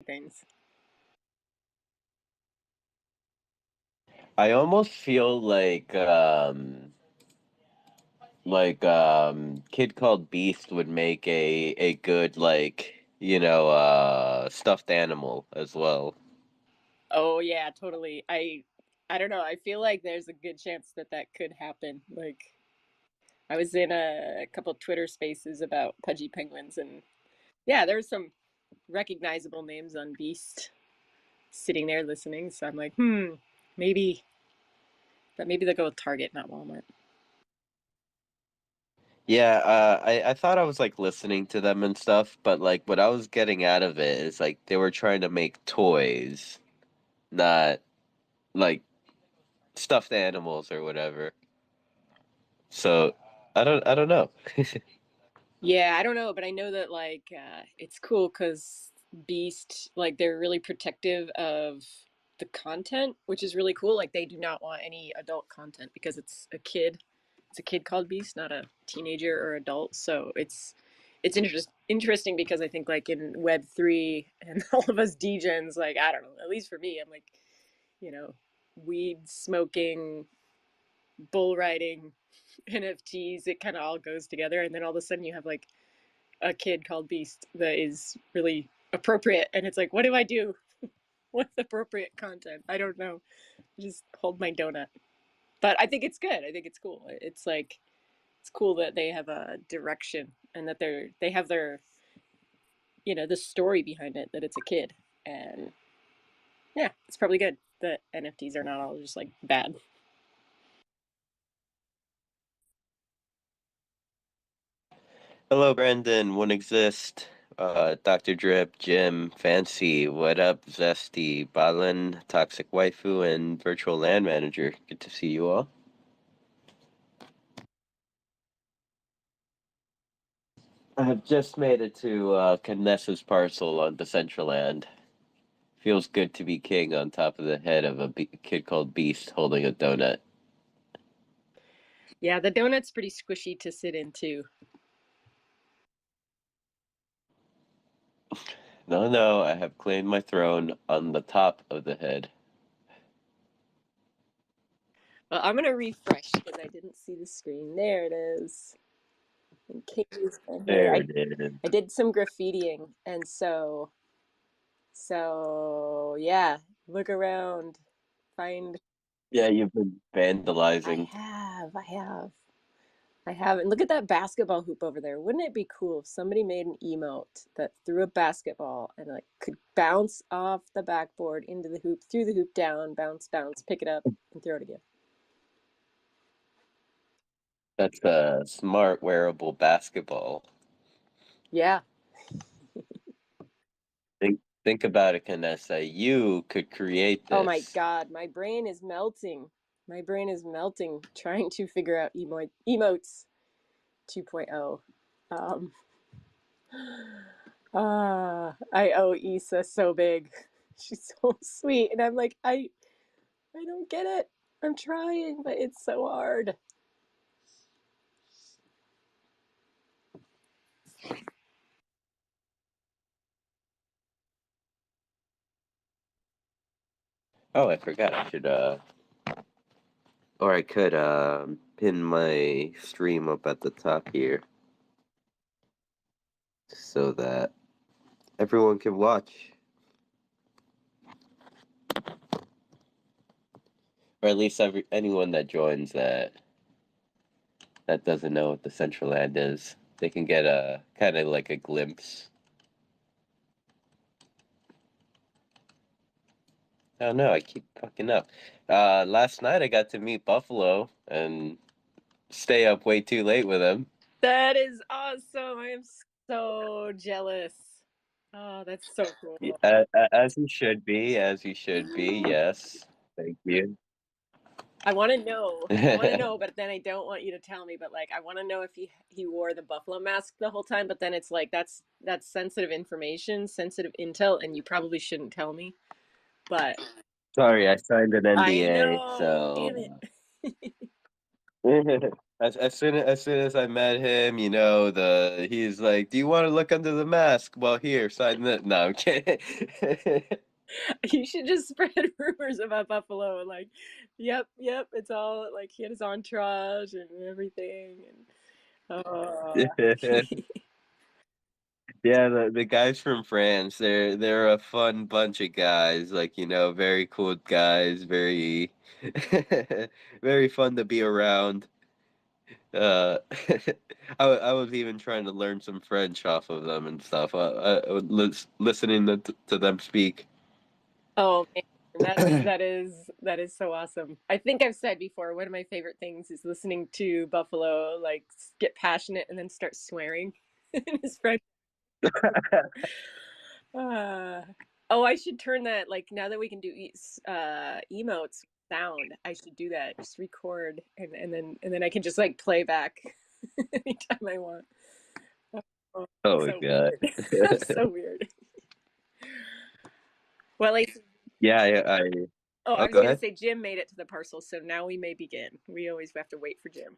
things. I almost feel Kid Called Beast would make a good stuffed animal as well. Oh yeah, totally. I don't know. I feel like there's a good chance that that could happen. Like I was in a couple Twitter spaces about pudgy penguins, and yeah, there's some recognizable names on Beast sitting there listening. So I'm like, maybe, but maybe they'll go with Target, not Walmart. Yeah, I thought I was like listening to them and stuff, but like what I was getting out of it is like they were trying to make toys, not like stuffed animals or whatever. So I don't know. Yeah, I don't know, but I know that it's cool because Beast, like they're really protective of the content, which is really cool. Like they do not want any adult content because it's a kid. It's a kid called Beast, not a teenager or adult. So it's interesting because I think like in Web3 and all of us degens, like I don't know, at least for me, I'm like, you know, weed smoking, bull riding, NFTs, it kind of all goes together, and then all of a sudden you have like a kid called Beast that is really appropriate. And it's like, what do I do? What's appropriate content? I don't know. Just hold my donut. But I think it's good. I think it's cool. It's like it's cool that they have a direction and that they have their the story behind it that it's a kid. And yeah, it's probably good that NFTs are not all just like bad. Hello, Brandon. One exist. Dr. Drip, Jim, Fancy, what up, Zesty, Balin, Toxic Waifu, and Virtual Land Manager. Good to see you all. I have just made it to Kness's parcel on Decentraland. Feels good to be king on top of the head of a kid called Beast holding a donut. Yeah, the donut's pretty squishy to sit into. No, no, I have claimed my throne on the top of the head. Well, I'm gonna refresh because I didn't see the screen. There it is. And Katie's been here. There I it is. I did some graffitiing, and so yeah, look around, find. Yeah, you've been I vandalizing. have, I have, I have, and look at that basketball hoop over there. Wouldn't it be cool if somebody made an emote that threw a basketball and like could bounce off the backboard into the hoop, through the hoop, down, bounce, bounce, pick it up, and throw it again? That's a smart wearable basketball. Yeah. Think about it, Canessa. You could create Oh my this. God, my brain is melting. My brain is melting trying to figure out emotes 2.0. Um, I owe Issa so big. She's so sweet, and I'm like, I don't get it. I'm trying, but it's so hard. Oh, I forgot. I should or I could pin my stream up at the top here so that everyone can watch, or at least anyone that joins that doesn't know what the Central Land is, they can get a kind of like a glimpse. I don't know. I keep fucking up. Last night I got to meet Buffalo and stay up way too late with him. That is awesome. I am so jealous. Oh, that's so cool. As he should be, as he should be. Yes, thank you. I want to know. I want to know, but then I don't want you to tell me. But like, I want to know if he wore the buffalo mask the whole time. But then it's like that's sensitive information, sensitive intel, and you probably shouldn't tell me. But Sorry, I signed an I NDA, know. so Damn it. as soon as I met him, he's like, "Do you want to look under the mask?" Well, here, sign that. No, I'm kidding. You should just spread rumors about Buffalo. Like, yep, yep, it's all like he had his entourage and everything. And Yeah, the guys from France, they're a fun bunch of guys. Like, very cool guys, very very fun to be around. Uh, I was even trying to learn some French off of them and stuff. Listening to them speak. oh man, that is so awesome. I think I've said before, one of my favorite things is listening to Buffalo like get passionate and then start swearing in his French. Uh, oh, I should turn that like now that we can do emotes sound. I should do that. Just record and then I can just like play back anytime I want. Oh, Oh my so God. weird. So weird. Well, like, Yeah, oh, I oh, was go gonna ahead. say Jim made it to the parcel, so now we may begin. We always have to wait for Jim.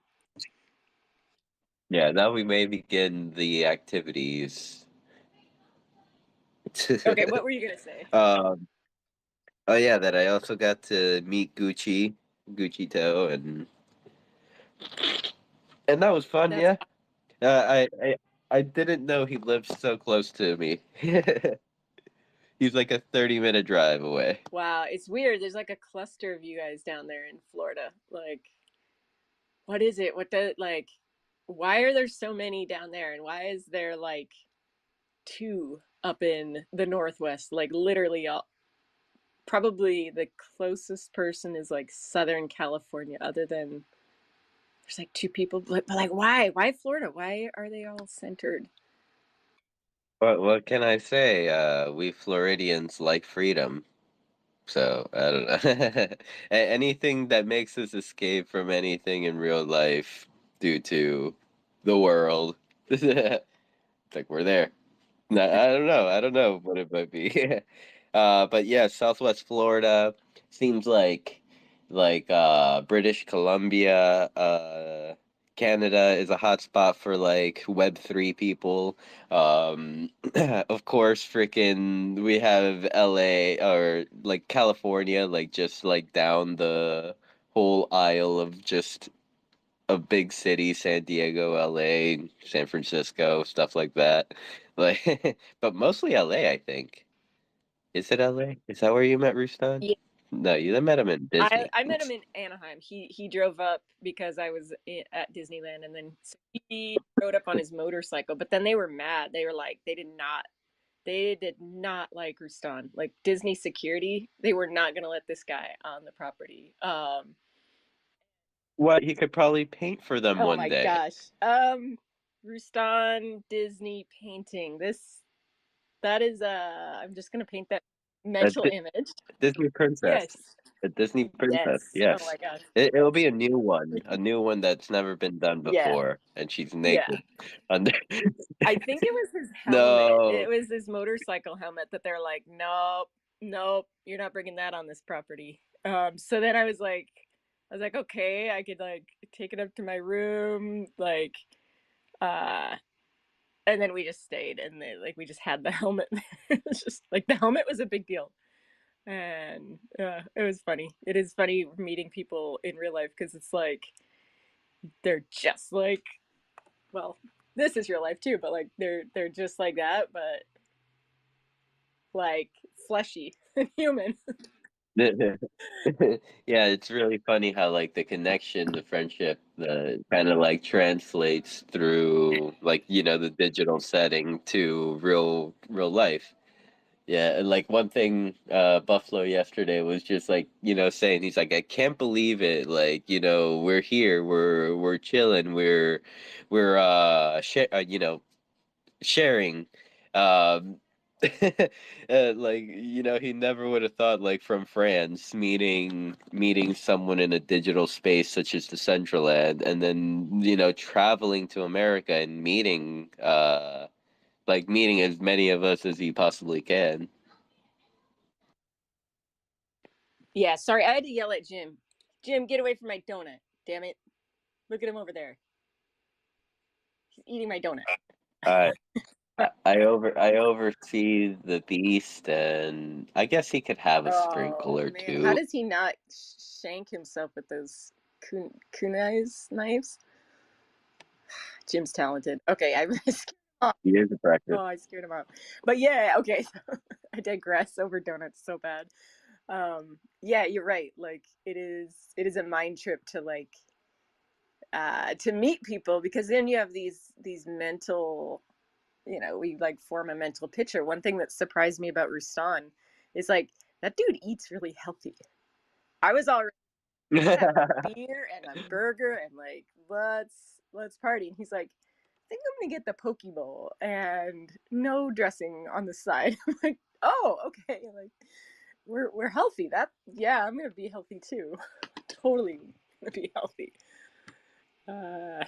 Yeah, now we may begin the activities. Okay, what were you gonna say? um, oh yeah, that I also got to meet Gucci Toe, and that was fun. That's Yeah, I didn't know he lived so close to me. He's like a 30-minute drive away. wow. It's weird. There's like a cluster of you guys down there in Florida. Like, what is it? What the like? Why are there so many down there, and why is there like two up in the Northwest? Like, literally, all, probably the closest person is like Southern California, other than there's like two people. But like, why? Why Florida? Why are they all centered? What can I say? We Floridians like freedom, so I don't know. Anything that makes us escape from anything in real life due to the world, it's like we're there. No, I don't know. I don't know what it might be. But yeah, Southwest Florida seems like British Columbia, Canada is a hot spot for like Web3 people. Of course, freaking we have LA or like California, like just like down the whole aisle of just a big city, San Diego, LA, San Francisco, stuff like that. Like, but mostly LA, I think. Is it LA? Is that where you met Rustan? Yeah, No, you met him in Disney. I met him in Anaheim. He drove up because I was at Disneyland, and then so he rode up on his motorcycle. But then they were mad. They were like, they did not like Rustan. Like Disney security, they were not going to let this guy on the property. What? He could probably paint for them Oh one my day. gosh. Rustan Disney painting. This that is I'm just going to paint that A mental Di- image. Disney princess. Yes. A Disney princess. Yes. Oh Yes. my gosh. It'll be a new one that's never been done Yeah. before, and she's Yeah. naked under. I think it was his helmet. It No. was his motorcycle helmet that they're like, nope, nope, you're not bringing that on this property. So then I was like, okay, I could like take it up to my room, like, uh, and then we just stayed, and like we just had the helmet. It was just like the helmet was a big deal, and it was funny. It is funny meeting people in real life because it's like they're just like, well, this is real life too, but like they're just like that, but like fleshy and human. Yeah, it's really funny how like the connection, the friendship, the kind of like translates through like the digital setting to real life. Yeah, and like one thing Buffalo yesterday was just like, saying he's like I can't believe it. Like, we're here, we're chilling, we're sharing. Um, like he never would have thought like from France meeting someone in a digital space such as the Decentraland, and then traveling to America and meeting as many of us as he possibly can. Yeah, sorry, I had to yell at Jim. Jim, get away from my donut. Damn it. Look at him over there. He's eating my donut. Uh, I oversee the beast, and I guess he could have a sprinkle Oh or man, how two. does he not shank himself with those kunais knives? Jim's talented. Okay, I scared him off. He is a Oh, breakfast. I scared him off. But yeah, okay. So I digress over donuts so bad. Yeah, you're right. Like it is a mind trip to like to meet people because then you have these mental, we like form a mental picture. One thing that surprised me about Rustan is like that dude eats really healthy. I was already have a beer and a burger and like let's party. And he's like, I think I'm gonna get the poke bowl and no dressing on the side. I'm like, oh, okay, like we're healthy. That yeah, I'm gonna be healthy too. Totally gonna be healthy. Uh,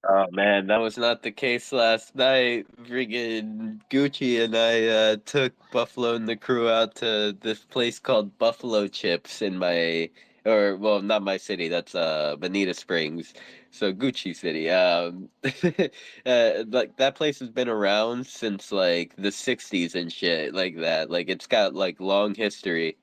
Oh man, that was not the case last night. Friggin' Gucci and I took Buffalo and the crew out to this place called Buffalo Chips in my, or well, not my city. That's Bonita Springs, so Gucci City. Like that place has been around since like the '60s and shit like that. Like it's got like long history.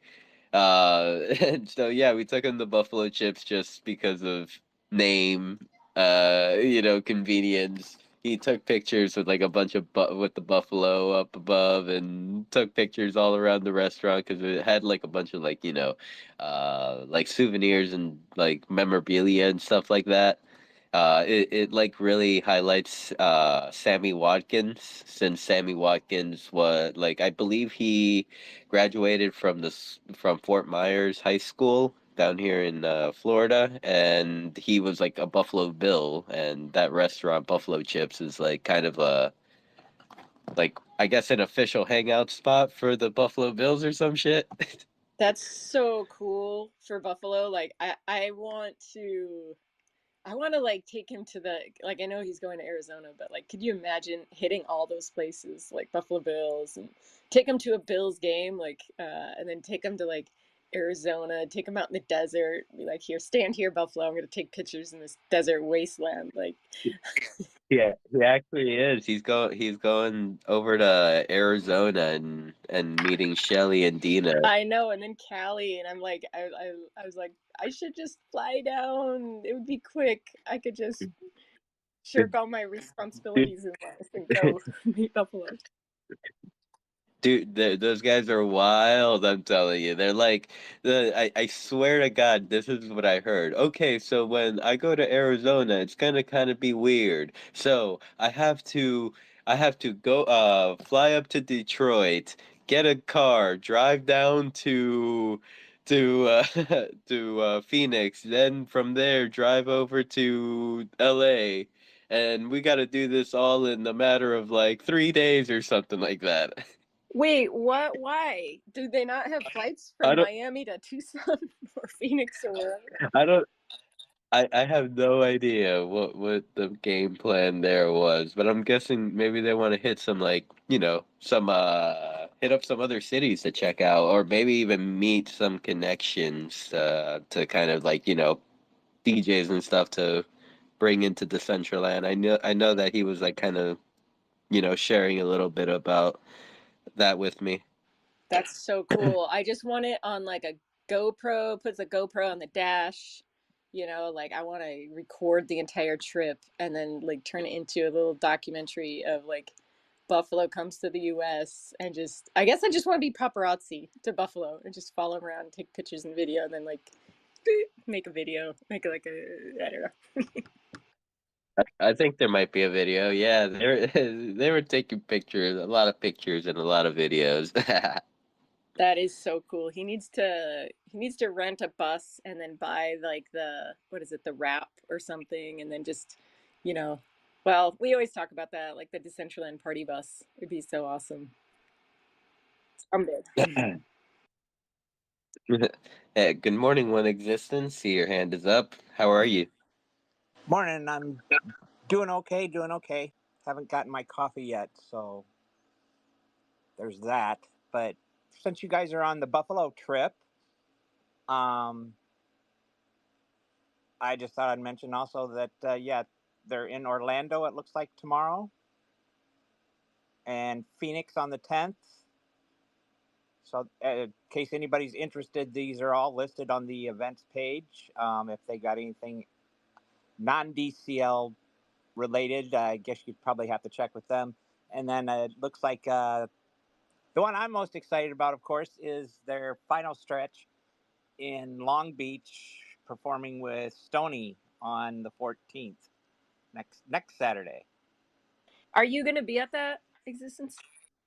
And so yeah, we took him the buffalo chips just because of name, convenience. He took pictures with like a bunch of with the buffalo up above, and took pictures all around the restaurant because it had like a bunch of like like souvenirs and like memorabilia and stuff like that. It like really highlights Sammy Watkins, since Sammy Watkins was like, I believe he graduated from Fort Myers High School down here in Florida, and he was like a Buffalo Bill, and that restaurant Buffalo Chips is like kind of a, like, I guess, an official hangout spot for the Buffalo Bills or some shit. that's so cool for Buffalo. Like I want to like take him to the like I know he's going to Arizona, but like could you imagine hitting all those places like Buffalo Bills and take him to a Bills game like and then take him to like Arizona, take him out in the desert, be like here, stand here Buffalo, I'm going to take pictures in this desert wasteland like Yeah, he actually is. He's going over to Arizona and meeting Shelly and Dina. I know and then Cali and I'm like I was like I should just fly down. It would be quick. I could just shirk all my responsibilities in life and go meet Buffalo. Dude, those guys are wild, I'm telling you. They're like I swear to God, this is what I heard. Okay, so when I go to Arizona, it's gonna kind of be weird. So I have to go fly up to Detroit, get a car, drive down to to Phoenix, then from there drive over to LA, and we got to do this all in a matter of like 3 days or something like that. Wait, what? Why? Do they not have flights I from don't Miami to Tucson or Phoenix or wherever? I don't I have no idea what the game plan there was, but I'm guessing maybe they want to hit some like, some hit up some other cities to check out, or maybe even meet some connections to kind of like, DJs and stuff to bring into Decentraland. I know that he was like kind of, sharing a little bit about that with me. That's so cool. I just want it on like a GoPro, puts a GoPro on the dash. Like I want to record the entire trip and then like turn it into a little documentary of like Buffalo comes to the US and just I guess I just want to be paparazzi to Buffalo and just follow him around, take pictures and video and then like make a video, make like a I don't know. I think there might be a video. Yeah, they were taking pictures, a lot of pictures and a lot of videos. That is so cool. He needs to rent a bus and then buy like the what is it, the wrap or something, and then just, you know, well, we always talk about that, like the Decentraland party bus. It'd be so awesome someday. Good morning, One Existence. See, your hand is up. How are you? Morning. I'm doing okay, doing okay. Haven't gotten my coffee yet, so there's that. But since you guys are on the Buffalo trip, um, I just thought I'd mention also that yeah, they're in Orlando. It looks like tomorrow, and Phoenix on the 10th. So, in case anybody's interested, these are all listed on the events page. If they got anything non DCL related, I guess you'd probably have to check with them. And then it looks like the one I'm most excited about, of course, is their final stretch in Long Beach, performing with Stony on the 14th, next Saturday. Are you going to be at that existence?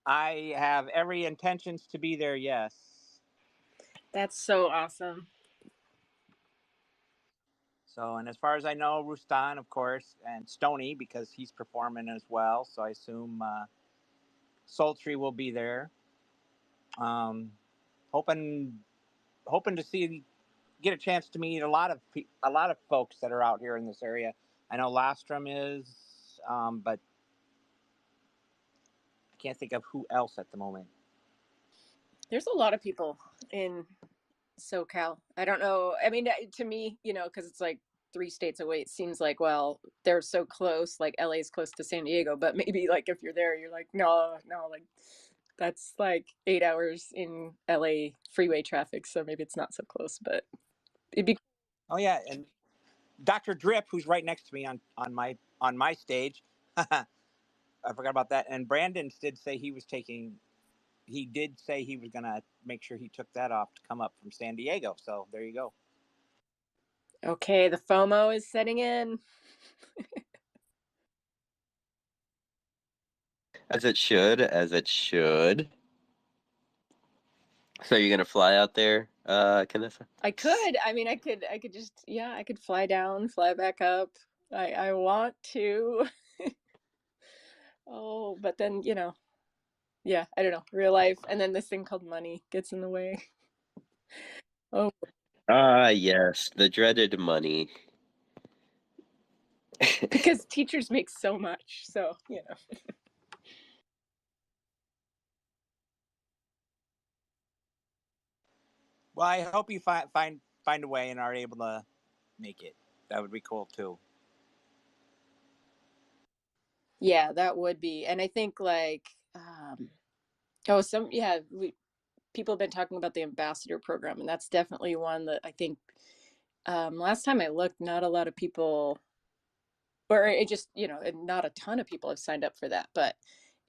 I have every intentions to be there. Yes. That's so awesome. So, and as far as I know, Rustan, of course, and Stony because he's performing as well. So I assume Sultry will be there. Um, hoping hoping to see get a chance to meet a lot of folks that are out here in this area. I know Lastrom is, but I can't think of who else at the moment. There's a lot of people in SoCal. I don't know. I mean, to me, because it's like 3 states away, it seems like, well, they're so close. Like LA is close to San Diego, but maybe like if you're there, you're like, no, no, like that's like 8 hours in LA freeway traffic. So maybe it's not so close, but it'd be. Oh yeah, and Dr. Drip, who's right next to me on my stage. I forgot about that. And Brandon did say he was taking. He did say he was gonna make sure he took that off to come up from San Diego. So there you go. Okay, the FOMO is setting in. As it should, as it should. So you're gonna fly out there, Kanissa? I could. I mean, I could just, yeah, I could fly down, fly back up. I want to. Oh, but then, yeah, I don't know, real life. And then this thing called money gets in the way. Oh, Ah, yes, the dreaded money. because teachers make so much. So, Well, I hope you find a way and are able to make it. That would be cool too. yeah, that would be. And I think like, oh, yeah, people have been talking about the ambassador program, and that's definitely one that I think last time I looked, not a lot of people, or it just, not a ton of people have signed up for that. But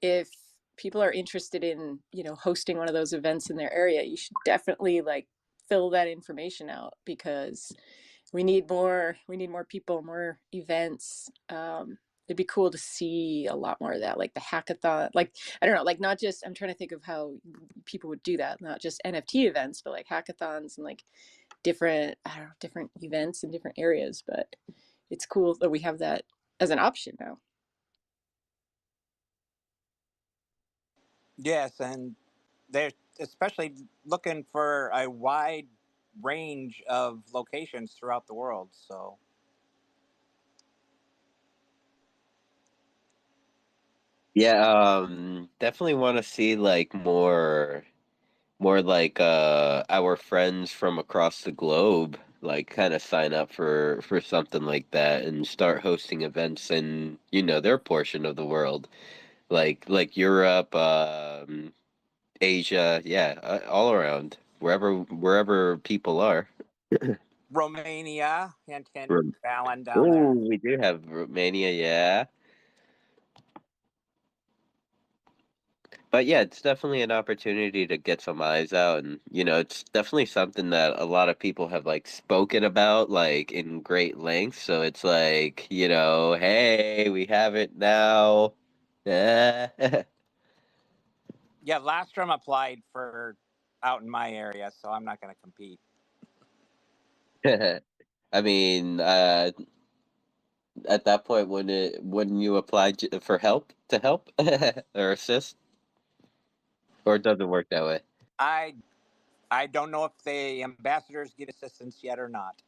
if people are interested in, hosting one of those events in their area, you should definitely like fill that information out because we need more people, more events. It'd be cool to see a lot more of that, like the hackathon. Like I don't know, like not just. I'm trying to think of how people would do that, not just NFT events, but like hackathons and like different, I don't know, different events in different areas. But it's cool that we have that as an option now. Yes, and they're especially looking for a wide range of locations throughout the world. So Yeah, definitely want to see like more like our friends from across the globe like kind of sign up for something like that and start hosting events in their portion of the world, like Europe, Asia, yeah, all around wherever people are. Romania, hint, hint, Fallon down Oh, there. we do have Romania, yeah. But yeah, it's definitely an opportunity to get some eyes out, and it's definitely something that a lot of people have like spoken about like in great length. So it's like, hey, we have it now. Yeah, Lastrom applied for out in my area, so I'm not going to compete. I mean, at that point, wouldn't you apply for help to help or assist, or it doesn't work that way? I I don't know if the ambassadors get assistance yet or not,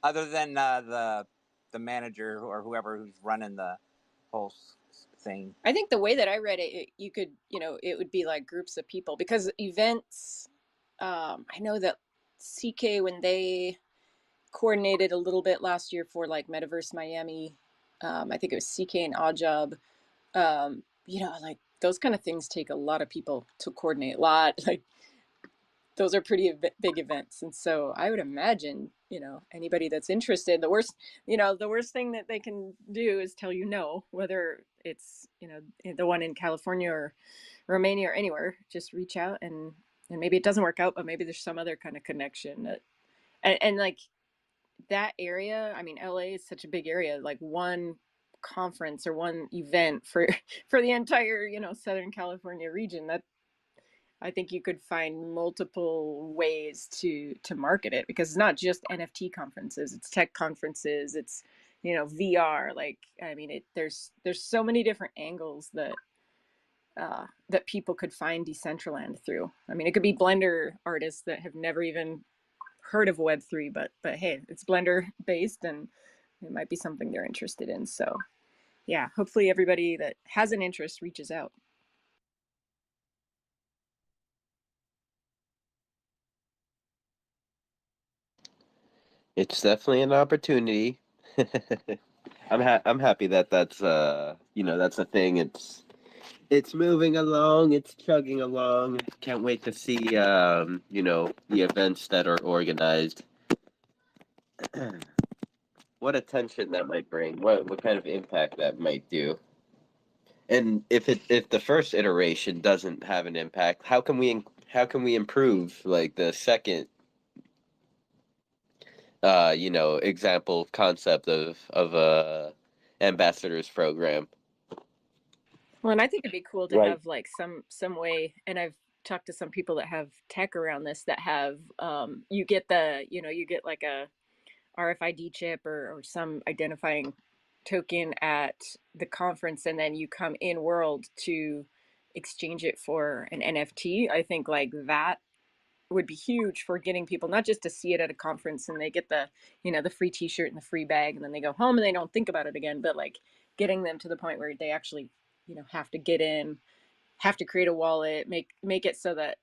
other than the manager or whoever who's running the whole thing. I think the way that I read it, you could, it would be like groups of people because events. I know that CK when they coordinated a little bit last year for like Metaverse Miami. I think it was CK and Oddjob. Like those kind of things take a lot of people to coordinate. A lot, like those are pretty big events, and so I would imagine, anybody that's interested, the worst thing that they can do is tell you no, whether it's the one in California or Romania or anywhere. Just reach out, and maybe it doesn't work out, but maybe there's some other kind of connection that, and like that area. I mean, LA is such a big area. Like one conference or one event for for the entire Southern California region, that I think you could find multiple ways to market it, because it's not just NFT conferences, it's tech conferences, it's VR. Like, I mean, there's so many different angles that people could find Decentraland through. I mean, it could be Blender artists that have never even heard of Web3, but hey, it's Blender based, and it might be something they're interested in. So yeah, hopefully everybody that has an interest reaches out. It's definitely an opportunity. I'm happy that that's that's a thing. It's moving along. It's chugging along. Can't wait to see the events that are organized. What attention that might bring. What kind of impact that might do. And if the first iteration doesn't have an impact, how can we improve like the second example concept of a ambassadors program. Well, and I think it'd be cool to Right. have like some way, and I've talked to some people that have tech around this, that have you get like a RFID chip or some identifying token at the conference, and then you come in world to exchange it for an NFT. I think like that would be huge for getting people not just to see it at a conference and they get the free t-shirt and the free bag, and then they go home and they don't think about it again, but like getting them to the point where they actually have to get in, have to create a wallet, make it so that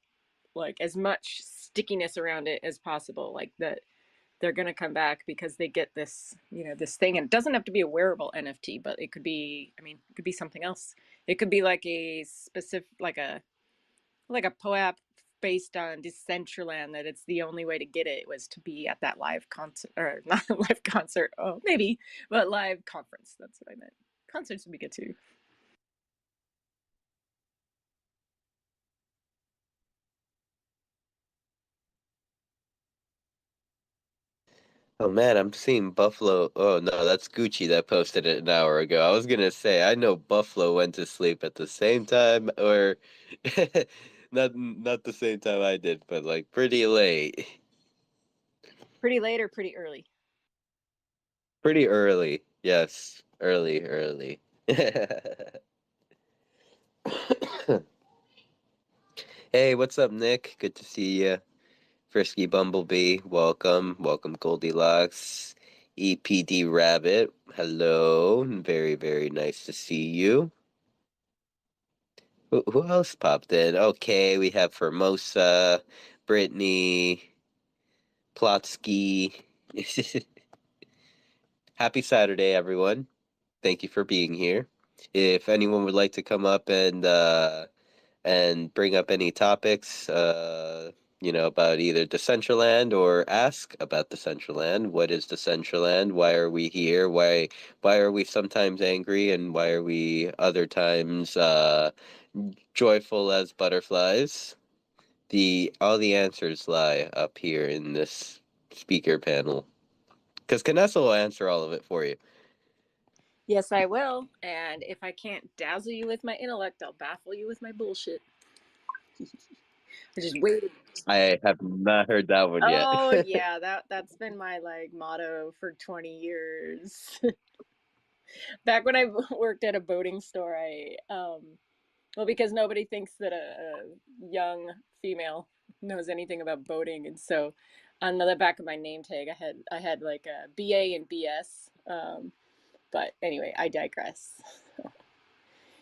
like as much stickiness around it as possible, like that they're going to come back because they get this thing. And it doesn't have to be a wearable NFT, but it could be, I mean, it could be something else. It could be like a specific, like a POAP based on Decentraland, that it's the only way to get it was to be at that live concert, or not live concert, oh maybe, but live conference. That's what I meant. Concerts would be good too. Oh man, I'm seeing Buffalo. Oh no, that's Gucci that posted it an hour ago. I was gonna say I know Buffalo went to sleep at the same time, or not the same time I did, but like pretty late, Pretty late or pretty early? pretty early. Yes, early, early. Hey, what's up, Nick? Good to see you. Frisky Bumblebee, welcome. Welcome, Goldilocks. EPD Rabbit, hello. Very, very nice to see you. Who else popped in? Okay, we have Formosa, Brittany, Plotsky. Happy Saturday, everyone. Thank you for being here. If anyone would like to come up and bring up any topics, about either Decentraland or ask about Decentraland. What is Decentraland? Why are we here? Why are we sometimes angry and why are we other times joyful as butterflies? All the answers lie up here in this speaker panel. Because Canessa will answer all of it for you. Yes, I will. And if I can't dazzle you with my intellect, I'll baffle you with my bullshit. I just waited. I have not heard that one yet. Oh yeah, that's been my like motto for 20 years. Back when I worked at a boating store, well, because nobody thinks that a young female knows anything about boating, and so on the back of my name tag, I had like a BA and BS. But anyway, I digress.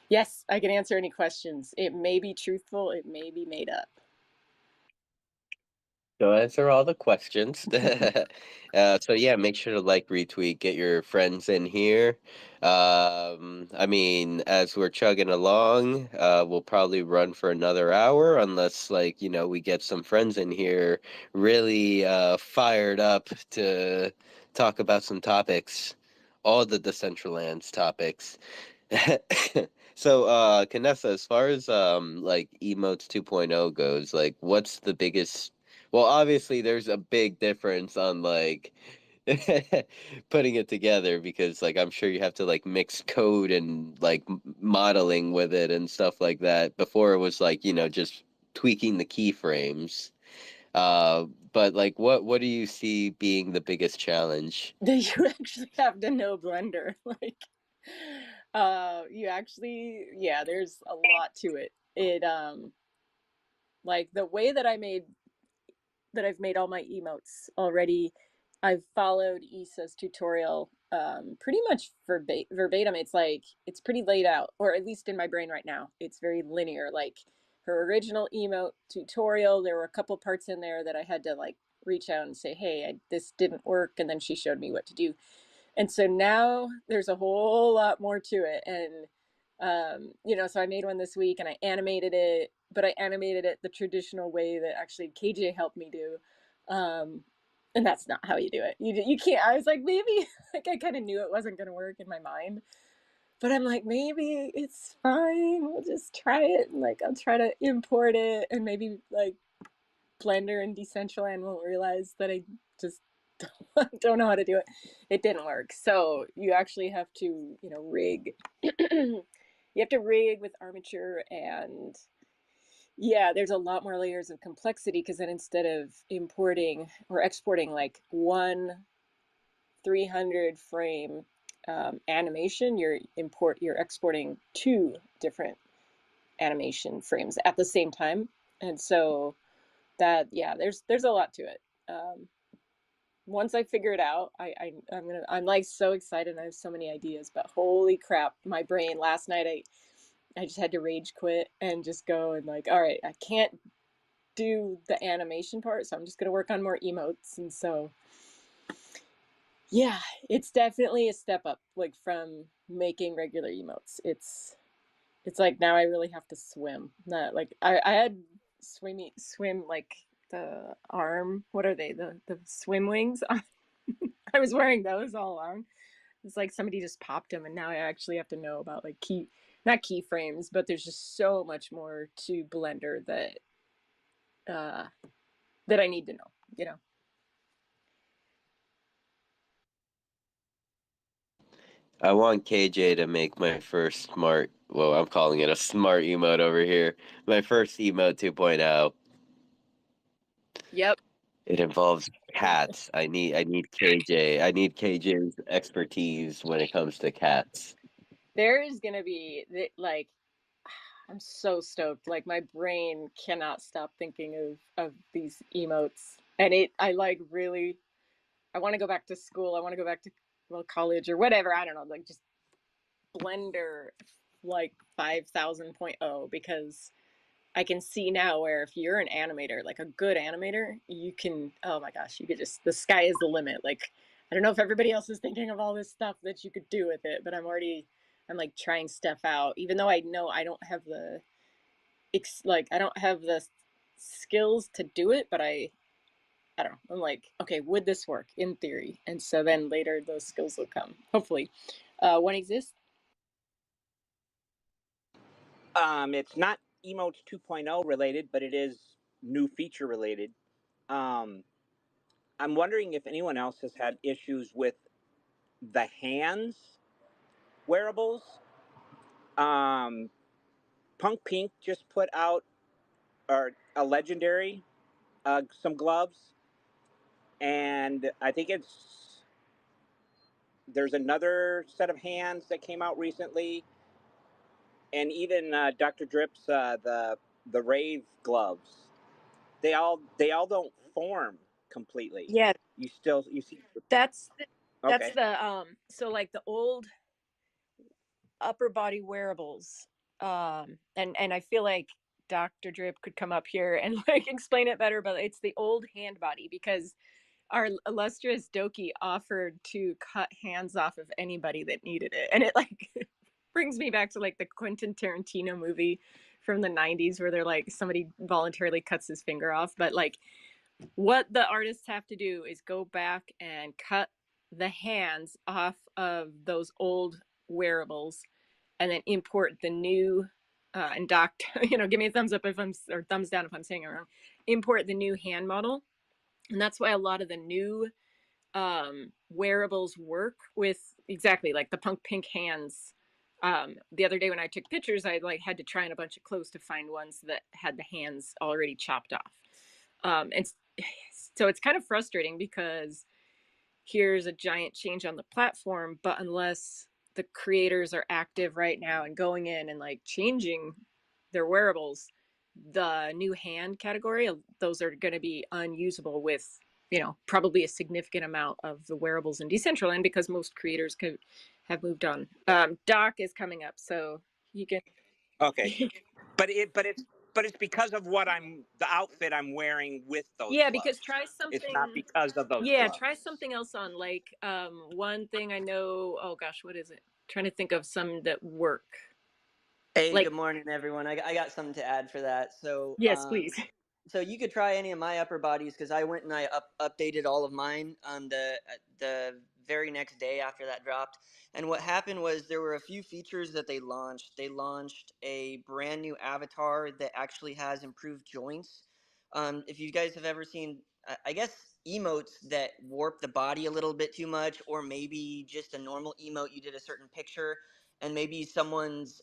Yes, I can answer any questions. It may be truthful, it may be made up. So answer all the questions. So yeah, make sure to like, retweet, get your friends in here. I mean, as we're chugging along, we'll probably run for another hour unless, like, we get some friends in here really fired up to talk about some topics, all the Decentraland's topics. So, Canessa, as far as like emotes 2.0 goes, like what's the biggest, well, obviously there's a big difference on like putting it together because like I'm sure you have to like mix code and like modeling with it and stuff like that. Before it was like, just tweaking the keyframes. But like what do you see being the biggest challenge? That you actually have to know Blender. Like, you actually, yeah, there's a lot to it. Like the way that I've made all my emotes already. I've followed Issa's tutorial pretty much verbatim. It's like it's pretty laid out, or at least in my brain right now, it's very linear. Like her original emote tutorial, there were a couple parts in there that I had to like reach out and say, "Hey, this didn't work," and then she showed me what to do. And so now there's a whole lot more to it. And, so I made one this week and I animated it, but I animated it the traditional way that actually KJ helped me do. And that's not how you do it. You can't. I was like, maybe, like, I kind of knew it wasn't going to work in my mind, but I'm like, maybe it's fine. We'll just try it. And like, I'll try to import it and maybe like Blender and Decentraland won't realize that I just don't know how to do it. It didn't work. So you actually have to, rig. You have to rig with armature, and yeah, there's a lot more layers of complexity because then instead of importing or exporting like one 300 frame animation, you're exporting two different animation frames at the same time, and so that, yeah, there's a lot to it. Once I figure it out, I'm like so excited. I have so many ideas, but holy crap, my brain last night I just had to rage quit and just go and like, all right, I can't do the animation part, so I'm just gonna work on more emotes. And so yeah, it's definitely a step up, like from making regular emotes. It's like now I really have to swim. Not like I had swim like the arm. What are they? The swim wings. I was wearing those all along. It's like somebody just popped them, and now I actually have to know about like not keyframes, but there's just so much more to Blender uh, that I need to know. You know. I want KJ to make my first smart, well, I'm calling it a smart emote over here. My first emote 2.0. Yep. It involves cats. I need KJ. I need KJ's expertise when it comes to cats. There is gonna be like I'm so stoked. Like my brain cannot stop thinking of these emotes, and I like really I want to go back to school. I want to go back to college or whatever. I don't know, like just Blender like 5000.0 because I can see now where if you're an animator, like a good animator, you can, oh my gosh, you could just, the sky is the limit. Like, I don't know if everybody else is thinking of all this stuff that you could do with it, but I'm like trying stuff out, even though I know I don't have I don't have the skills to do it, but I don't know. I'm like, okay, would this work in theory? And so then later those skills will come, hopefully. One exists. It's not emotes 2.0 related, but it is new feature related. Um, I'm wondering if anyone else has had issues with the hands wearables. Um, Punk Pink just put out or a legendary some gloves, and I think there's another set of hands that came out recently, and even Dr. Drip's the Rave gloves. They all don't form completely. Yeah, You see. that's that's Okay. the so like the old upper body wearables, and I feel like Dr. Drip could come up here and like explain it better, but it's the old hand body because our illustrious Doki offered to cut hands off of anybody that needed it. And it like brings me back to like the Quentin Tarantino movie from the 90s where they're like somebody voluntarily cuts his finger off. But like what the artists have to do is go back and cut the hands off of those old wearables and then import the new and doc, give me a thumbs up if I'm or thumbs down if I'm saying it wrong. Import the new hand model, and that's why a lot of the new wearables work with exactly like the punk pink hands. The other day when I took pictures, I like had to try on a bunch of clothes to find ones that had the hands already chopped off. And so it's kind of frustrating because here's a giant change on the platform, but unless the creators are active right now and going in and like changing their wearables, the new hand category, those are going to be unusable with, probably a significant amount of the wearables in Decentraland because most creators could have moved on. Doc is coming up, so you can. Okay, but it's because of the outfit I'm wearing with those Yeah, because gloves. try It's not something. because of those Yeah, gloves. try something else on. Like one thing I know. Oh gosh, what is it? Trying to think of some that work. Hey, Like good morning, everyone. I got something to add for that. yes, please. So you could try any of my upper bodies because I went and I updated all of mine the very next day after that dropped. And what happened was there were a few features that they launched. They launched a brand new avatar that actually has improved joints. If you guys have ever seen, I guess emotes that warp the body a little bit too much, or maybe just a normal emote, you did a certain picture, and maybe someone's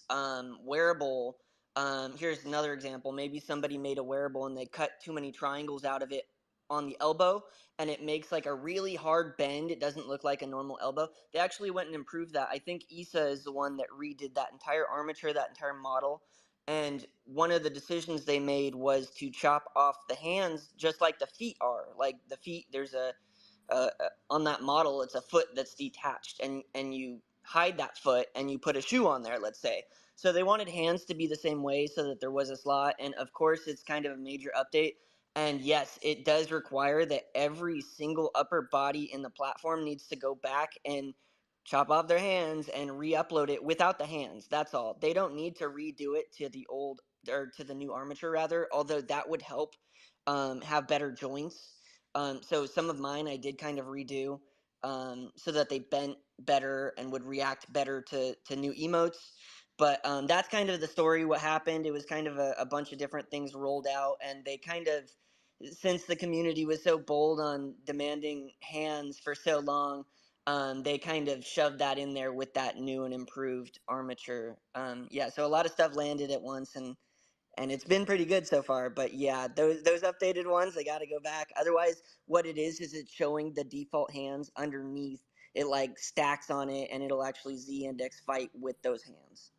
wearable. Here's another example. Maybe somebody made a wearable and they cut too many triangles out of it on the elbow, and it makes like a really hard bend. It doesn't look like a normal elbow. They actually went and improved that. I think Issa is the one that redid that entire armature, that entire model. And one of the decisions they made was to chop off the hands just like the feet are. Like the feet, there's on that model, it's a foot that's detached, and you hide that foot and you put a shoe on there, let's say. So they wanted hands to be the same way so that there was a slot. And of course, it's kind of a major update. And yes, it does require that every single upper body in the platform needs to go back and chop off their hands and re-upload it without the hands. That's all. They don't need to redo it to the old, or to the new armature rather, although that would help have better joints. So some of mine I did kind of redo so that they bent better and would react better to new emotes. But that's kind of the story. What happened? It was kind of a bunch of different things rolled out, and they kind of, since the community was so bold on demanding hands for so long, they kind of shoved that in there with that new and improved armature. Yeah, so a lot of stuff landed at once, and it's been pretty good so far. But yeah, those updated ones, they got to go back. Otherwise, what it is it's showing the default hands underneath. It like stacks on it, and it'll actually z-index fight with those hands.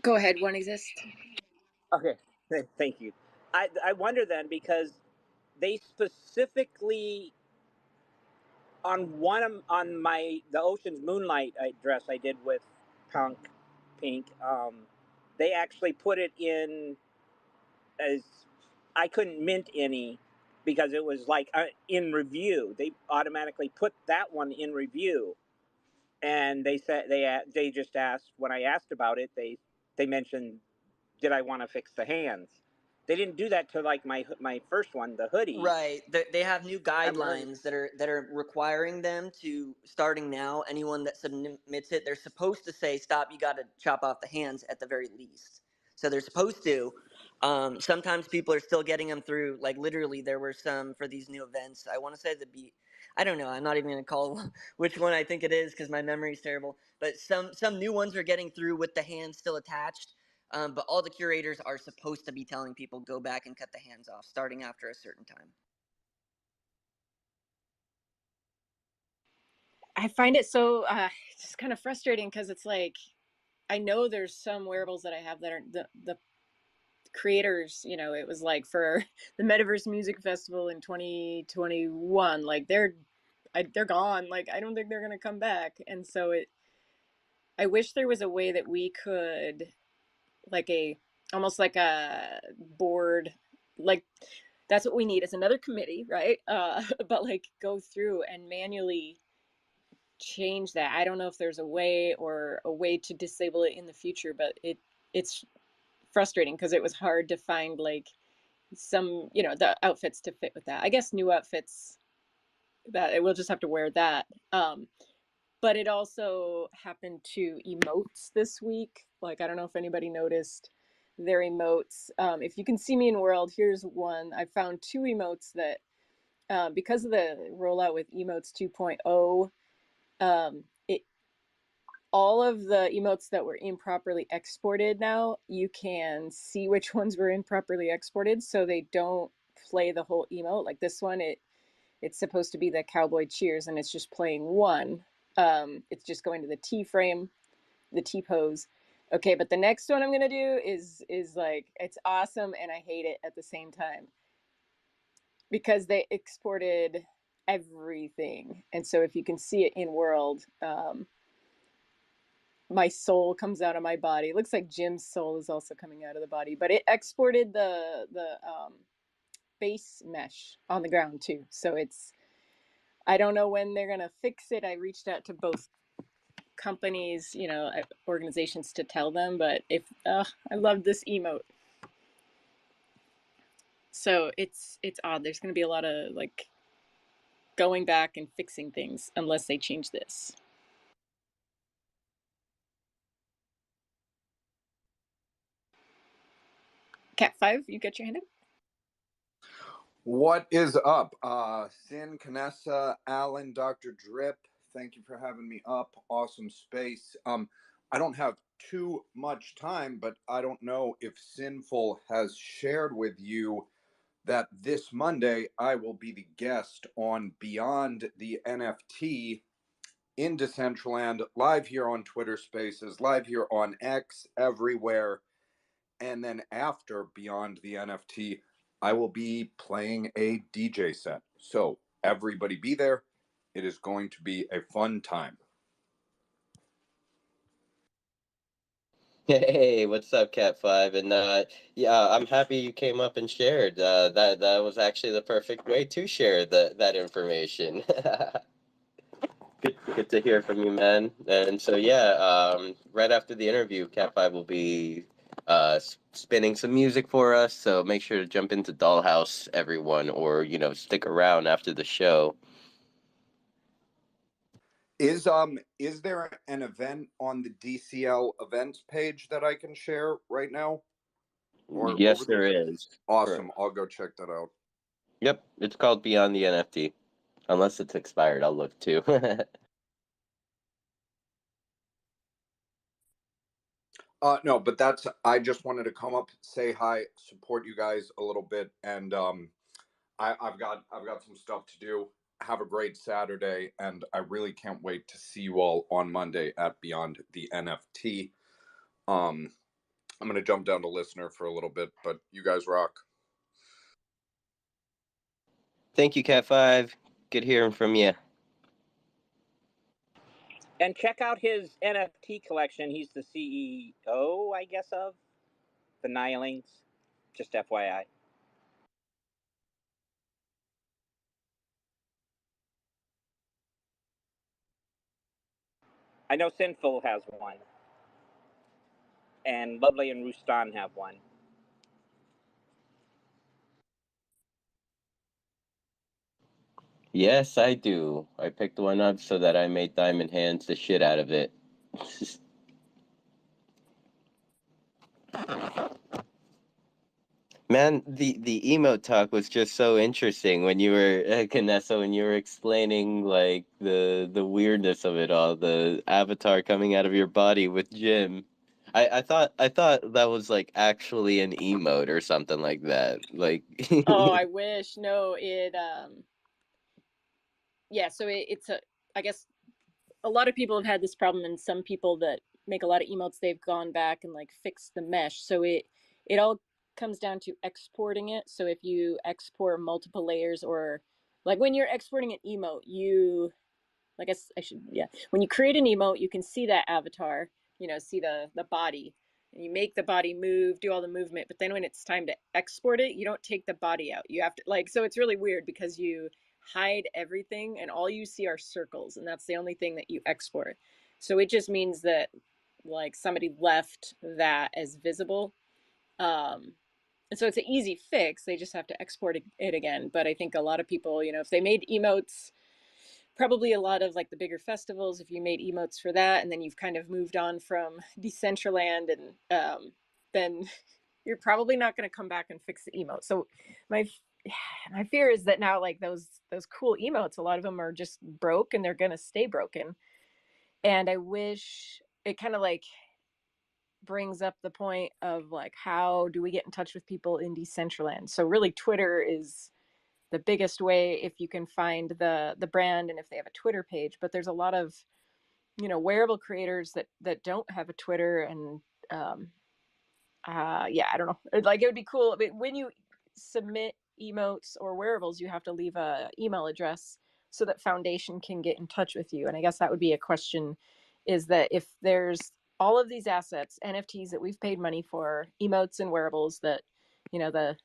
Go ahead. One exists. Okay, thank you. I wonder then, because they specifically on my the Ocean's Moonlight dress I did with punk pink. They actually put it in as I couldn't mint any because it was like in review. They automatically put that one in review, and they said they just asked when I asked about it. They mentioned, did I want to fix the hands? They didn't do that to like my first one, the hoodie. Right. They have new I'm wondering. guidelines that are requiring them to, starting now, anyone that submits it, they're supposed to say, stop, you got to chop off the hands at the very least. So they're supposed to. Sometimes people are still getting them through. Like literally, there were some for these new events. I want to say I don't know. I'm not even going to call which one I think it is because my memory is terrible. But some new ones are getting through with the hands still attached. But all the curators are supposed to be telling people go back and cut the hands off starting after a certain time. I find it so just kind of frustrating because it's like I know there's some wearables that I have that are the creators. It was like for the Metaverse Music Festival in 2021. Like they're gone. Like I don't think they're gonna come back. And so I wish there was a way that we could like a almost like a board, like that's what we need is another committee, right? But like go through and manually change that. I don't know if there's a way or a way to disable it in the future, but it's frustrating because it was hard to find like some, the outfits to fit with that. I guess new outfits that we'll just have to wear that. But it also happened to emotes this week. Like, I don't know if anybody noticed their emotes. If you can see me in world, here's one. I found two emotes that, because of the rollout with emotes 2.0, it all of the emotes that were improperly exported now, you can see which ones were improperly exported, so they don't play the whole emote. Like this one, it's supposed to be the cowboy cheers, and it's just playing one. It's just going to the T frame, the T pose. Okay, but the next one I'm gonna do is like it's awesome and I hate it at the same time because they exported everything, and so if you can see it in world, my soul comes out of my body. It looks like Jim's soul is also coming out of the body, but it exported the base mesh on the ground too. So it's I don't know when they're gonna fix it. I reached out to both companies, organizations to tell them, but if I love this emote. So it's odd. There's gonna be a lot of like going back and fixing things unless they change this. Cat 5, you got your hand up? What is up? Sin, Canessa, Alan, Dr. Drip, thank you for having me up. Awesome space. I don't have too much time, but I don't know if Sinful has shared with you that this Monday I will be the guest on Beyond the NFT in Decentraland, live here on Twitter Spaces, live here on X, everywhere. And then after Beyond the NFT, I will be playing a DJ set. So everybody be there. It is going to be a fun time. Hey, what's up, Cat 5? And yeah, I'm happy you came up and shared. That was actually the perfect way to share that information. Good to hear from you, man. And so yeah, right after the interview, Cat 5 will be spinning some music for us. So make sure to jump into Dollhouse, everyone, or stick around after the show. Is there an event on the DCL events page that I can share right now? Or Yes, over the there is. Awesome. I'll go check that out. Yep, it's called Beyond the NFT. Unless it's expired, I'll look too. No, but I just wanted to come up, say hi, support you guys a little bit, and I've got some stuff to do. Have a great Saturday, and I really can't wait to see you all on Monday at Beyond the NFT. I'm gonna jump down to listener for a little bit, but you guys rock. Thank you, Cat 5. Good hearing from you. And check out his NFT collection. He's the CEO, I guess, of the Nihilings. Just FYI. I know Sinful has one, and Lovely and Rustan have one. Yes, I do. I picked one up so that I made Diamond Hands the shit out of it. Man, the emote talk was just so interesting when you were Canessa, when you were explaining like the weirdness of it all, the avatar coming out of your body with Jim. I thought that was like actually an emote or something like that. Like Oh, I wish. No, yeah, so it's a I guess a lot of people have had this problem, and some people that make a lot of emotes, they've gone back and like fixed the mesh. So it all comes down to exporting it. So if you export multiple layers, or like when you're exporting an emote, I guess I should, yeah. When you create an emote, you can see that avatar, see the body. and you make the body move, do all the movement, but then when it's time to export it, you don't take the body out. You have to like, so it's really weird because you hide everything and all you see are circles, and that's the only thing that you export. So it just means that like somebody left that as visible. Um, and so it's an easy fix. They just have to export it again. But I think a lot of people, you know, if they made emotes, probably a lot of like the bigger festivals, if you made emotes for that, and then you've kind of moved on from Decentraland, and then you're probably not going to come back and fix the emote. So my my fear is that now like those cool emotes, a lot of them are just broke and they're going to stay broken. And I wish it kind of like brings up the point of like how do we get in touch with people in Decentraland? So really Twitter is the biggest way if you can find the brand and if they have a Twitter page. But there's a lot of, you know, wearable creators that don't have a Twitter, and yeah, I don't know. Like it would be cool when you submit emotes or wearables, you have to leave a email address so that Foundation can get in touch with you. And I guess that would be a question: is that if there's all of these assets, NFTs that we've paid money for, emotes and wearables that, you know, the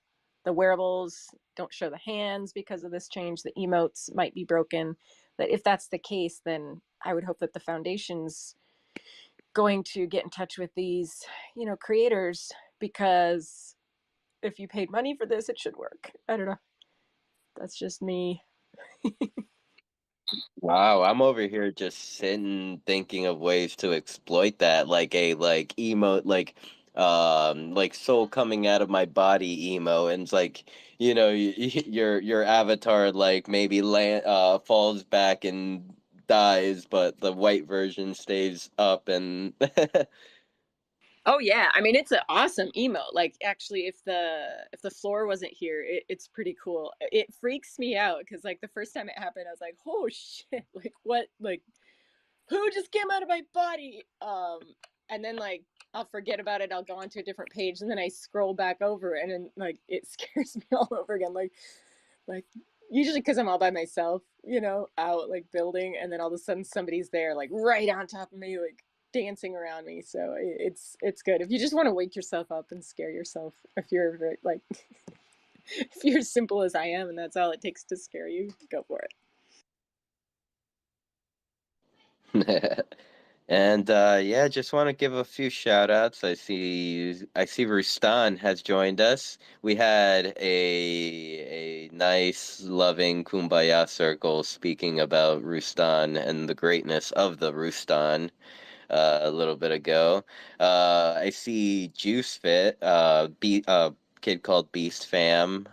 wearables don't show the hands because of this change, the emotes might be broken. That if that's the case, then I would hope that the Foundation's going to get in touch with these, you know, creators, because if you paid money for this, it should work. I don't know. That's just me. Wow, I'm over here just sitting thinking of ways to exploit that, like a like emo, like soul coming out of my body emo, and it's like, you know, your avatar like maybe falls back and dies, but the white version stays up and Oh yeah, I mean it's an awesome emote. Like actually, if the floor wasn't here, it's pretty cool. It freaks me out because like the first time it happened, I was like, "Oh shit! Like what? Like who just came out of my body?" And then like I'll forget about it. I'll go onto a different page, and then I scroll back over, and then like it scares me all over again. Like usually because I'm all by myself, you know, out like building, and then all of a sudden somebody's there, like right on top of me, like dancing around me. So it's good if you just want to wake yourself up and scare yourself. If you're like if you're as simple as I am, and that's all it takes to scare you, go for it. And yeah, just want to give a few shout outs. I see Rustan has joined us. We had a nice loving kumbaya circle speaking about Rustan and the greatness of the Rustan a little bit ago. I see Juice Fit, kid called Beast Fam.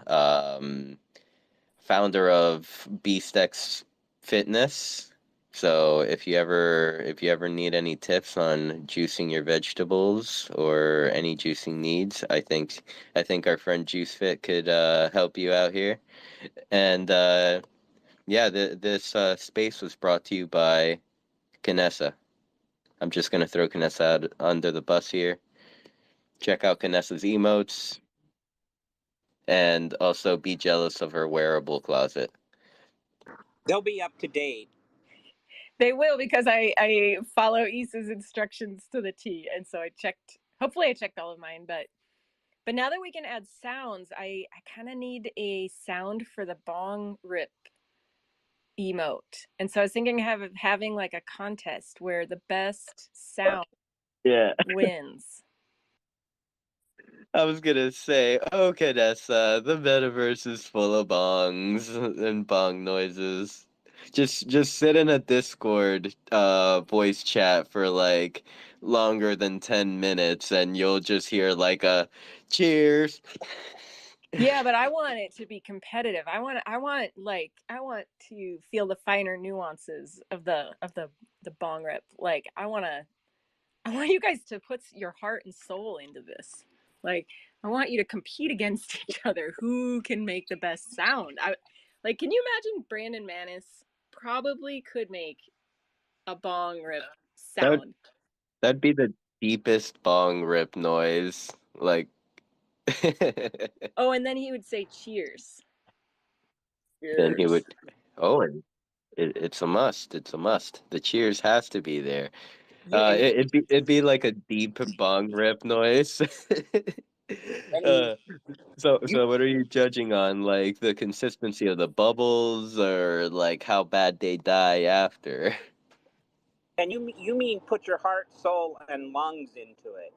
Founder of BeastX Fitness. So if you ever need any tips on juicing your vegetables or any juicing needs, I think our friend JuiceFit could help you out here. And yeah, this space was brought to you by Canessa. I'm just gonna throw Canessa out under the bus here. Check out Canessa's emotes and also be jealous of her wearable closet. They'll be up to date. They will, because I follow Issa's instructions to the T, and so I checked. Hopefully, I checked all of mine, but now that we can add sounds, I kind of need a sound for the bong rip emote. And so I was thinking of having like a contest where the best sound Yeah. wins. I was gonna say, oh, Canessa, the metaverse is full of bongs and bong noises. Just sit in a Discord voice chat for like longer than 10 minutes and you'll just hear like a cheers. Yeah, but I want it to be competitive. I want to feel the finer nuances of the bong rip. Like I want you guys to put your heart and soul into this. Like, I want you to compete against each other. Who can make the best sound? Like, can you imagine Brandon Manis probably could make a bong rip That would sound? that'd be the deepest bong rip noise. Like Oh, and then he would say cheers. then he Cheers. would, oh, and it's a must. It's a must. The cheers has to be there. You and It'd be like a deep bong rip noise. and uh, so you what are you judging on? Like the consistency of the bubbles, or like how bad they die after? you mean put your heart, soul, and lungs into it.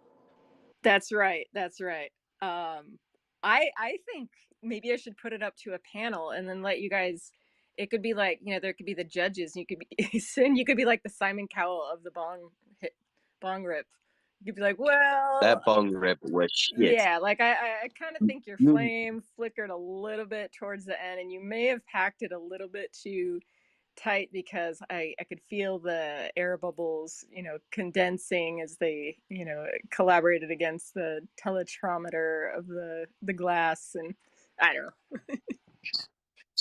That's right. That's right. Um, I think maybe I should put it up to a panel and then let you guys. It could be like, there could be the judges. You could be soon. You could be like the Simon Cowell of the bong rip. You could be like, well, That bong rip was shit. yeah, like I kind of think your You, flame flickered a little bit towards the end, and you may have packed it a little bit too tight because I could feel the air bubbles, condensing as they, collaborated against the teletrometer of the glass, and I don't know.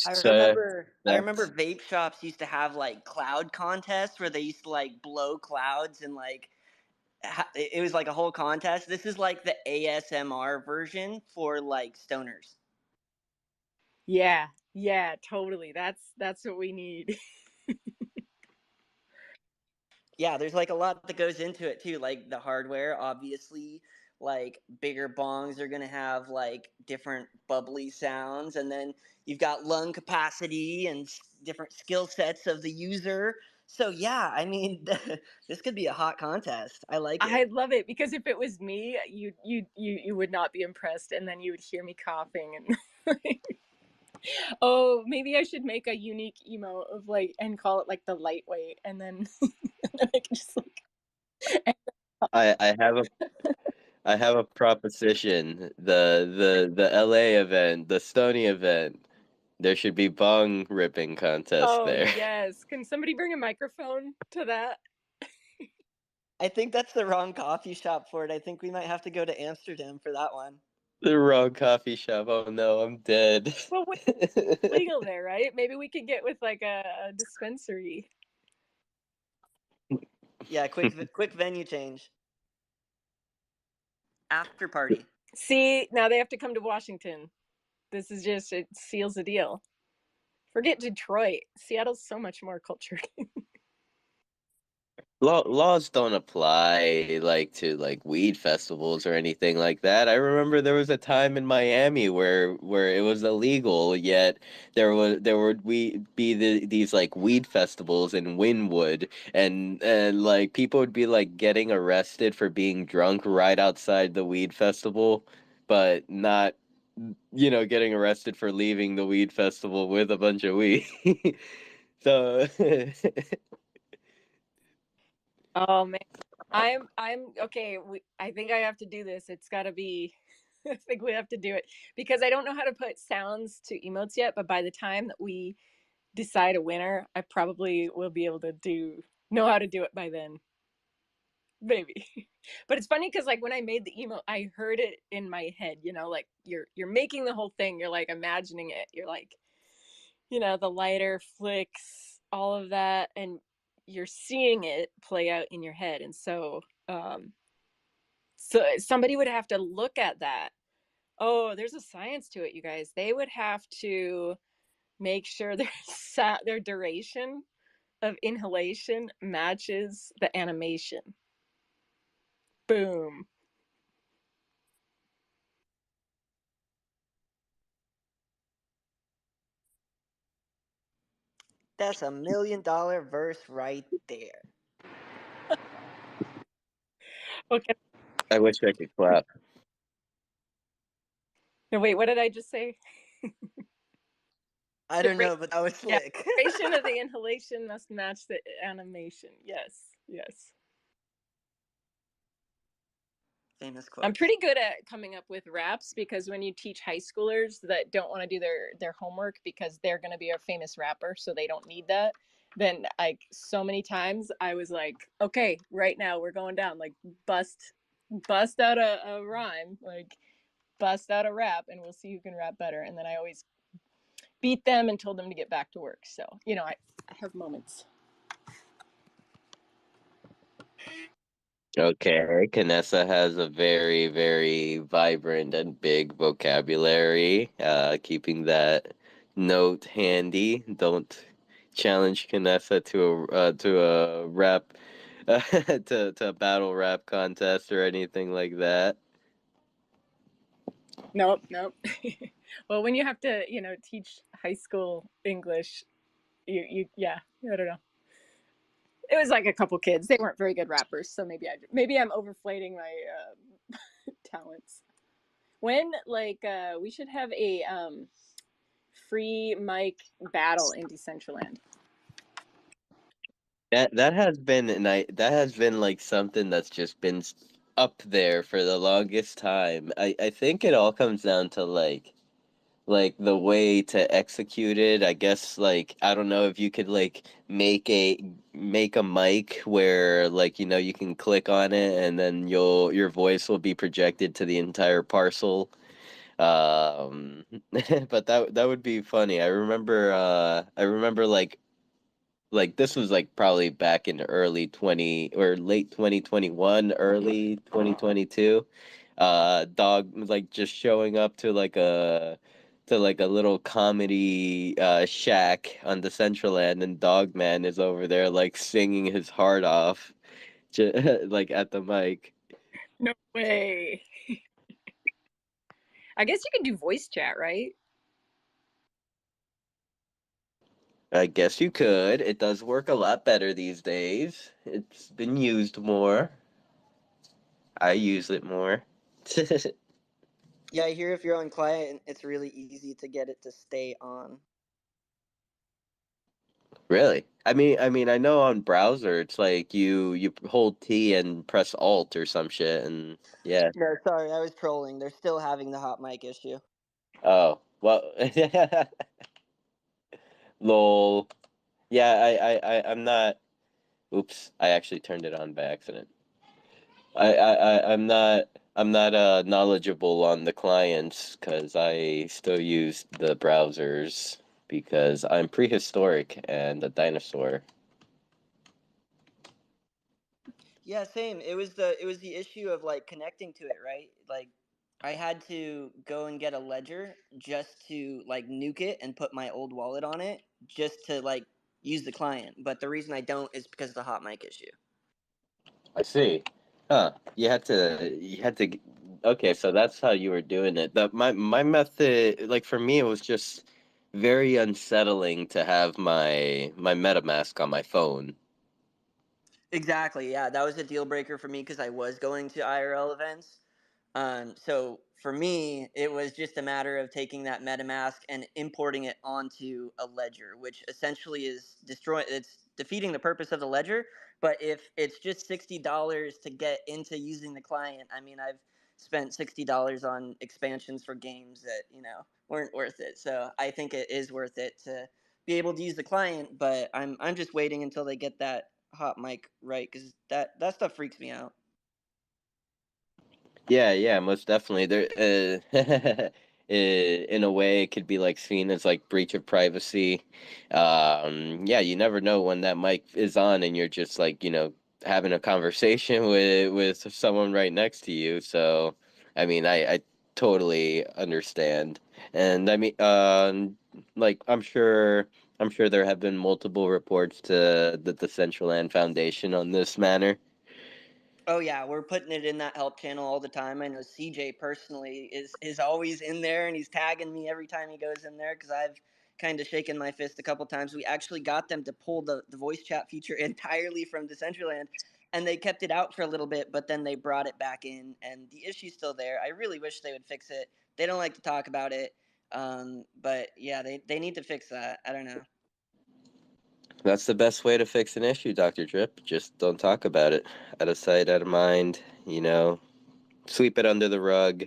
I so remember I remember that's vape shops used to have like cloud contests where they used to like blow clouds and like it was like a whole contest. This is like the ASMR version for like stoners. Yeah, yeah, totally. That's what we need. Yeah, there's like a lot that goes into it too, like the hardware, obviously. Like bigger bongs are gonna have like different bubbly sounds, and then you've got lung capacity and different skill sets of the user. So yeah, I mean, this could be a hot contest. I like I it. love it because if it was me, you would not be impressed, and then you would hear me coughing and oh, maybe I should make a unique emo of like and call it like the lightweight, and then, and then I can just like. I have a proposition. The LA event, the Stony event. There should be bong ripping contests Oh there. yes, can somebody bring a microphone to that? I think that's the wrong coffee shop for it. I think we might have to go to Amsterdam for that one. The wrong coffee shop. Oh no, I'm dead. Well, what's legal there, right? Maybe we could get with like a dispensary. Yeah, quick venue change. After party. See, now they have to come to Washington. This is just, it seals the deal. Forget Detroit. Seattle's so much more cultured. Laws don't apply like to like weed festivals or anything like that. I remember there was a time in Miami where it was illegal, yet there would be these like weed festivals in Wynwood, and like people would be like getting arrested for being drunk right outside the weed festival, but not getting arrested for leaving the weed festival with a bunch of weed. So Oh man, I'm okay. I think I have to do this. It's got to be. I think we have to do it because I don't know how to put sounds to emotes yet. But by the time that we decide a winner, I probably will be able to know how to do it by then. Maybe. But it's funny because like when I made the emote, I heard it in my head. Like you're making the whole thing. You're like imagining it. You're like, the lighter flicks, all of that, and you're seeing it play out in your head. And so somebody would have to look at that. Oh, there's a science to it, you guys. They would have to make sure their duration of inhalation matches the animation. Boom. That's $1 million verse right there. Okay. I wish I could clap. No, wait, what did I just say? I don't Dura- know, but that was yeah, slick. duration of the inhalation must match the animation. Yes, yes. Famous I'm quotes. pretty good at coming up with raps because when you teach high schoolers that don't want to do their homework because they're going to be a famous rapper, so they don't need that, then like so many times I was like, okay, right now we're going down, like bust out a rhyme, like bust out a rap, and we'll see who can rap better. And then I always beat them and told them to get back to work. So I have moments. Okay, Canessa has a very, very vibrant and big vocabulary. Keeping that note handy. Don't challenge Canessa to a rap to a battle rap contest or anything like that. Nope, nope. Well, when you have to, teach high school English, yeah, I don't know. It was like a couple kids. They weren't very good rappers, so maybe I'm overflating my talents. When we should have a free mic battle in Decentraland. That has been like something that's just been up there for the longest time. I think it all comes down to like the way to execute it. I guess like I don't know if you could like make a mic where like you can click on it and then your voice will be projected to the entire parcel. But that would be funny. I remember like this was like probably back in early 20 or late 2021, early 2022. Dog like just showing up to like a little comedy shack on the Central End, and Dog Man is over there like singing his heart off like at the mic. No way. I guess you can do voice chat, right? I guess you could. It does work a lot better these days. It's been used more. I use it more. Yeah, I hear if you're on client, it's really easy to get it to stay on. Really? I mean, I know on browser it's like you hold T and press Alt or some shit, and yeah. No, sorry, I was trolling. They're still having the hot mic issue. Oh well, lol. Yeah, I'm not. Oops, I actually turned it on by accident. I'm not knowledgeable on the clients because I still use the browsers because I'm prehistoric and a dinosaur. Yeah, same. It was the issue of like connecting to it, right? Like I had to go and get a ledger just to like nuke it and put my old wallet on it just to like use the client. But the reason I don't is because of the hot mic issue. I see. Huh. You had to okay, so that's how you were doing it. My method like for me it was just very unsettling to have my MetaMask on my phone. Exactly. Yeah, that was a deal breaker for me because I was going to IRL events. So for me, it was just a matter of taking that MetaMask and importing it onto a ledger, which essentially is destroying. It's defeating the purpose of the ledger. But if it's just $60 to get into using the client, I mean, I've spent $60 on expansions for games that weren't worth it. So I think it is worth it to be able to use the client. But I'm just waiting until they get that hot mic right because that stuff freaks me out. Yeah, yeah, most definitely. There, in a way, it could be like seen as like breach of privacy. Yeah, you never know when that mic is on, and you're just like having a conversation with someone right next to you. So, I mean, I totally understand, and I mean, like I'm sure there have been multiple reports to the Decentraland Foundation on this matter. Oh yeah, we're putting it in that help channel all the time. I know CJ personally is always in there, and he's tagging me every time he goes in there because I've kind of shaken my fist a couple times. We actually got them to pull the voice chat feature entirely from Decentraland, and they kept it out for a little bit, but then they brought it back in, and the issue's still there. I really wish they would fix it. They don't like to talk about it, but yeah, they need to fix that. I don't know. That's the best way to fix an issue, Dr. Drip. Just don't talk about it. Out of sight, out of mind, sweep it under the rug.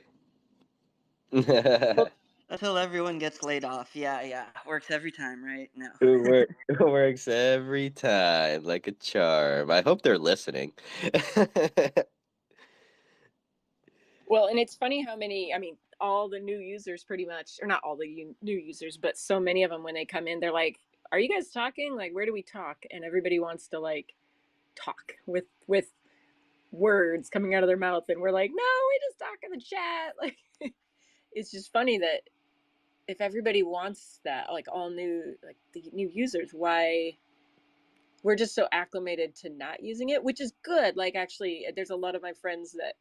Until, it, until everyone gets laid off. Yeah, yeah, works every time, right? No. it works every time, like a charm. I hope they're listening. Well, and it's funny how many, I mean, all the new users pretty much, or not all the new users, but so many of them when they come in, they're like, "Are you guys talking? Like, where do we talk?" And everybody wants to like talk with words coming out of their mouth, and we're like, "No, we just talk in the chat." Like, it's just funny that if everybody wants that, like all new, like the new users, why we're just so acclimated to not using it, which is good. Like, actually, there's a lot of my friends that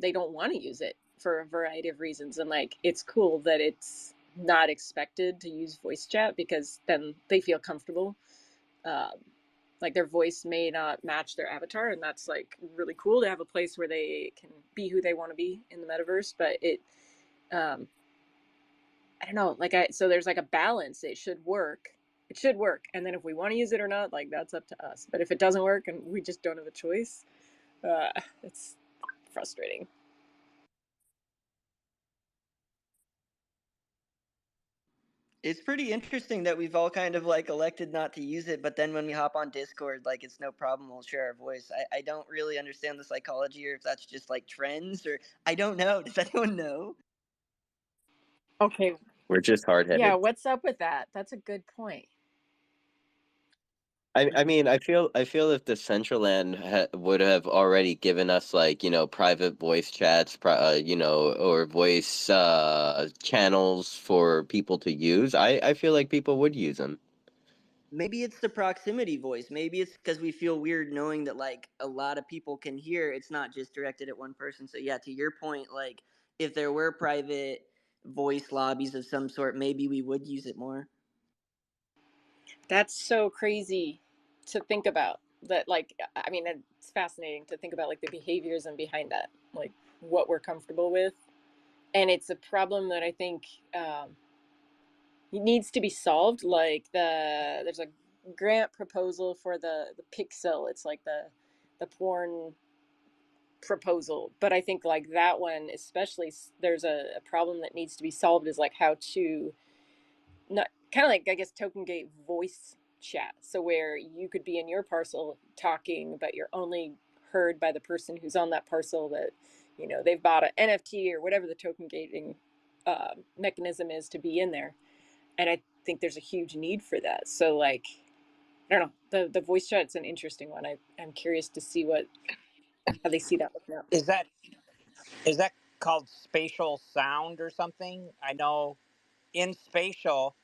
they don't want to use it for a variety of reasons, and like it's cool that it's not expected to use voice chat because then they feel comfortable. Um, like their voice may not match their avatar, and that's like really cool to have a place where they can be who they want to be in the metaverse. But it, um, I don't know, like so there's like a balance. It should work. It should work, and then if we want to use it or not, like that's up to us. But if it doesn't work and we just don't have a choice, it's frustrating. It's pretty interesting that we've all kind of like elected not to use it, but then when we hop on Discord, like it's no problem, we'll share our voice. I don't really understand the psychology or if that's just like trends or I don't know. Does anyone know? Okay, We're just hard yeah, headed. what's up with that? That's a good point. I mean, I feel if Decentraland would have already given us like private voice chats, or voice channels for people to use, I feel like people would use them. Maybe it's the proximity voice. Maybe it's because we feel weird knowing that like a lot of people can hear. It's not just directed at one person. So yeah, to your point, like if there were private voice lobbies of some sort, maybe we would use it more. That's so crazy to think about. That, like, I mean, it's fascinating to think about like the behaviors and behind that, like what we're comfortable with, and it's a problem that I think needs to be solved. Like there's a grant proposal for the Pixel. It's like the porn proposal, but I think like that one especially, there's a problem that needs to be solved, is like how to not kind of like, I guess, token gate voice chat. So where you could be in your parcel talking, but you're only heard by the person who's on that parcel, that they've bought an NFT or whatever the token gating mechanism is to be in there. And I think there's a huge need for that. So like, I don't know, the voice chat's an interesting one. I'm curious to see what how they see that looking up. Is that called spatial sound or something? I know in spatial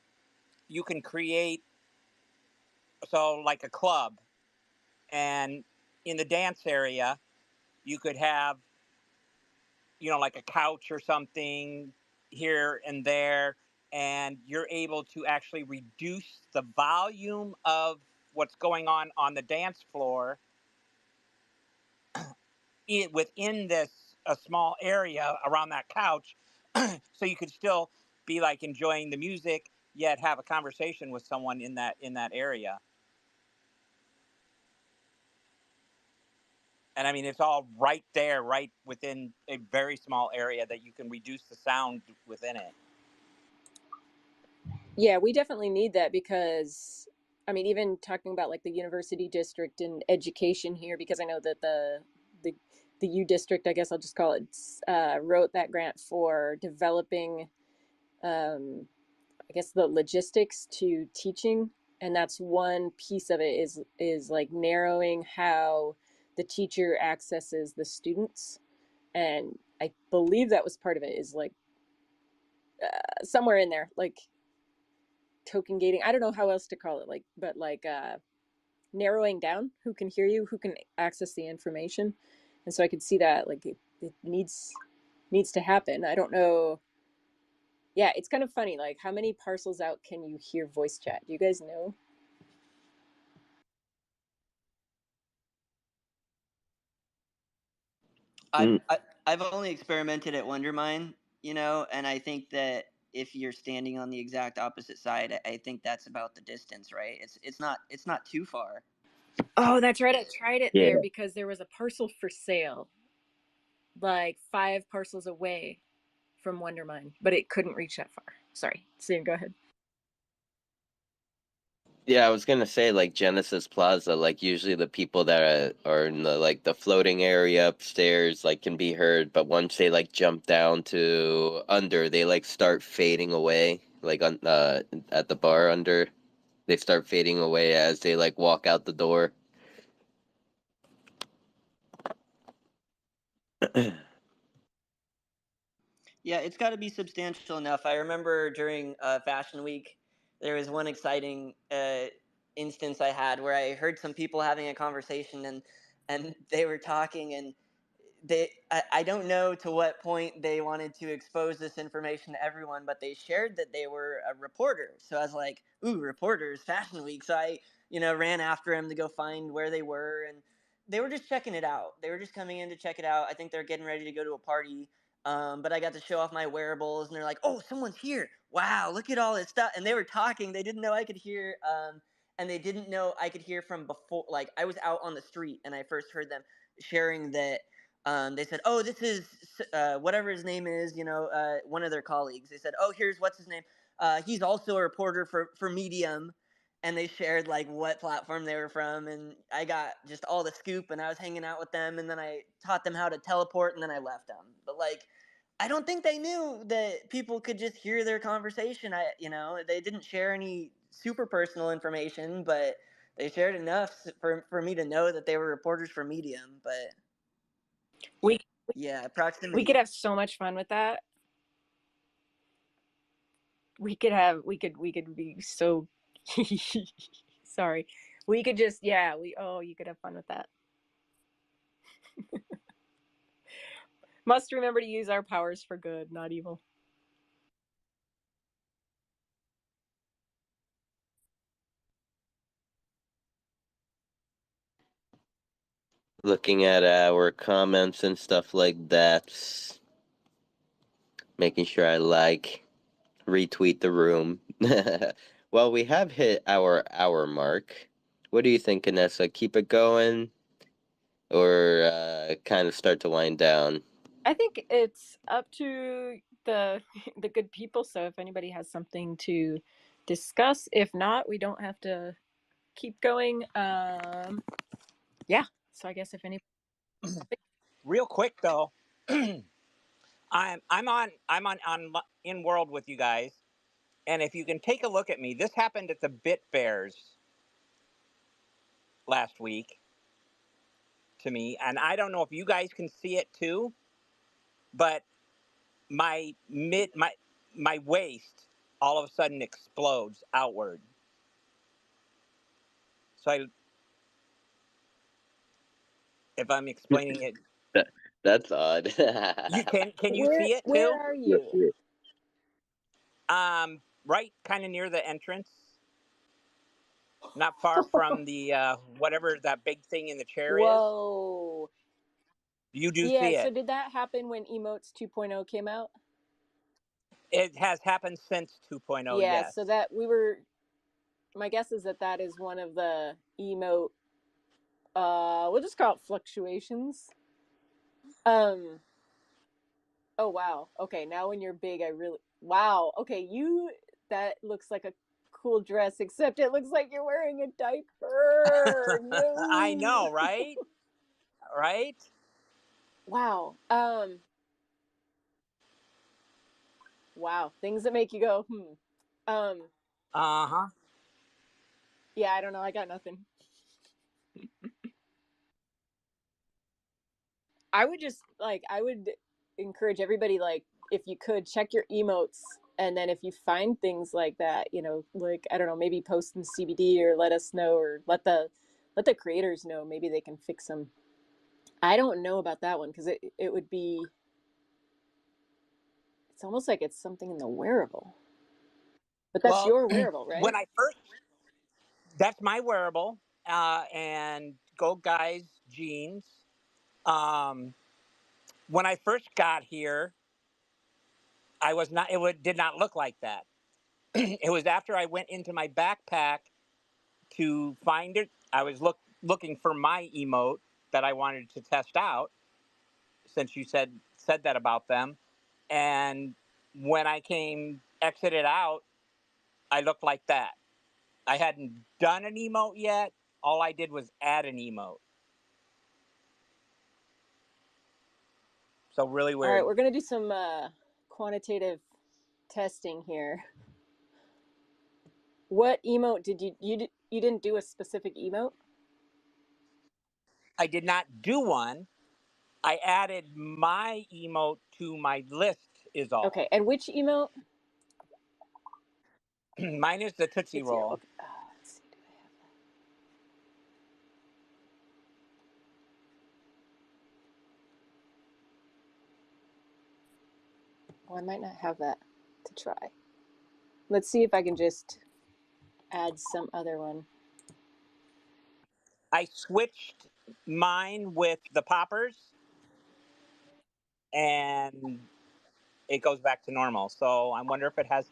you can create, so like a club, and in the dance area you could have, like a couch or something here and there, and you're able to actually reduce the volume of what's going on the dance floor within this a small area around that couch, so you could still be like enjoying the music yet have a conversation with someone in that area. And I mean, it's all right there, right within a very small area that you can reduce the sound within it. Yeah, we definitely need that because, I mean, even talking about like the university district and education here, because I know that the the U district, I guess I'll just call it, wrote that grant for developing, I guess, the logistics to teaching, and that's one piece of it, is like narrowing how the teacher accesses the students, and I believe that was part of it, is like somewhere in there, like token gating. I don't know how else to call it, like, but like narrowing down who can hear you, who can access the information. And so I could see that like it needs to happen. I don't know. Yeah, it's kind of funny. Like, how many parcels out can you hear voice chat? Do you guys know? I've Mm, I, I've only experimented at Wondermine, and I think that if you're standing on the exact opposite side, I think that's about the distance, right? It's not too far. Oh, that's right. I tried it there yeah. because there was a parcel for sale, like 5 parcels away from Wondermine, but it couldn't reach that far. Sorry. Sam, go ahead. Yeah, I was gonna say like Genesis Plaza, like usually the people that are in the like the floating area upstairs like can be heard, but once they like jump down to under, they like start fading away, like on at the bar under, they start fading away as they like walk out the door. Yeah, it's got to be substantial enough. I remember during Fashion Week, there was one exciting instance I had where I heard some people having a conversation and they were talking and I don't know to what point they wanted to expose this information to everyone, but they shared that they were a reporter. So I was like, ooh, reporters, Fashion Week. So I, ran after them to go find where they were, and they were just checking it out. They were just coming in to check it out. I think they're getting ready to go to a party. But I got to show off my wearables, and they're like, "Oh, someone's here! Wow, look at all this stuff!" And they were talking. They didn't know I could hear, and they didn't know I could hear from before. Like I was out on the street, and I first heard them sharing that. They said, "Oh, this is whatever his name is." One of their colleagues. They said, "Oh, here's what's his name. He's also a reporter for Medium." And they shared like what platform they were from, and I got just all the scoop. And I was hanging out with them, and then I taught them how to teleport, and then I left them. But like, I don't think they knew that people could just hear their conversation. They didn't share any super personal information, but they shared enough for me to know that they were reporters for Medium. But We yeah, we could proximity. have so much fun with that. We could be so sorry. We could just yeah, you could have fun with that. Must remember to use our powers for good, not evil. Looking at our comments and stuff like that, making sure I retweet the room. Well, we have hit our hour mark. What do you think, Anessa? Keep it going or kind of start to wind down? I think it's up to the the good people. So if anybody has something to discuss, if not, we don't have to keep going. Yeah. So I guess if any, Real quick though, I'm on in world with you guys, and if you can take a look at me, this happened at the Bit Bears last week to me, and I don't know if you guys can see it too, but my waist all of a sudden explodes outward. So if I'm explaining it, That, that's odd. you can you where see it where too? are you? Right, kind of near the entrance, not far from the whatever that big thing in the chair is. Whoa. You do Yeah. see So it. did that happen when Emotes 2.0 came out? It has happened since 2.0. Yeah. So Yes. that we were. My guess is that that is one of the emote. We'll just call it fluctuations. Um. Oh wow. Okay, now when you're big, I really wow. Okay, you that looks like a cool dress, except it looks like you're wearing a diaper. I No. know, right? Right? Wow. Wow. Things that make you go, hmm. Um. Uh huh. Yeah, I don't know. I got nothing. I would just like I would encourage everybody like if you could check your emotes and then if you find things like that, like I don't know, maybe post in CBD or let us know or let the creators know. Maybe they can fix them. I don't know about that one because it would be it's almost like it's something in the wearable. But that's Well, your wearable, when right? I first, that's my wearable, and Go Guys jeans. Um, when I first got here, I was not. Did not look like that. It was after I went into my backpack to find it. I was looking for my emote that I wanted to test out, since you said that about them. And when I came exited out, I looked like that. I hadn't done an emote yet. All I did was add an emote. So really All right, weird. we're gonna do some quantitative testing here. What emote did you didn't do a specific emote? I did not do one. I added my emote to my list is all. Okay, and which emote? Mine is the Tootsie Tootsie Roll. Roll. Okay. Let's see. Well, I might not have that to try. Let's see if I can just add some other one. I switched mine with the poppers, and it goes back to normal. So I wonder if it has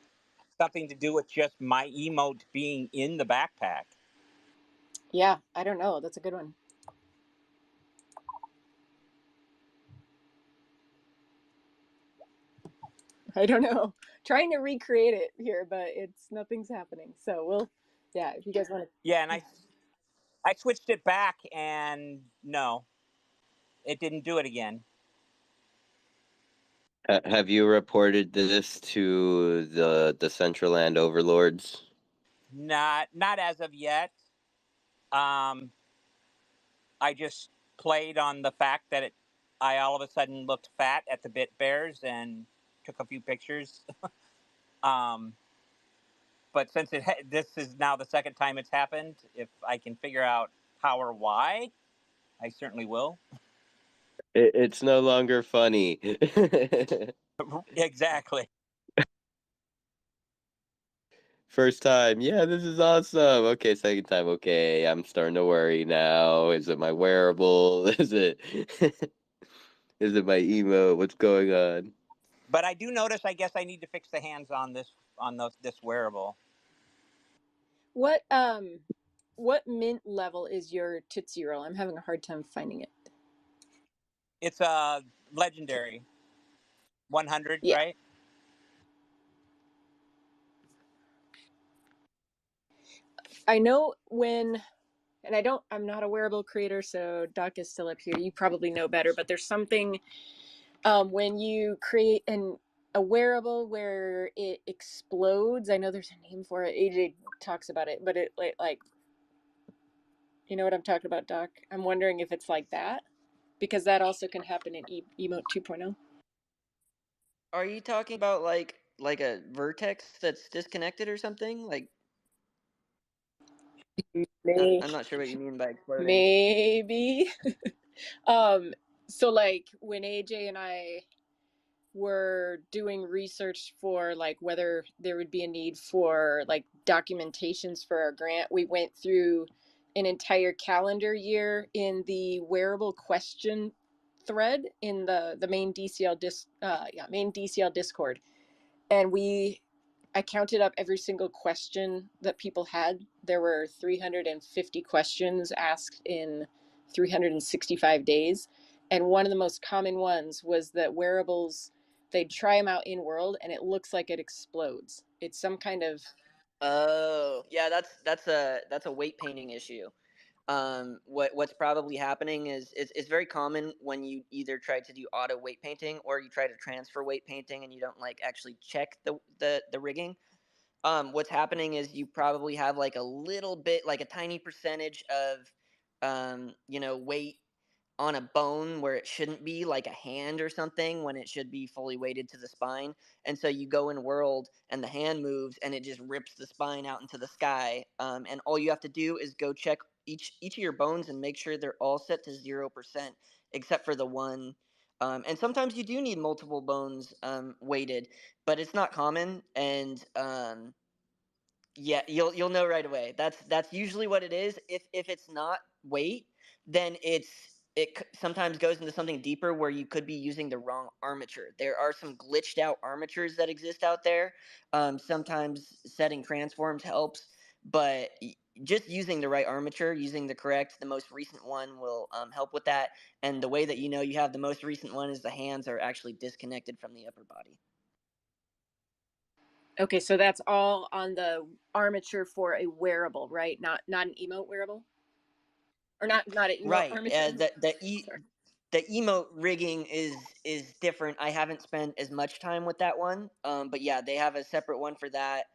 something to do with just my emote being in the backpack. Yeah, I don't know. That's a good one. I don't know. Trying to recreate it here, but nothing's happening. So yeah, if you guys want to. Yeah, and I switched it back, and no, it didn't do it again. Have you reported this to the Decentraland overlords? Not as of yet. Um, I just played on the fact that I all of a sudden looked fat at the Bit Bears and took a few pictures. um, but since this is now the second time it's happened, if I can figure out how or why, I certainly will. It's no longer funny. Exactly. First time, yeah, this is awesome. Okay, second time, okay, I'm starting to worry now. Is it my wearable? Is it is it my emo? What's going on? But I do notice. I guess I need to fix the hands on this wearable. What mint level is your Tootsie Roll? I'm having a hard time finding it. It's a legendary 100, Yeah, right? I know when, and I'm not a wearable creator, so Doc is still up here. You probably know better, but there's something when you create a wearable where it explodes. I know there's a name for it. AJ talks about it, but it like you know what I'm talking about, Doc. I'm wondering if it's like that because that also can happen in Emote 2.0. Are you talking about like a vertex that's disconnected or something? Like May, I'm not sure what you mean by exploding. maybe. So like when AJ and I were doing research for like whether there would be a need for like documentations for our grant, we went through an entire calendar year in the wearable question thread in the main main DCL Discord, and I counted up every single question that people had. There were 350 questions asked in 365 days. And one of the most common ones was that wearables, they'd try them out in world and it looks like it explodes. It's some kind of. Oh, yeah, that's a weight painting issue. What's probably happening is it's very common when you either try to do auto weight painting or you try to transfer weight painting and you don't like actually check the rigging. What's happening is you probably have like a little bit, like a tiny percentage of weight on a bone where it shouldn't be, like a hand or something, when it should be fully weighted to the spine. And so you go in world and the hand moves and it just rips the spine out into the sky. And all you have to do is go check each of your bones and make sure they're all set to 0%, except for the one. And sometimes you do need multiple bones weighted, but it's not common. And yeah, you'll know right away. That's usually what it is. If it's not weight, then sometimes goes into something deeper where you could be using the wrong armature. There are some glitched out armatures that exist out there. Sometimes setting transforms helps, but just using the right armature, using the most recent one will help with that. And the way that you know you have the most recent one is the hands are actually disconnected from the upper body. Okay, so that's all on the armature for a wearable, right? Not an emote wearable? Or not an emote Right. armature? Sorry. The emote rigging is different. I haven't spent as much time with that one. But yeah, they have a separate one for that.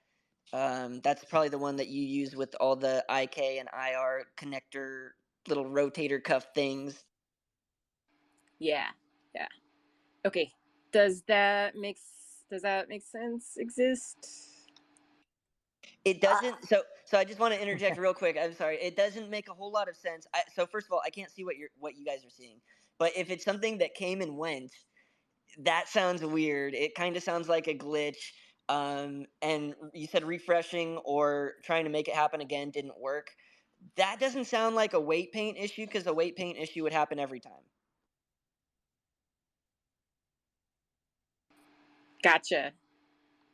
That's probably the one that you use with all the IK and IR connector little rotator cuff things. Yeah. Yeah. Okay. Does that make sense? Exist? It doesn't. So I just want to interject real quick. I'm sorry. It doesn't make a whole lot of sense. So first of all, I can't see what you guys are seeing. But if it's something that came and went, that sounds weird. It kind of sounds like a glitch. And you said refreshing or trying to make it happen again didn't work. That doesn't sound like a weight paint issue, because the weight paint issue would happen every time. Gotcha.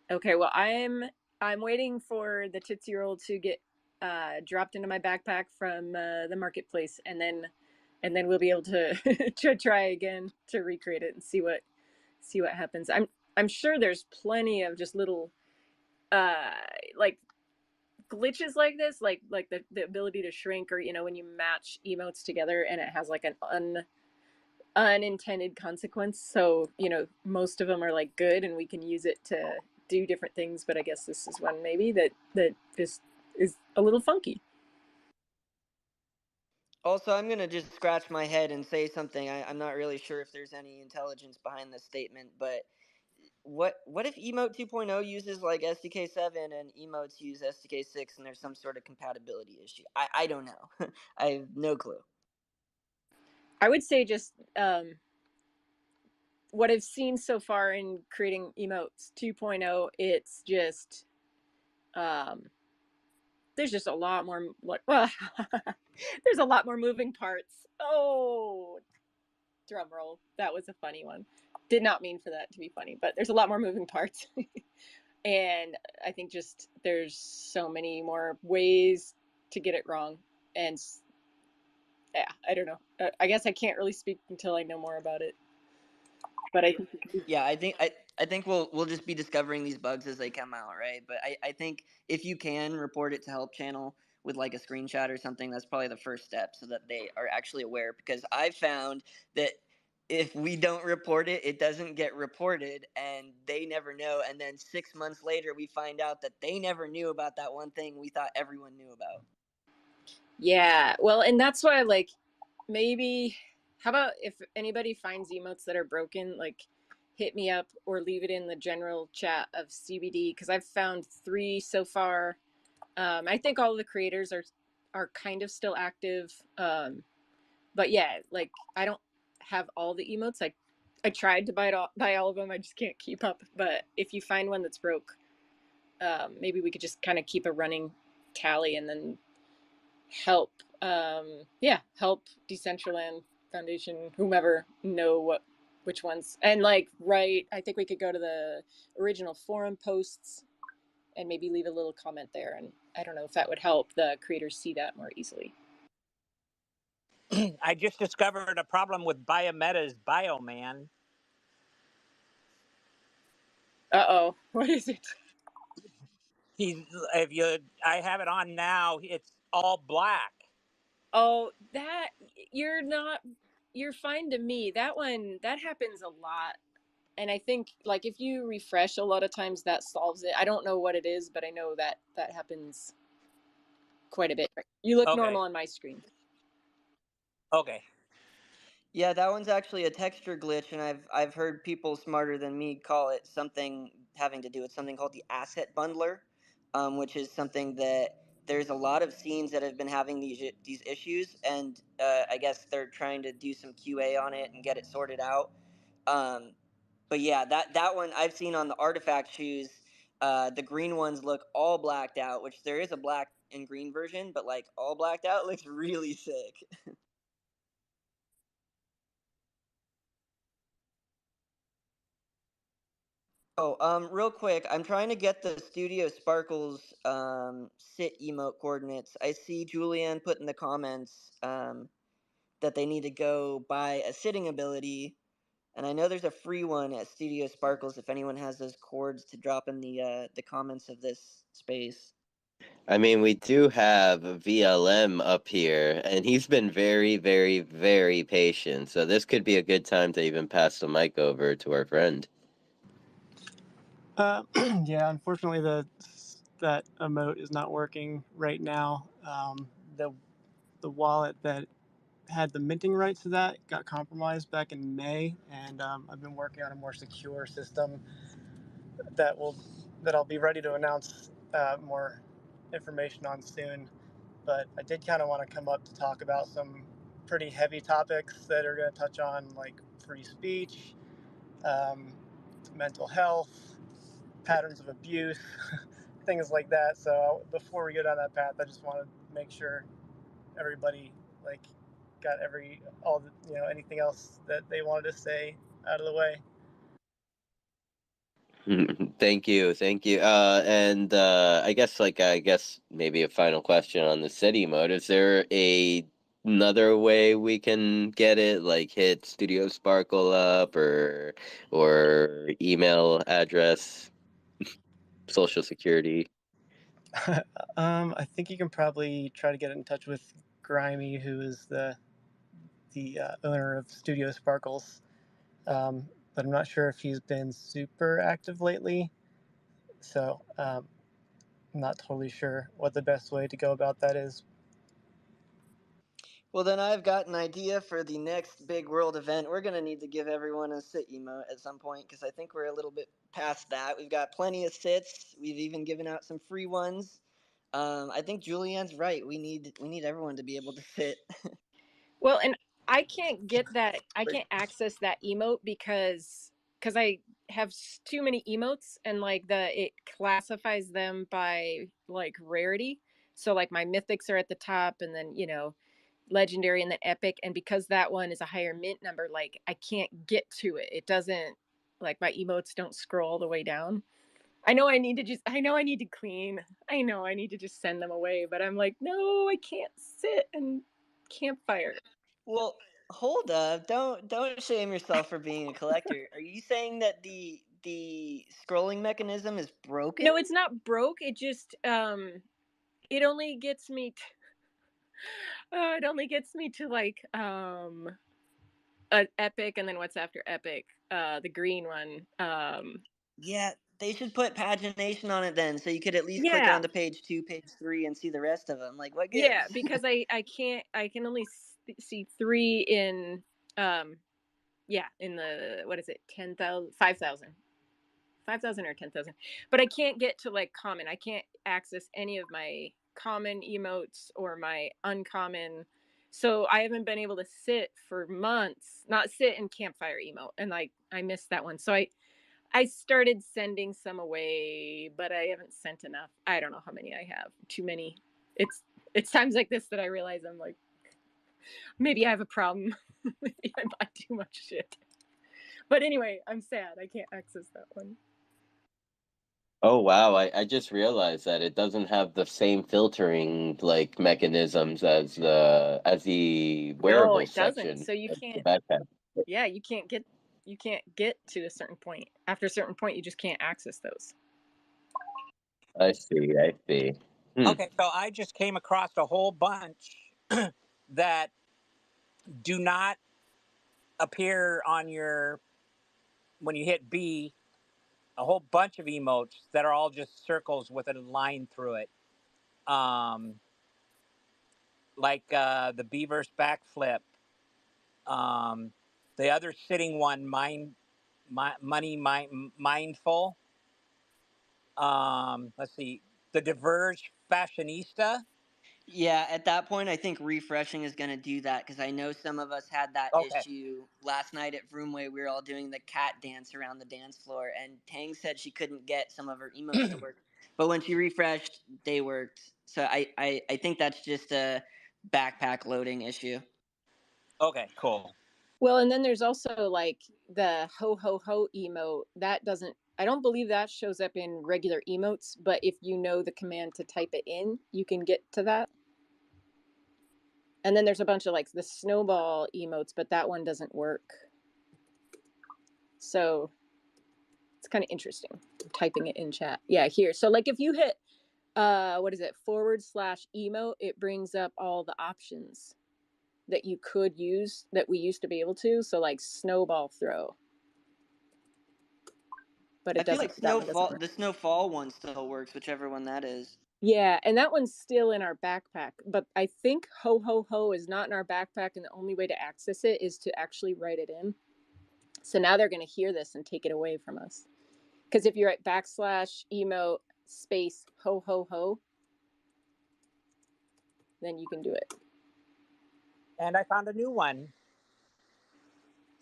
Okay, well, I'm waiting for the Tootsie Roll to get dropped into my backpack from the marketplace, and then we'll be able to to try again to recreate it and see what happens. I'm sure there's plenty of just little uh like glitches like this, like the ability to shrink, or when you match emotes together and it has like an unintended consequence. So most of them are like good and we can use it to do different things, but I guess this is one maybe that just is a little funky. Also, I'm gonna just scratch my head and say something. I'm not really sure if there's any intelligence behind this statement, but what if emote 2.0 uses like SDK 7 and emotes use SDK 6 and there's some sort of compatibility issue? I don't know. I have no clue. I would say just what I've seen so far in creating emotes 2.0, it's just um there's just a lot more well there's a lot more moving parts. Oh, drum roll. That was a funny one. Did not mean for that to be funny, but there's a lot more moving parts. And I think just there's so many more ways to get it wrong. And yeah, I don't know. I guess I can't really speak until I know more about it. But I Yeah, I think we'll just be discovering these bugs as they come out, right? But I think if you can report it to help channel with like a screenshot or something, that's probably the first step so that they are actually aware. Because I found that if we don't report it, it doesn't get reported and they never know. And then 6 months later, we find out that they never knew about that one thing we thought everyone knew about. yeah, well, and that's why like maybe how about if anybody finds emotes that are broken, like hit me up or leave it in the general chat of CBD, because I've found 3 so far. I think all of the creators are kind of still active. But yeah, like I don't have all the emotes. I tried to buy all of them. I just can't keep up. But if you find one that's broke, maybe we could just kind of keep a running tally and then help. Help Decentraland Foundation, whomever, know which ones. And like, right, I think we could go to the original forum posts and maybe leave a little comment there. And I don't know if that would help the creators see that more easily. I just discovered a problem with Biometa's Bioman. Uh-oh, what is it? I have it on now. It's all black. Oh, that you're not you're fine to me. That one that happens a lot. And I think like if you refresh a lot of times that solves it. I don't know what it is, but I know that that happens quite a bit. You look normal Okay. on my screen. Okay. Yeah, that one's actually a texture glitch, and I've heard people smarter than me call it something having to do with something called the asset bundler, which is something that there's a lot of scenes that have been having these issues, and I guess they're trying to do some QA on it and get it sorted out. Um, but yeah, that one I've seen on the artifact shoes. The green ones look all blacked out, which there is a black and green version, but like all blacked out looks really sick. Oh, real quick, I'm trying to get the Studio Sparkles sit emote coordinates. I see Julianne put in the comments that they need to go buy a sitting ability, and I know there's a free one at Studio Sparkles if anyone has those chords to drop in the comments of this space. I mean, we do have VLM up here, and he's been very, very, very patient. So this could be a good time to even pass the mic over to our friend. Yeah, unfortunately, that emote is not working right now. The wallet that had the minting rights to that got compromised back in May, and I've been working on a more secure system that will that I'll be ready to announce more information on soon. But I did kind of want to come up to talk about some pretty heavy topics that are going to touch on like free speech, mental health, patterns of abuse, things like that. So before we go down that path, I just want to make sure everybody like got anything else that they wanted to say out of the way. Thank you, thank you. And I guess maybe a final question on the city mode. Is there another way we can get it, like hit Studio Sparkle up or email address, social security? I think you can probably try to get in touch with Grimy, who is the owner of Studio Sparkles. But I'm not sure if he's been super active lately. So I'm not totally sure what the best way to go about that is. Well, then I've got an idea for the next big world event. We're going to need to give everyone a sit emote at some point because I think we're a little bit past that. We've got plenty of sits. We've even given out some free ones. I think Julianne's right. We need everyone to be able to sit. Well, and I can't get that. I can't access that emote because I have too many emotes, and like it classifies them by like rarity. So like my mythics are at the top, and then legendary, and then epic. And because that one is a higher mint number, like I can't get to it. It doesn't, like, my emotes don't scroll all the way down. I know I need to clean. I know I need to just send them away, but I'm like, no, I can't sit and campfire. Well, hold up. Don't shame yourself for being a collector. Are you saying that the scrolling mechanism is broken? No, it's not broke. It just it only gets me to like an epic, and then what's after epic? The green one. Yeah, they should put pagination on it then, so you could at least click Yeah. on to page 2, page 3, and see the rest of them. Like, what Yeah, gives? because I can only see 3 in in the, what is it, 10,000, 5,000, 5,000 or 10,000. But I can't get to like common. I can't access any of my common emotes or my uncommon. So I haven't been able to sit for months, not sit in campfire emote, and like I missed that one. So I started sending some away, but I haven't sent enough. I don't know how many I have. Too many. It's times like this that I realize I'm like, maybe I have a problem. Maybe I buy too much shit. But anyway, I'm sad I can't access that one. Oh wow, I just realized that it doesn't have the same filtering like mechanisms as the No, wearable it doesn't. section So you of the can't. backpack. Yeah, you can't get to a certain point. After a certain point, you just can't access those. I see, I see. Hmm. Okay, so I just came across a whole bunch that do not appear on your when you hit B. A whole bunch of emotes that are all just circles with a line through it. Um, like the beaver's backflip. Um, the other sitting one, mindful. Let's see, the diverge fashionista. Yeah, at that point, I think refreshing is going to do that because I know some of us had that Okay, issue last night at Vroomway. We were all doing the cat dance around the dance floor, and Tang said she couldn't get some of her emotes to work, but when she refreshed, they worked. So I think that's just a backpack loading issue. okay, cool. Well, and then there's also like the ho ho ho emote. That doesn't. I don't believe that shows up in regular emotes, but if you know the command to type it in, you can get to that. And then there's a bunch of like the snowball emotes, but that one doesn't work. So it's kind of interesting. I'm typing it in chat. Yeah, here. So like if you hit what is it, /emote, it brings up all the options that you could use that we used to be able to. So like snowball throw. But I it feel doesn't, like that one doesn't snowfall, work. the snowfall one still works, whichever one that is. Yeah, and that one's still in our backpack. But I think ho ho ho is not in our backpack, and the only way to access it is to actually write it in. So now they're going to hear this and take it away from us. Because if you're at /emote space ho ho ho, then you can do it. And I found a new one.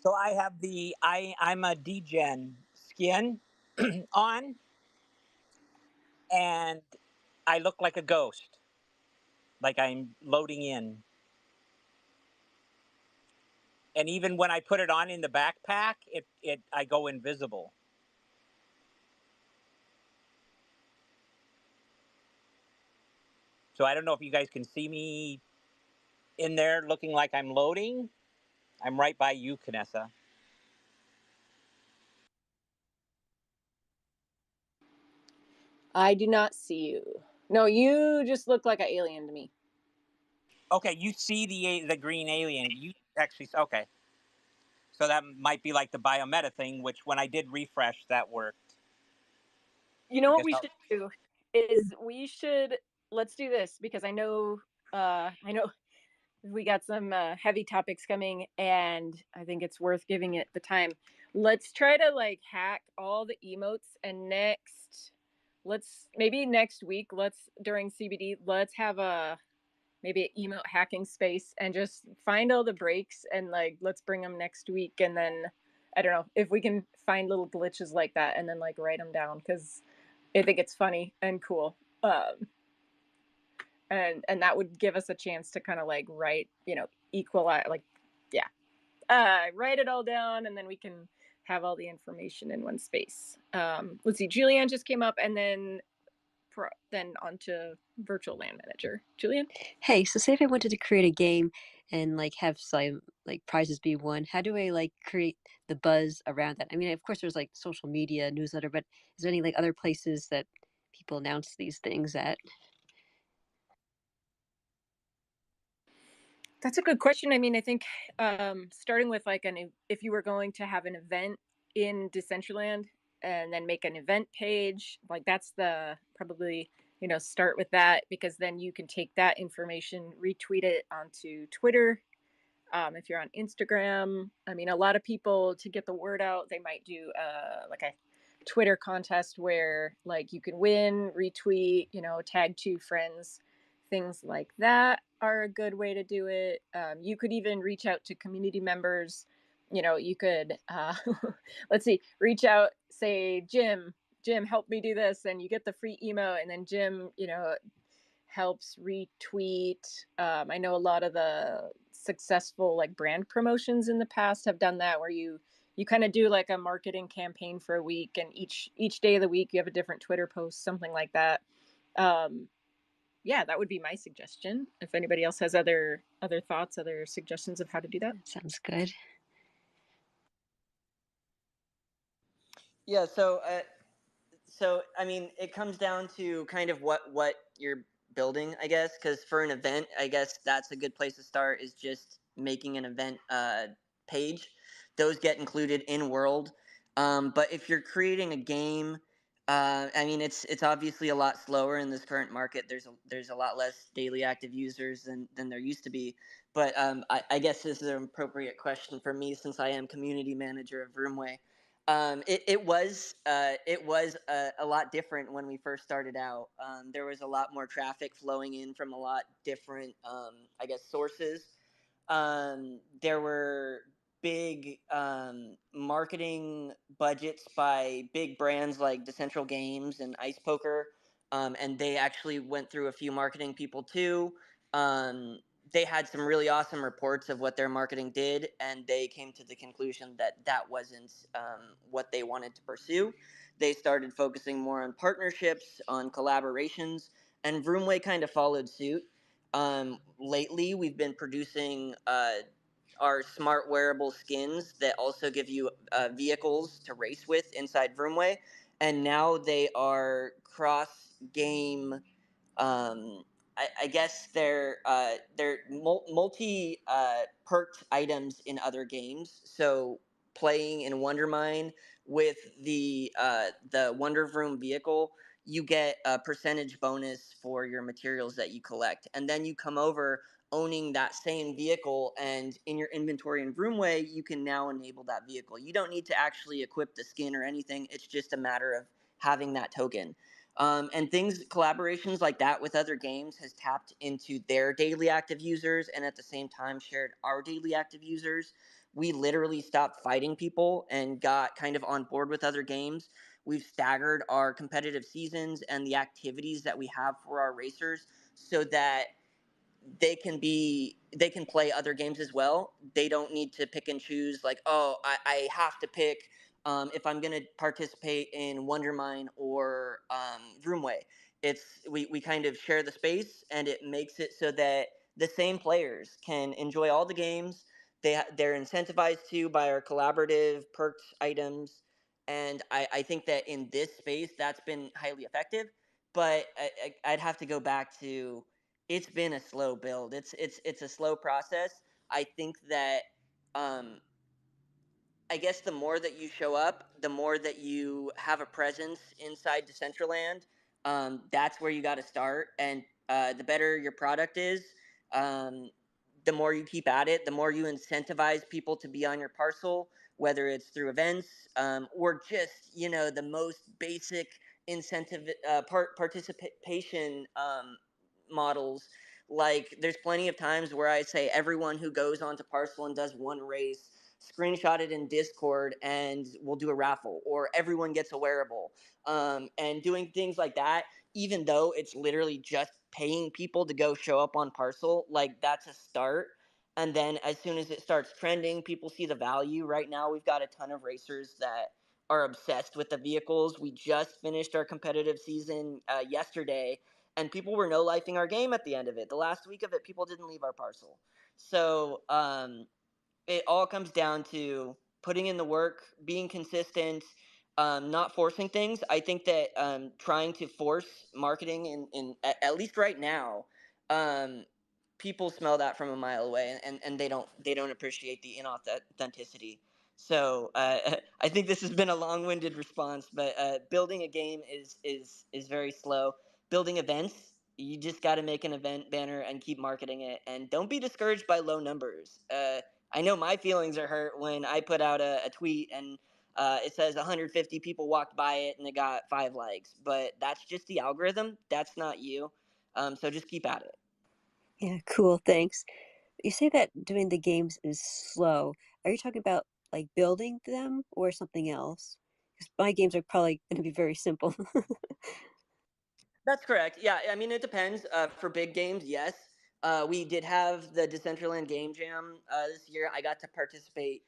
So I have I'm a degen skin on, and I look like a ghost, like I'm loading in. And even when I put it on in the backpack, it I go invisible. So I don't know if you guys can see me in there looking like I'm loading. I'm right by you, Canessa. I do not see you. No, you just look like an alien to me. Okay, you see the green alien. You actually okay. So that might be like the biometa thing, which when I did refresh, that worked. You know I what guess we I'll, should do is let's do this because I know we got some heavy topics coming and I think it's worth giving it the time. Let's try to like hack all the emotes and maybe next week, let's during CBD, let's have a maybe an emote hacking space and just find all the breaks and like let's bring them next week and then I don't know if we can find little glitches like that and then like write them down because I think it's funny and cool. And that would give us a chance to kind of like write, equalize, like, yeah, write it all down, and then we can have all the information in one space. Let's see, Julianne just came up, and then onto virtual land manager. Julian? Hey, so say if I wanted to create a game and like have some like prizes be won, how do I like create the buzz around that? I mean, of course there's like social media, newsletter, but is there any like other places that people announce these things at? That's a good question. I mean, I think starting with like if you were going to have an event in Decentraland and then make an event page, like that's the probably start with that because then you can take that information, retweet it onto Twitter. If you're on Instagram, I mean, a lot of people to get the word out, they might do like a Twitter contest where like you can win, retweet, tag two friends, things like that are a good way to do it. You could even reach out to community members. You could let's see, reach out, say Jim, help me do this, and you get the free email, and then Jim, helps retweet. I know a lot of the successful like brand promotions in the past have done that, where you kind of do like a marketing campaign for a week, and each day of the week you have a different Twitter post, something like that. Um, yeah, that would be my suggestion. If anybody else has other thoughts, other suggestions of how to do that. Sounds good. Yeah, so I mean, it comes down to kind of what you're building, I guess. Because for an event, I guess that's a good place to start. Is just making an event page. Those get included in world. But if you're creating a game, I mean, it's obviously a lot slower in this current market. There's a lot less daily active users than there used to be. But I guess this is an appropriate question for me since I am community manager of Roomway. It was a lot different when we first started out. There was a lot more traffic flowing in from a lot different, I guess, sources. There were big marketing budgets by big brands like Decentral Games and Ice Poker, and they actually went through a few marketing people too. They had some really awesome reports of what their marketing did, and they came to the conclusion that that wasn't what they wanted to pursue. They started focusing more on partnerships, on collaborations, and Vroomway kind of followed suit. Lately, we've been producing our smart wearable skins that also give you vehicles to race with inside Vroomway, and now they are cross game. um, I guess they're multi perked items in other games. So playing in Wondermine with the Wonder Vroom vehicle, you get a percentage bonus for your materials that you collect, and then you come over owning that same vehicle, and in your inventory in Vroomway, you can now enable that vehicle. You don't need to actually equip the skin or anything. It's just a matter of having that token. And collaborations like that with other games has tapped into their daily active users and at the same time shared our daily active users. we literally stopped fighting people and got kind of on board with other games. We've staggered our competitive seasons and the activities that we have for our racers so that they can play other games as well. They don't need to pick and choose like, oh, I have to pick if I'm going to participate in Wonder Mine or Vroomway. We kind of share the space, and it makes it so that the same players can enjoy all the games. They're incentivized to by our collaborative perks items, and I think that in this space that's been highly effective. But I'd have to go back to, it's been a slow build. It's a slow process. I think that um, I guess the more that you show up, the more that you have a presence inside Decentraland. That's where you got to start, and the better your product is, um, the more you keep at it, the more you incentivize people to be on your parcel, whether it's through events or just the most basic incentive participation models. Like there's plenty of times where I say everyone who goes onto parcel and does one race, screenshot it in Discord and we'll do a raffle, or everyone gets a wearable. And doing things like that, even though it's literally just paying people to go show up on parcel, like that's a start. And then as soon as it starts trending, people see the value. Right now, we've got a ton of racers that are obsessed with the vehicles. We just finished our competitive season yesterday, and people were no lifing our game at the end of it. The last week of it, people didn't leave our parcel. So it all comes down to putting in the work, being consistent, not forcing things. I think that trying to force marketing at least right now, um, people smell that from a mile away, and they don't appreciate the inauthenticity. So I think this has been a long-winded response, but building a game is very slow. Building events, you just got to make an event banner and keep marketing it, and don't be discouraged by low numbers. I know my feelings are hurt when I put out a tweet and it says 150 people walked by it and it got 5 likes, but that's just the algorithm. That's not you. So just keep at it. Yeah, cool. Thanks. You say that doing the games is slow. Are you talking about like building them or something else? Because my games are probably going to be very simple. That's correct. Yeah, I mean it depends. For big games, yes. We did have the Decentraland Game Jam this year. I got to participate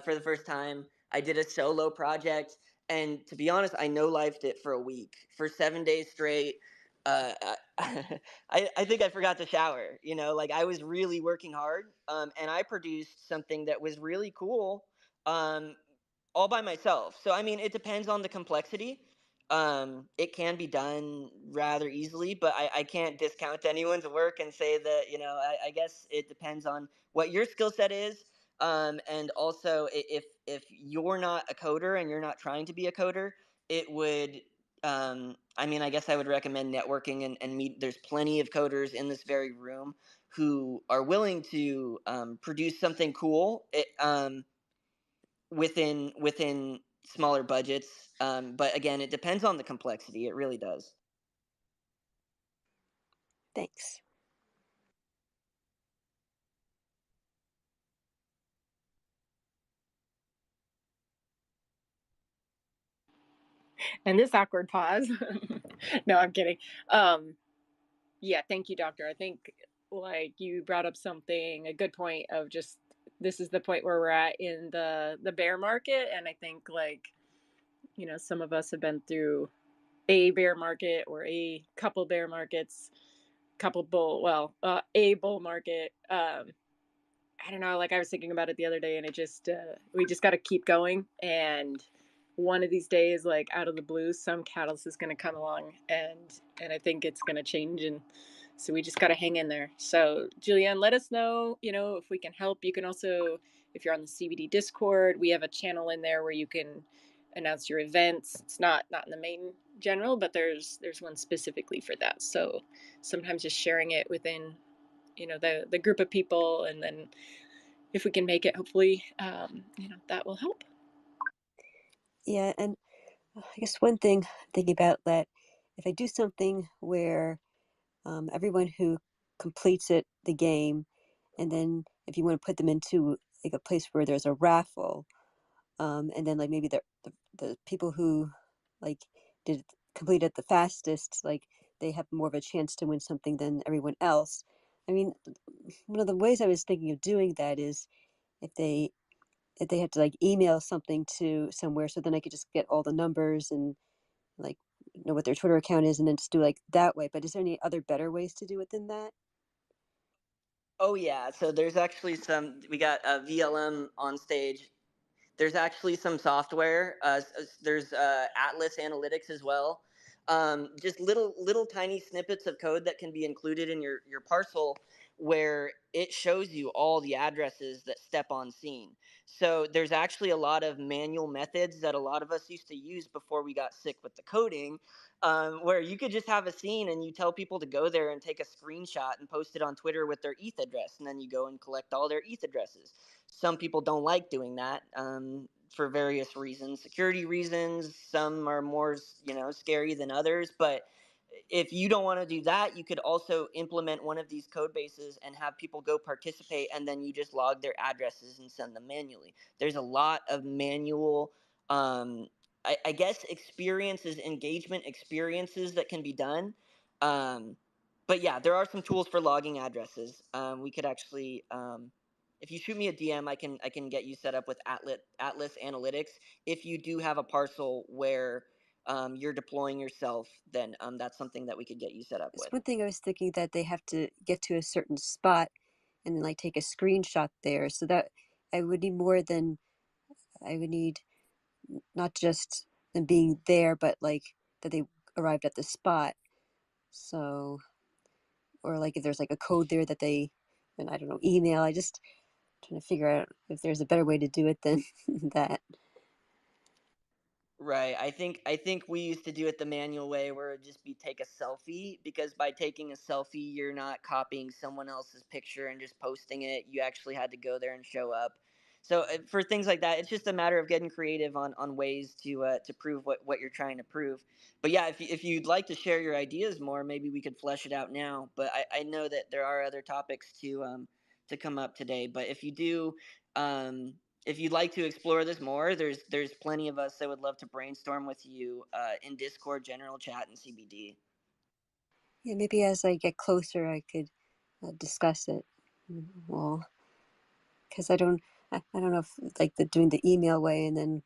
for the first time. I did a solo project, and to be honest, I no lifed it for a week, for 7 days straight. Uh, I think I forgot to shower. Like I was really working hard, and I produced something that was really cool, um, all by myself. So I mean, it depends on the complexity. It can be done rather easily, but I can't discount anyone's work and say that, I guess it depends on what your skill set is. And also if you're not a coder and you're not trying to be a coder, it would, I mean, I guess I would recommend networking and meet. There's plenty of coders in this very room who are willing to produce something cool. Within smaller budgets. But again, it depends on the complexity. It really does. Thanks. And this awkward pause. No, I'm kidding. Um, yeah, thank you, doctor. I think like you brought up something, a good point of just this is the point where we're at in the bear market, and I think like some of us have been through a bear market or a couple bear markets, couple bull, well, a bull market. I don't know, like I was thinking about it the other day, and it just we just got to keep going. And one of these days, like out of the blue, some catalyst is going to come along, and I think it's going to change. And so we just got to hang in there. So Julianne, let us know, if we can help. You can also, if you're on the CBD Discord, we have a channel in there where you can announce your events. It's not in the main general, but there's one specifically for that. So sometimes just sharing it within the group of people, and then if we can make it, hopefully that will help. Yeah, and I guess one thing I'm thinking about that if I do something where everyone who completes the game, and then if you want to put them into like a place where there's a raffle, and then like maybe the people who like did complete it the fastest, like they have more of a chance to win something than everyone else. I mean, one of the ways I was thinking of doing that is if they had to like email something to somewhere, so then I could just get all the numbers and like know what their Twitter account is, and then just do like that way. But is there any other better ways to do it than that? Oh yeah, so there's actually some. We got a VLM on stage. There's actually some software. There's Atlas Analytics as well. Just little tiny snippets of code that can be included in your parcel, where it shows you all the addresses that step on scene. So there's actually a lot of manual methods that a lot of us used to use before we got sick with the coding, where you could just have a scene and you tell people to go there and take a screenshot and post it on Twitter with their ETH address, and then you go and collect all their ETH addresses. Some people don't like doing that, for various reasons, security reasons. Some are more, scary than others. But if you don't want to do that, you could also implement one of these code bases and have people go participate, and then you just log their addresses and send them manually. There's a lot of manual, I guess, engagement experiences that can be done. But yeah, there are some tools for logging addresses. We could actually, if you shoot me a DM, I can get you set up with Atlas Analytics. If you do have a parcel where you're deploying yourself, then that's something that we could get you set up It's with. one thing I was thinking that they have to get to a certain spot and then like take a screenshot there, so that I would need more than I would need not just them being there, but like that they arrived at the spot. So, or like if there's like a code there that they, and I don't know, email. I just trying to figure out if there's a better way to do it than that. Right. I think we used to do it the manual way, where it'd just be take a selfie, because by taking a selfie you're not copying someone else's picture and just posting it. You actually had to go there and show up. So for things like that, it's just a matter of getting creative on ways to prove what you're trying to prove. But yeah, if you'd like to share your ideas more, maybe we could flesh it out now. But I know that there are other topics to come up today. But um, if you'd like to explore this more, there's plenty of us that would love to brainstorm with you in Discord, general chat, and CBD. Yeah, maybe as I get closer, I could discuss it. Well, because I don't know if like doing the email way, and then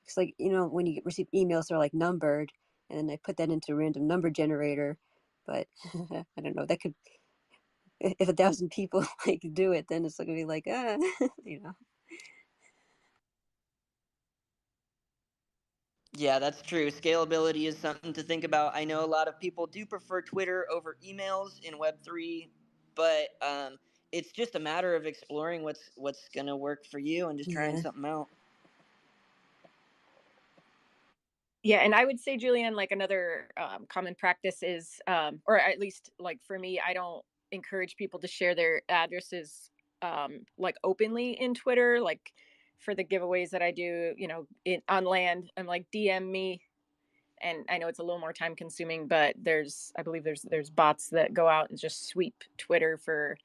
it's like when you receive emails, they're like numbered, and then I put that into a random number generator. But I don't know. That could, if 1,000 people like do it, then it's gonna be like you know. Yeah, that's true. Scalability is something to think about. I know a lot of people do prefer Twitter over emails in Web3, but it's just a matter of exploring what's gonna work for you and just trying Yeah. something out. Yeah, and I would say, Julian, like another common practice is, or at least like for me, I don't encourage people to share their addresses like openly in Twitter. Like for the giveaways that I do, on land, I'm like DM me, and I know it's a little more time consuming, but I believe there's bots that go out and just sweep Twitter for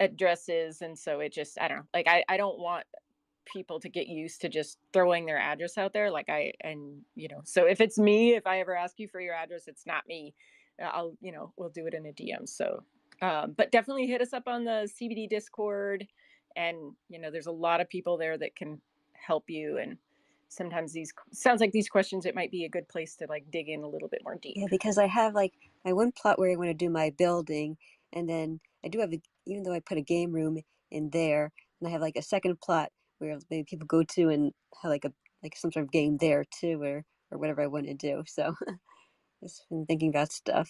addresses, and so it just I don't know, like I don't want people to get used to just throwing their address out there. So if it's me, if I ever ask you for your address, it's not me. We'll do it in a DM. So but definitely hit us up on the CBD Discord, and there's a lot of people there that can help you. And sometimes these sounds like these questions, it might be a good place to like dig in a little bit more Yeah, deep. because I have like my one plot where I want to do my building, and then I do have even though I put a game room in there, and I have like a second plot where maybe people go to and have like some sort of game there too, or whatever I want to do. So just been thinking about stuff.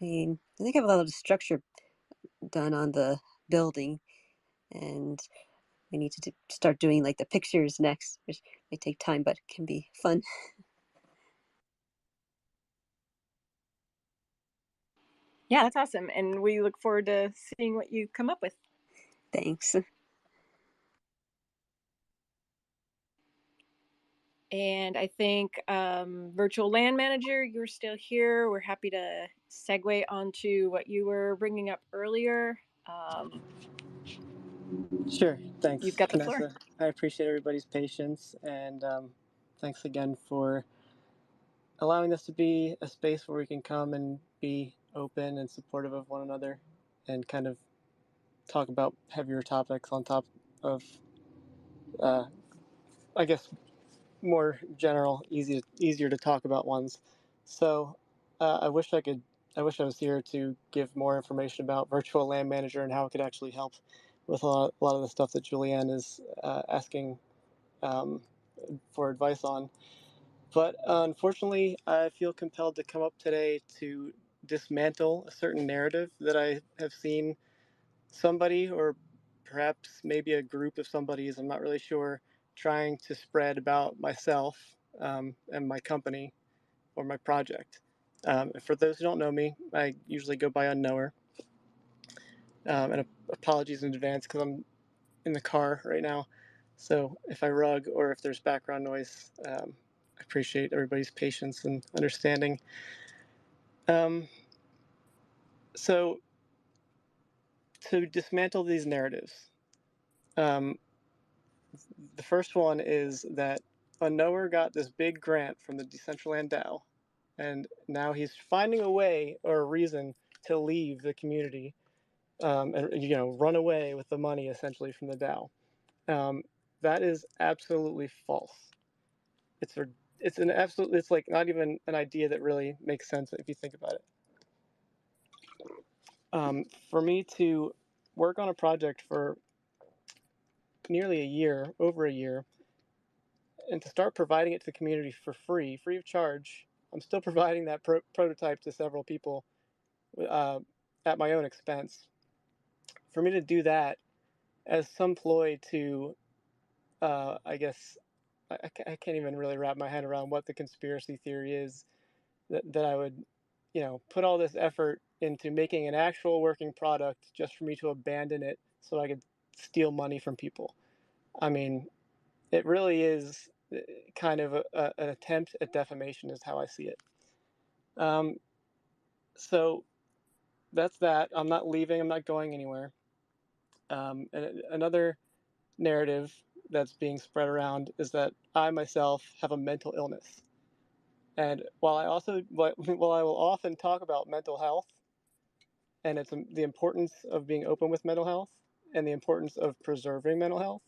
I mean, I think I have a lot of structure done on the building, and we need to start doing like the pictures next, which may take time, but can be fun. Yeah, that's awesome, and we look forward to seeing what you come up with. Thanks. And I think virtual land manager, you're still here. We're happy to segue onto what you were bringing up earlier. Sure. Thanks, You've got the floor. Vanessa. I appreciate everybody's patience, and thanks again for allowing this to be a space where we can come and be open and supportive of one another and kind of talk about heavier topics on top of, uh, I guess, more general, easier to talk about ones. So I wish I was here to give more information about Virtual Land Manager and how it could actually help with a lot of the stuff that Julianne is asking um, for advice on. But unfortunately, I feel compelled to come up today to dismantle a certain narrative that I have seen somebody, or perhaps maybe a group of somebodies, I'm not really sure, trying to spread about myself and my company or my project. For those who don't know me, I usually go by Unknower. And apologies in advance because I'm in the car right now. So if I rug or if there's background noise, I appreciate everybody's patience and understanding. Um, so to dismantle these narratives, um, the first one is that a knower got this big grant from the Decentraland DAO, and now he's finding a way or a reason to leave the community, and run away with the money essentially from the DAO. That is absolutely false. It's a, it's like not even an idea that really makes sense if you think about it. For me to work on a project for nearly a year, over a year, and to start providing it to the community for free of charge. I'm still providing that prototype to several people uh, at my own expense. For me to do that as some ploy to, I guess, I can't even really wrap my head around what the conspiracy theory is that I would, put all this effort into making an actual working product just for me to abandon it so I could steal money from people. I mean, it really is kind of an attempt at defamation, is how I see it. Um, so that's that. I'm not leaving. I'm not going anywhere. And another narrative that's being spread around is that I myself have a mental illness. And while I will often talk about mental health and it's the importance of being open with mental health and the importance of preserving mental health,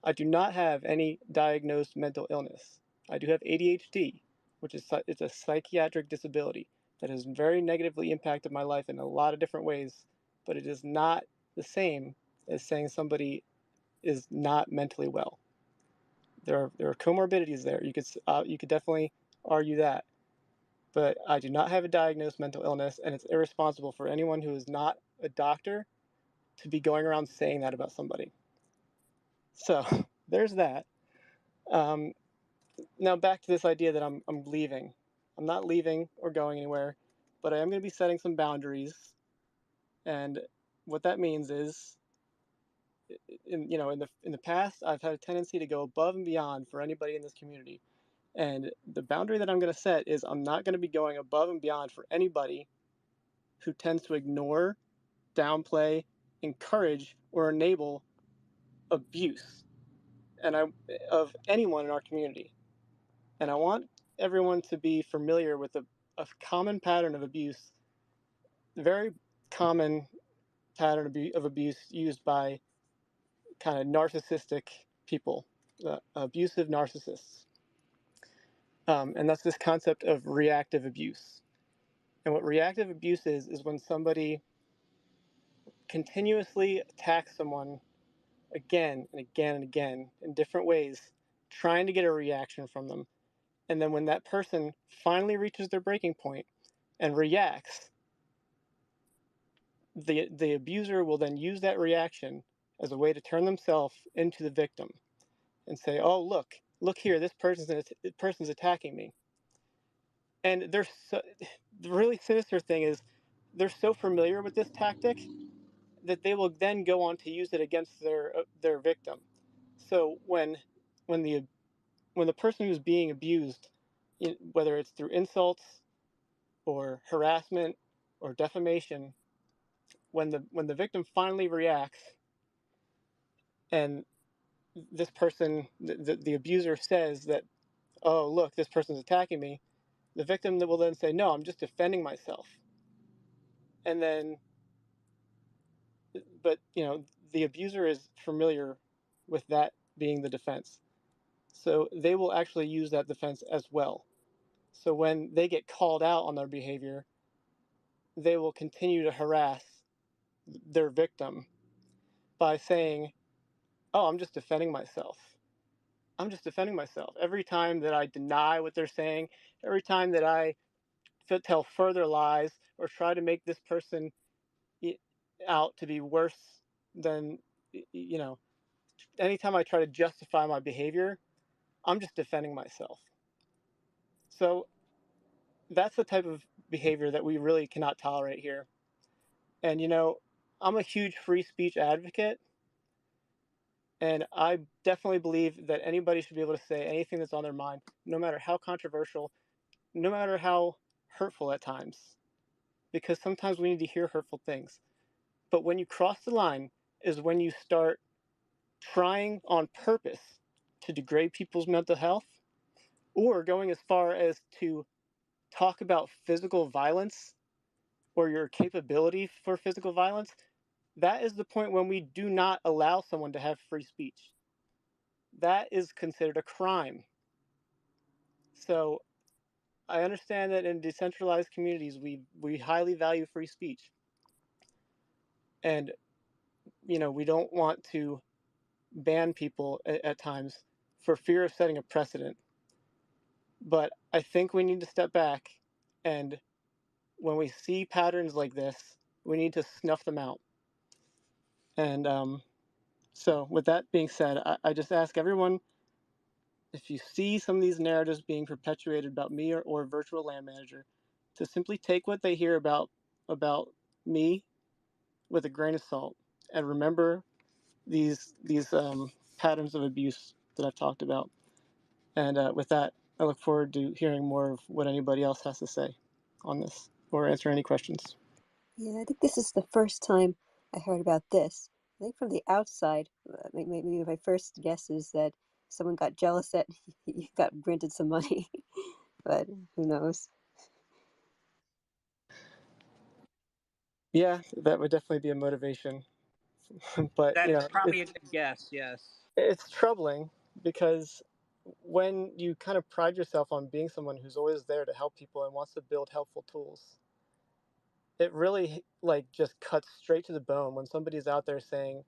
I do not have any diagnosed mental illness. I do have ADHD, which is it's a psychiatric disability that has very negatively impacted my life in a lot of different ways, but it is not the same as saying somebody is not mentally well. There are comorbidities there. You could definitely argue that, but I do not have a diagnosed mental illness, and it's irresponsible for anyone who is not a doctor to be going around saying that about somebody. So there's that. Um, Now back to this idea that I'm leaving. I'm not leaving or going anywhere, but I am going to be setting some boundaries, and what that means is, in the past, I've had a tendency to go above and beyond for anybody in this community, and the boundary that I'm going to set is I'm not going to be going above and beyond for anybody who tends to ignore, downplay, encourage, or enable abuse, of anyone in our community. And I want everyone to be familiar with a common pattern of abuse, very common pattern of abuse used by kind of narcissistic people, abusive narcissists. And that's this concept of reactive abuse. And what reactive abuse is when somebody continuously attacks someone again and again and again in different ways, trying to get a reaction from them. And then when that person finally reaches their breaking point and reacts, the abuser will then use that reaction as a way to turn themselves into the victim and say, "Oh, look here, this person's attacking me." And the really sinister thing is they're so familiar with this tactic that they will then go on to use it against their victim. So when the when the person who's being abused, whether it's through insults or harassment or defamation, when the victim finally reacts, and this person, the abuser says that, oh, look, this person's attacking me, the victim will then say, no, I'm just defending myself. And then, but, the abuser is familiar with that being the defense. So they will actually use that defense as well. So when they get called out on their behavior, they will continue to harass their victim by saying, oh, I'm just defending myself. I'm just defending myself. Every time that I deny what they're saying, every time that I tell further lies or try to make this person out to be worse than, anytime I try to justify my behavior, I'm just defending myself. So that's the type of behavior that we really cannot tolerate here. And, I'm a huge free speech advocate, and I definitely believe that anybody should be able to say anything that's on their mind, no matter how controversial, no matter how hurtful at times, because sometimes we need to hear hurtful things. But when you cross the line is when you start trying on purpose to degrade people's mental health, or going as far as to talk about physical violence or your capability for physical violence. That is the point when we do not allow someone to have free speech. That is considered a crime. So I understand that in decentralized communities, we highly value free speech. And, we don't want to ban people at times for fear of setting a precedent. But I think we need to step back, and when we see patterns like this, we need to snuff them out. And so, with that being said, I just ask everyone, if you see some of these narratives being perpetuated about me or virtual land manager, to simply take what they hear about me with a grain of salt, and remember these patterns of abuse that I've talked about. And with that, I look forward to hearing more of what anybody else has to say on this, or answer any questions. Yeah, I think this is the first time I heard about this. I think from the outside, maybe my first guess is that someone got jealous that you got granted some money, but who knows? Yeah, that would definitely be a motivation. But, That's probably a good guess. Yes. it's troubling because when you kind of pride yourself on being someone who's always there to help people and wants to build helpful tools, it really just cuts straight to the bone when somebody's out there saying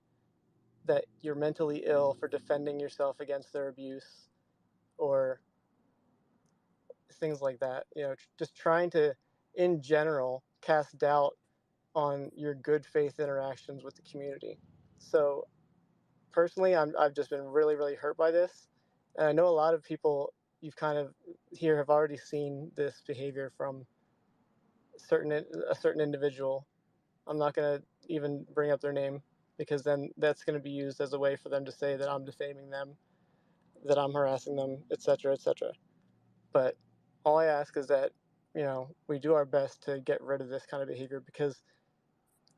that you're mentally ill for defending yourself against their abuse, or things like that. Just trying to, in general, cast doubt on your good faith interactions with the community. So personally, I've just been really, really hurt by this. And I know a lot of people you've kind of here have already seen this behavior from a certain individual. I'm not going to even bring up their name, because then that's going to be used as a way for them to say that I'm defaming them, that I'm harassing them, etc., etc. But all I ask is that, we do our best to get rid of this kind of behavior, because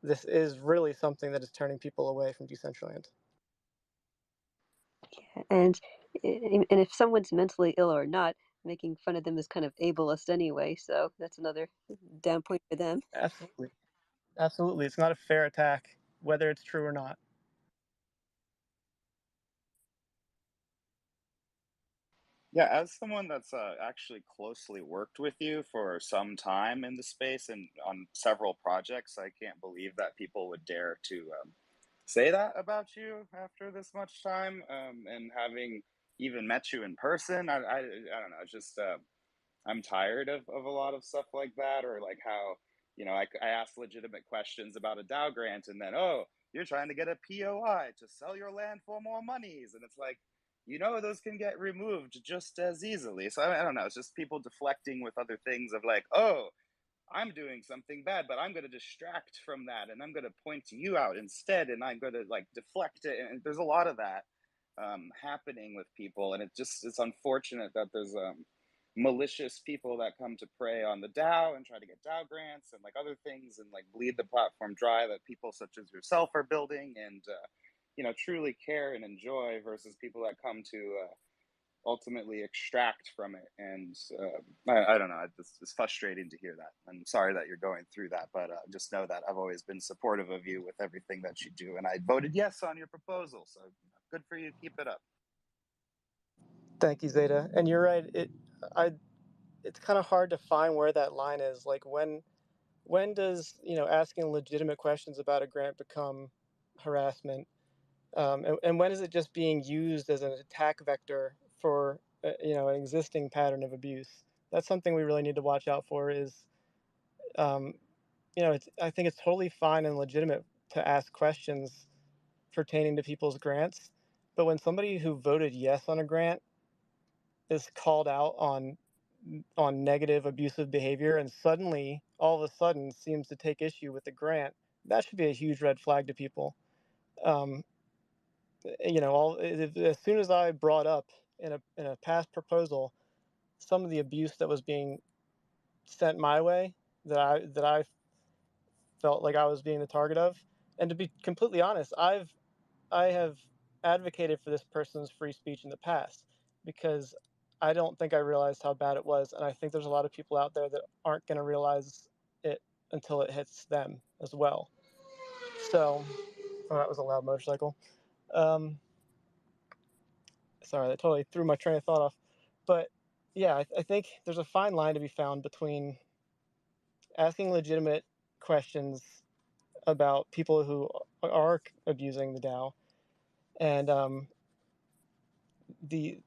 this is really something that is turning people away from Decentraland. And if someone's mentally ill or not, making fun of them is kind of ableist anyway, so that's another down point for them. Absolutely. Absolutely. It's not a fair attack, whether it's true or not. Yeah, as someone that's actually closely worked with you for some time in the space and on several projects, I can't believe that people would dare to say that about you after this much time. And having even met you in person, I don't know, just I'm tired of a lot of stuff like that, or like how, I ask legitimate questions about a DAO grant and then, oh, you're trying to get a POI to sell your land for more monies. And it's like, those can get removed just as easily. So I don't know. It's just people deflecting with other things of like, oh, I'm doing something bad, but I'm going to distract from that and I'm going to point you out instead. And I'm going to like deflect it. And there's a lot of that happening with people. And it's unfortunate that there's malicious people that come to prey on the DAO and try to get DAO grants and like other things and like bleed the platform dry that people such as yourself are building. And truly care and enjoy versus people that come to ultimately extract from it. And I don't know, it's frustrating to hear that. I'm sorry that you're going through that, but just know that I've always been supportive of you with everything that you do, and I voted yes on your proposal, so good for you. Keep it up. Thank you, Zeta. And you're right. It's kind of hard to find where that line is. Like when does asking legitimate questions about a grant become harassment, and when is it just being used as an attack vector for an existing pattern of abuse? That's something we really need to watch out for. Is um, I think it's totally fine and legitimate to ask questions pertaining to people's grants, but when somebody who voted yes on a grant is called out on negative abusive behavior and suddenly all of a sudden seems to take issue with the grant, that should be a huge red flag to people. um, as soon as I brought up in a past proposal some of the abuse that was being sent my way, that I felt like I was being the target of, and to be completely honest, I have advocated for this person's free speech in the past because I don't think I realized how bad it was, and I think there's a lot of people out there that aren't going to realize it until it hits them as well. So, oh, that was a loud motorcycle. Um, Sorry, that totally threw my train of thought off. But yeah, I think there's a fine line to be found between asking legitimate questions about people who are abusing the DAO and the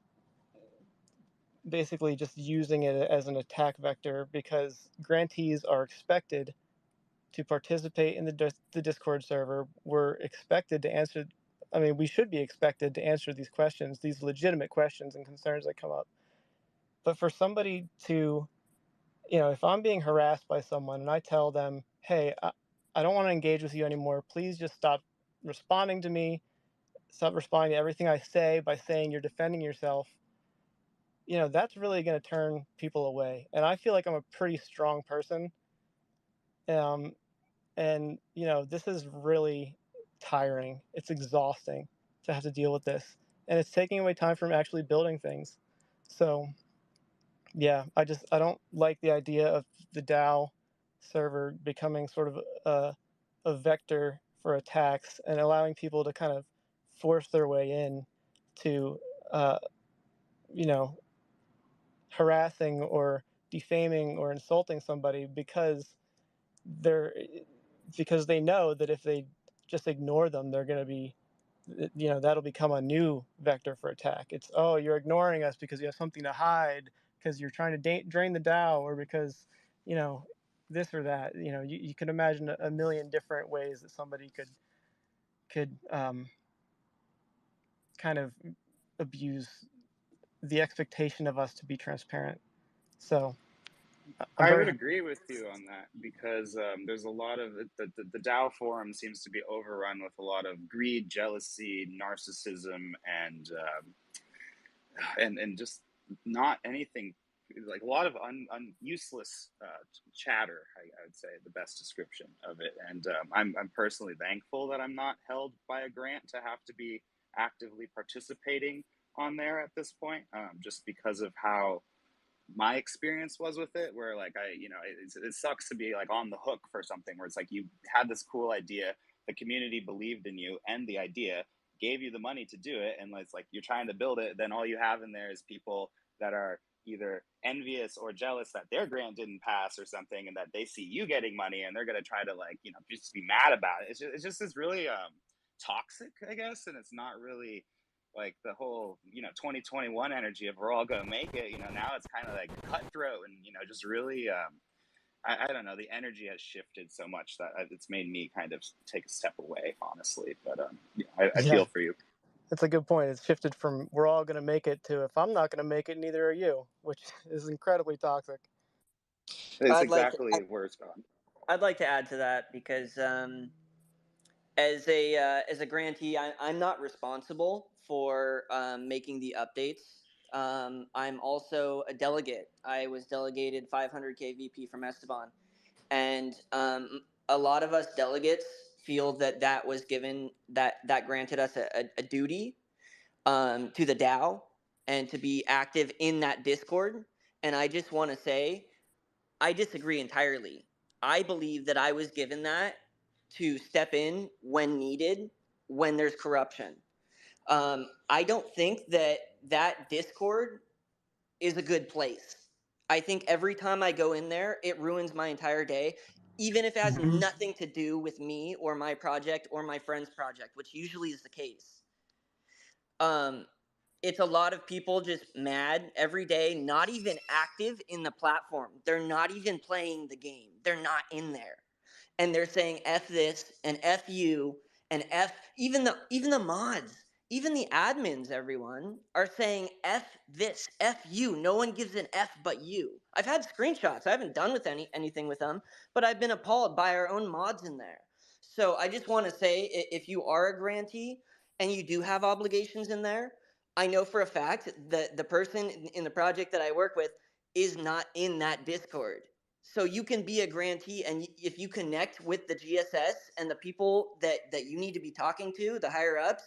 basically just using it as an attack vector, because grantees are expected to participate in the Discord server. We're expected to answer, I mean, we should be expected to answer these questions, these legitimate questions and concerns that come up. But for somebody to, if I'm being harassed by someone and I tell them, hey, I don't want to engage with you anymore, please just stop responding to me, stop responding to everything I say by saying you're defending yourself, that's really going to turn people away. And I feel like I'm a pretty strong person. Um, and, this is really tiring. It's exhausting to have to deal with this. And it's taking away time from actually building things. So, yeah, I don't like the idea of the DAO server becoming sort of a vector for attacks and allowing people to kind of force their way in to, uh, you know, harassing or defaming or insulting somebody they're because they know that if they just ignore them, they're going to be, that'll become a new vector for attack. It's, oh, you're ignoring us because you have something to hide, because you're trying to drain the DAO, or because, you know, this or that. You can imagine a million different ways that somebody could kind of abuse the expectation of us to be transparent. So I'm I very would agree with you on that because there's a lot of the DAO forum seems to be overrun with a lot of greed, jealousy, narcissism, and just not anything, like a lot of useless chatter. I would say the best description of it. And I'm personally thankful that I'm not held by a grant to have to be actively participating on there at this point, just because of how my experience was with it, where like it sucks to be like on the hook for something where it's like you had this cool idea, the community believed in you and the idea, gave you the money to do it, and it's like you're trying to build it, then all you have in there is people that are either envious or jealous that their grant didn't pass or something, and that they see you getting money and they're going to try to just be mad about it. It's just this really toxic, I guess, and it's not really like the whole 2021 energy of we're all gonna make it. Now it's kind of like cutthroat and just really I don't know, the energy has shifted so much that it's made me kind of take a step away, honestly. But yeah, I Yeah, feel for you. that's a good point. It's shifted from we're all going to make it to if I'm not going to make it, neither are you, which is incredibly toxic. It's I'd like exactly where it's gone. I'd like to add to that because as a grantee, I'm not responsible for making the updates. I'm also a delegate. I was delegated 500k VP from Esteban, and a lot of us delegates feel that was given, that granted us a duty to the DAO and to be active in that Discord. And I just want to say, I disagree entirely. I believe that I was given that to step in when needed, when there's corruption. I don't think that Discord is a good place. I think every time I go in there, it ruins my entire day, even if it has nothing to do with me or my project or my friend's project, which usually is the case. It's a lot of people just mad every day, not even active in the platform. They're not even playing the game. They're not in there. And they're saying F this and F you and F even the mods, even the admins, everyone are saying F this, F you. No one gives an F but you. I've had screenshots. I haven't done with anything with them, but I've been appalled by our own mods in there. So I just want to say, if you are a grantee and you do have obligations in there, I know for a fact that the person in the project that I work with is not in that Discord. So you can be a grantee, and if you connect with the GSS and the people that you need to be talking to, the higher ups,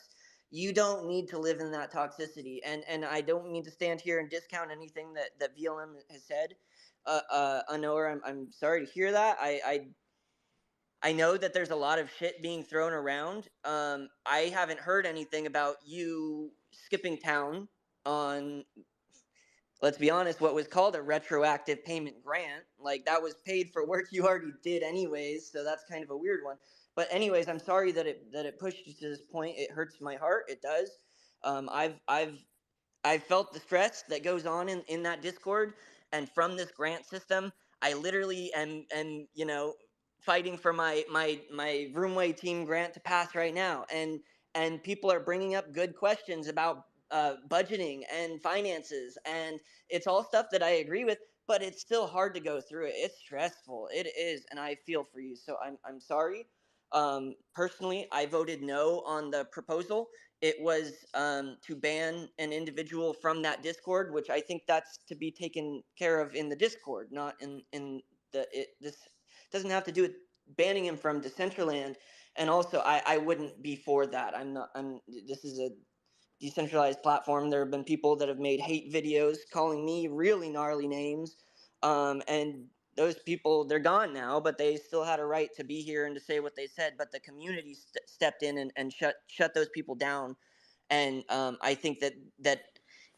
you don't need to live in that toxicity. And I don't mean to stand here and discount anything that VLM has said. Anor, I'm sorry to hear that. I know that there's a lot of shit being thrown around. I haven't heard anything about you skipping town on, let's be honest, what was called a retroactive payment grant. Like, that was paid for work you already did anyways, so that's kind of a weird one. But anyways, I'm sorry that it pushed you to this point. It hurts my heart. It does. I've felt the stress that goes on in that Discord, and from this grant system, I literally am fighting for my roomway team grant to pass right now, and people are bringing up good questions about budgeting and finances, and it's all stuff that I agree with, but it's still hard to go through it. It's stressful. It is, and I feel for you. So I'm sorry. Personally, I voted no on the proposal. It was to ban an individual from that Discord, which I think that's to be taken care of in the Discord, not in this doesn't have to do with banning him from Decentraland. And also, I wouldn't be for that. I'm not. This is a decentralized platform. There have been people that have made hate videos calling me really gnarly names, and those people, they're gone now, but they still had a right to be here and to say what they said. But the community stepped in and shut those people down. And I think that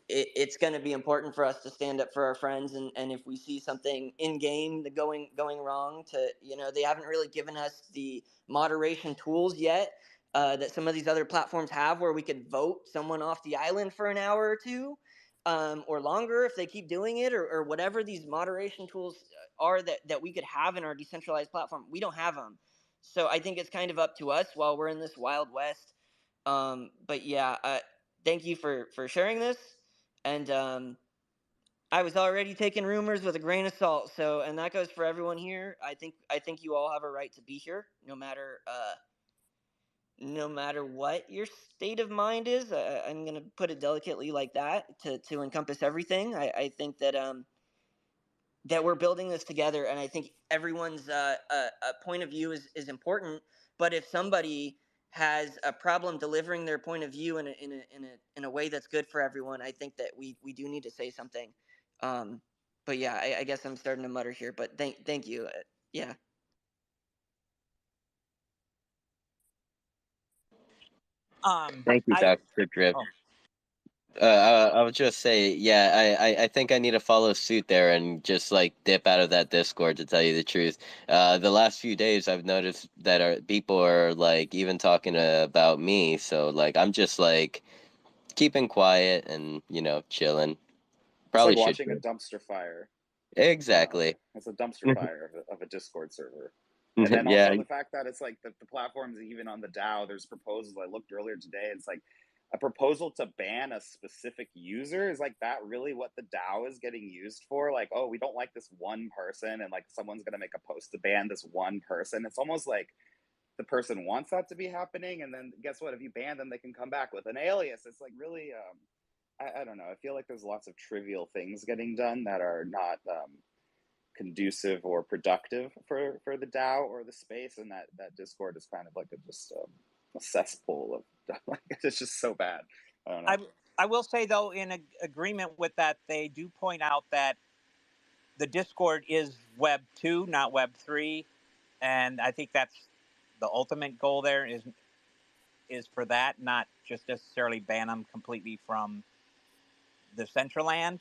it's going to be important for us to stand up for our friends, and if we see something in game going wrong, to they haven't really given us the moderation tools yet that some of these other platforms have, where we could vote someone off the island for an hour or two, or longer if they keep doing it, or whatever these moderation tools are that we could have in our decentralized platform. We don't have them. So I think it's kind of up to us while we're in this wild west. But yeah, thank you for sharing this. And I was already taking rumors with a grain of salt. So, and that goes for everyone here. I think you all have a right to be here, no matter what your state of mind is. I'm gonna put it delicately like that to encompass everything. I think that we're building this together, and I think everyone's point of view is important. But if somebody has a problem delivering their point of view in a way that's good for everyone, I think that we do need to say something. But yeah, I guess I'm starting to mutter here. But thank you. Yeah. Thank you, I Dr. Drip. oh, I would just say, yeah, I think I need to follow suit there and just like dip out of that Discord, to tell you the truth. The last few days, I've noticed that people are like even talking about me, so like I'm just like keeping quiet and chilling. It's like Probably should watching a do. dumpster fire. Exactly. It's a dumpster fire of a Discord server. And then Yeah. also the fact that it's like the platforms, even on the DAO, there's proposals. I looked earlier today. It's like a proposal to ban a specific user. Is like that really what the DAO is getting used for? Like, oh, we don't like this one person, and like someone's gonna make a post to ban this one person. It's almost like the person wants that to be happening, and then guess what? If you ban them, they can come back with an alias. It's like really, I don't know. I feel like there's lots of trivial things getting done that are not conducive or productive for the DAO or the space, and that Discord is kind of like a cesspool of like it's just so bad. I don't know. I will say though, in agreement with that, they do point out that the Discord is Web 2, not Web 3, and I think that's the ultimate goal. There is for that, not just necessarily ban them completely from the Decentraland.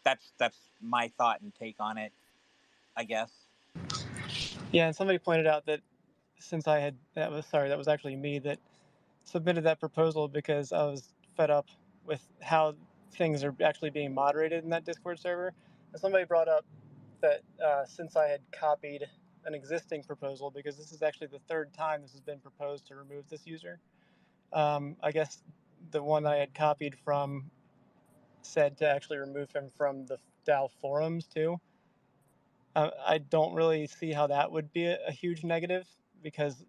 That's my thought and take on it, I guess. Yeah, and somebody pointed out that since that was actually me that submitted that proposal because I was fed up with how things are actually being moderated in that Discord server. And somebody brought up that since I had copied an existing proposal, because this is actually the third time this has been proposed to remove this user, I guess the one I had copied from said to actually remove him from the DAO forums too. I don't really see how that would be a huge negative because,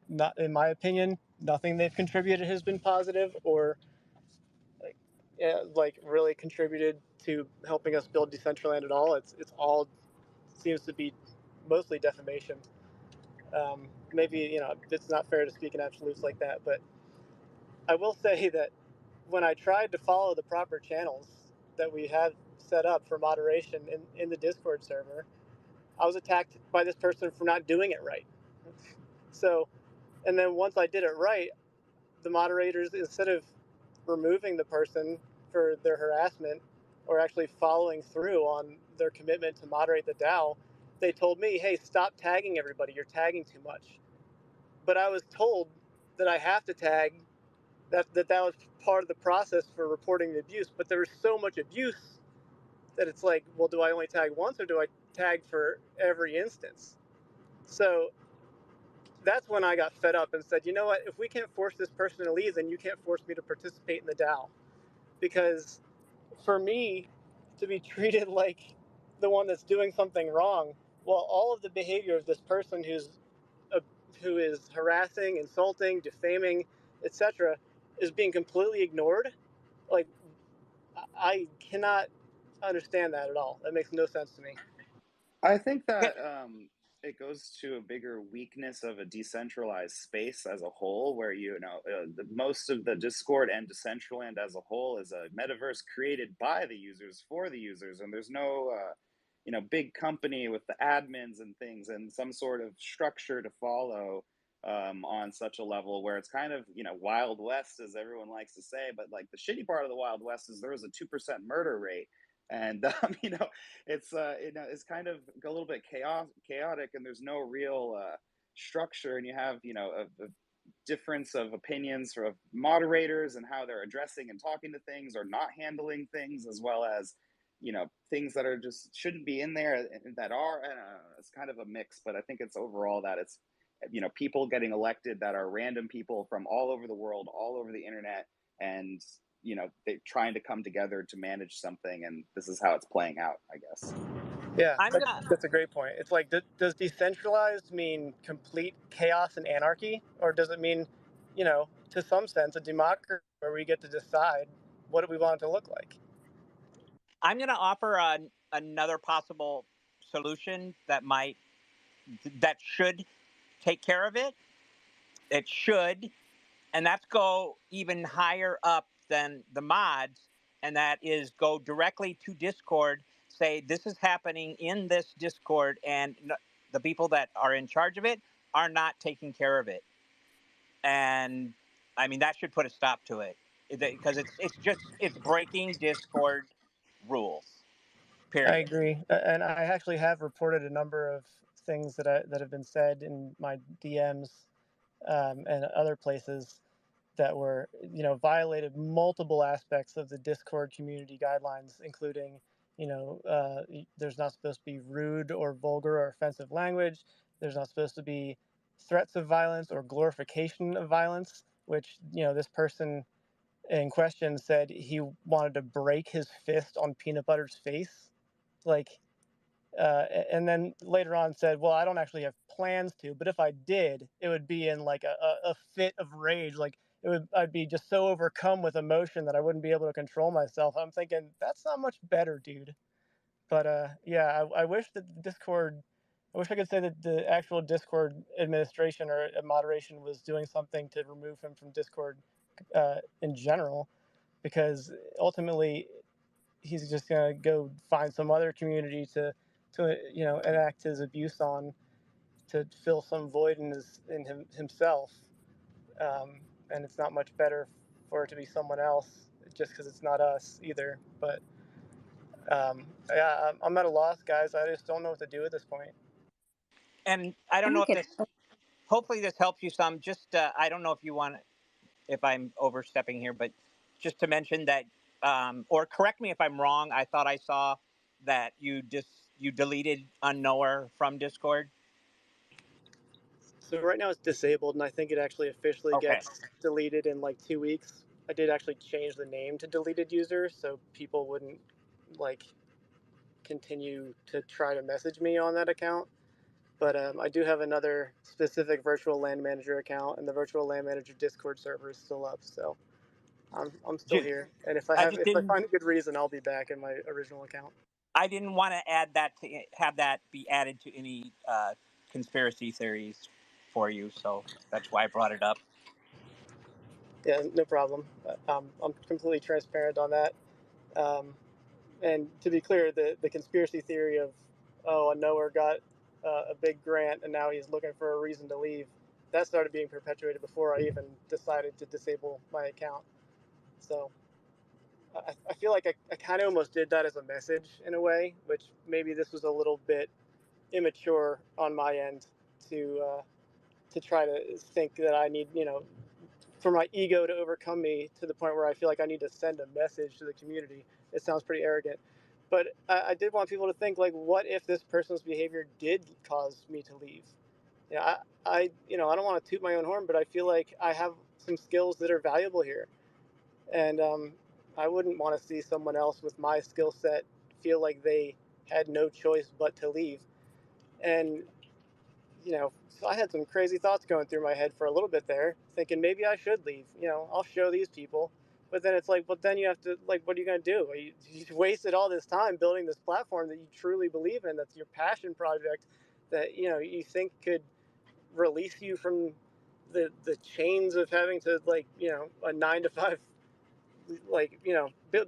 not in my opinion, nothing they've contributed has been positive or like, like really contributed to helping us build Decentraland at all. It's all seems to be mostly defamation. Maybe it's not fair to speak in absolutes like that, but I will say that when I tried to follow the proper channels that we have set up for moderation in the Discord server, I was attacked by this person for not doing it right. So, and then once I did it right, the moderators, instead of removing the person for their harassment or actually following through on their commitment to moderate the DAO, they told me, hey, stop tagging everybody. You're tagging too much. But I was told that I have to tag, that was part of the process for reporting the abuse. But there was so much abuse that it's like, well, do I only tag once or do I tag for every instance? So that's when I got fed up and said, you know what, if we can't force this person to leave, then you can't force me to participate in the DAO. Because for me to be treated like the one that's doing something wrong, well, all of the behavior of this person who is harassing, insulting, defaming, etc., is being completely ignored. Like, I cannot understand that at all. That makes no sense to me. I think Okay. that it goes to a bigger weakness of a decentralized space as a whole, where most of the Discord and Decentraland as a whole is a metaverse created by the users for the users, and there's no big company with the admins and things and some sort of structure to follow on such a level where it's kind of Wild West, as everyone likes to say. But like the shitty part of the Wild West is there was a 2% murder rate, and it's kind of a little bit chaotic, and there's no real structure, and you have a difference of opinions of moderators and how they're addressing and talking to things or not handling things, as well as things that are just shouldn't be in there that are. I don't know, it's kind of a mix, but I think it's overall that it's people getting elected that are random people from all over the world, all over the internet, and they're trying to come together to manage something, and this is how it's playing out, I guess. Yeah, I'm gonna that's a great point. It's like, does decentralized mean complete chaos and anarchy, or does it mean, to some sense, a democracy where we get to decide what we want it to look like? I'm gonna offer another possible solution that should take care of it. It should, and that's go even higher up than the mods, and that is go directly to Discord. Say this is happening in this Discord, and the people that are in charge of it are not taking care of it. And I mean that should put a stop to it because it's breaking Discord rules. I Period. agree, and I actually have reported a number of things that have been said in my DMs and other places that were, violated multiple aspects of the Discord community guidelines, including, there's not supposed to be rude or vulgar or offensive language. There's not supposed to be threats of violence or glorification of violence, which, this person in question said he wanted to break his fist on Peanut Butter's face. Like, and then later on said, well, I don't actually have plans to, but if I did, it would be in like a fit of rage. Like I'd be just so overcome with emotion that I wouldn't be able to control myself. I'm thinking, that's not much better, dude. But yeah, I wish that the Discord. I wish I could say that the actual Discord administration or moderation was doing something to remove him from Discord in general, because ultimately he's just gonna go find some other community to enact his abuse on, to fill some void in himself, and it's not much better for it to be someone else just because it's not us either. But yeah, I'm at a loss, guys. I just don't know what to do at this point. And I don't I know don't if get. this. Hopefully, this helps you some. Just I don't know if you want, if I'm overstepping here, but just to mention that, or correct me if I'm wrong. I thought I saw that you deleted Unknower from Discord. So right now it's disabled, and I think it actually officially Okay. gets deleted in like 2 weeks. I did actually change the name to deleted user so people wouldn't like continue to try to message me on that account. But I do have another specific virtual LAN manager account, and the virtual LAN manager Discord server is still up. So I'm still Just, here, and I just if I didn't. find a good reason, I'll be back in my original account. I didn't want to add that to have that be added to any conspiracy theories for you, so that's why I brought it up. Yeah, no problem. I'm completely transparent on that. Um, and to be clear, the conspiracy theory of, oh, a knower got a big grant and now he's looking for a reason to leave, that started being perpetuated before I even decided to disable my account. So I feel like I kind of almost did that as a message in a way, which maybe this was a little bit immature on my end to try to think that I need, for my ego to overcome me to the point where I feel like I need to send a message to the community. It sounds pretty arrogant, but I did want people to think like, what if this person's behavior did cause me to leave? I don't want to toot my own horn, but I feel like I have some skills that are valuable here, and I wouldn't want to see someone else with my skill set feel like they had no choice but to leave. And so I had some crazy thoughts going through my head for a little bit there, thinking maybe I should leave. I'll show these people. But then it's like, but then you have to, like, what are you going to do? You wasted all this time building this platform that you truly believe in, that's your passion project, that, you think could release you from the chains of having to, like, a 9 to 5, like,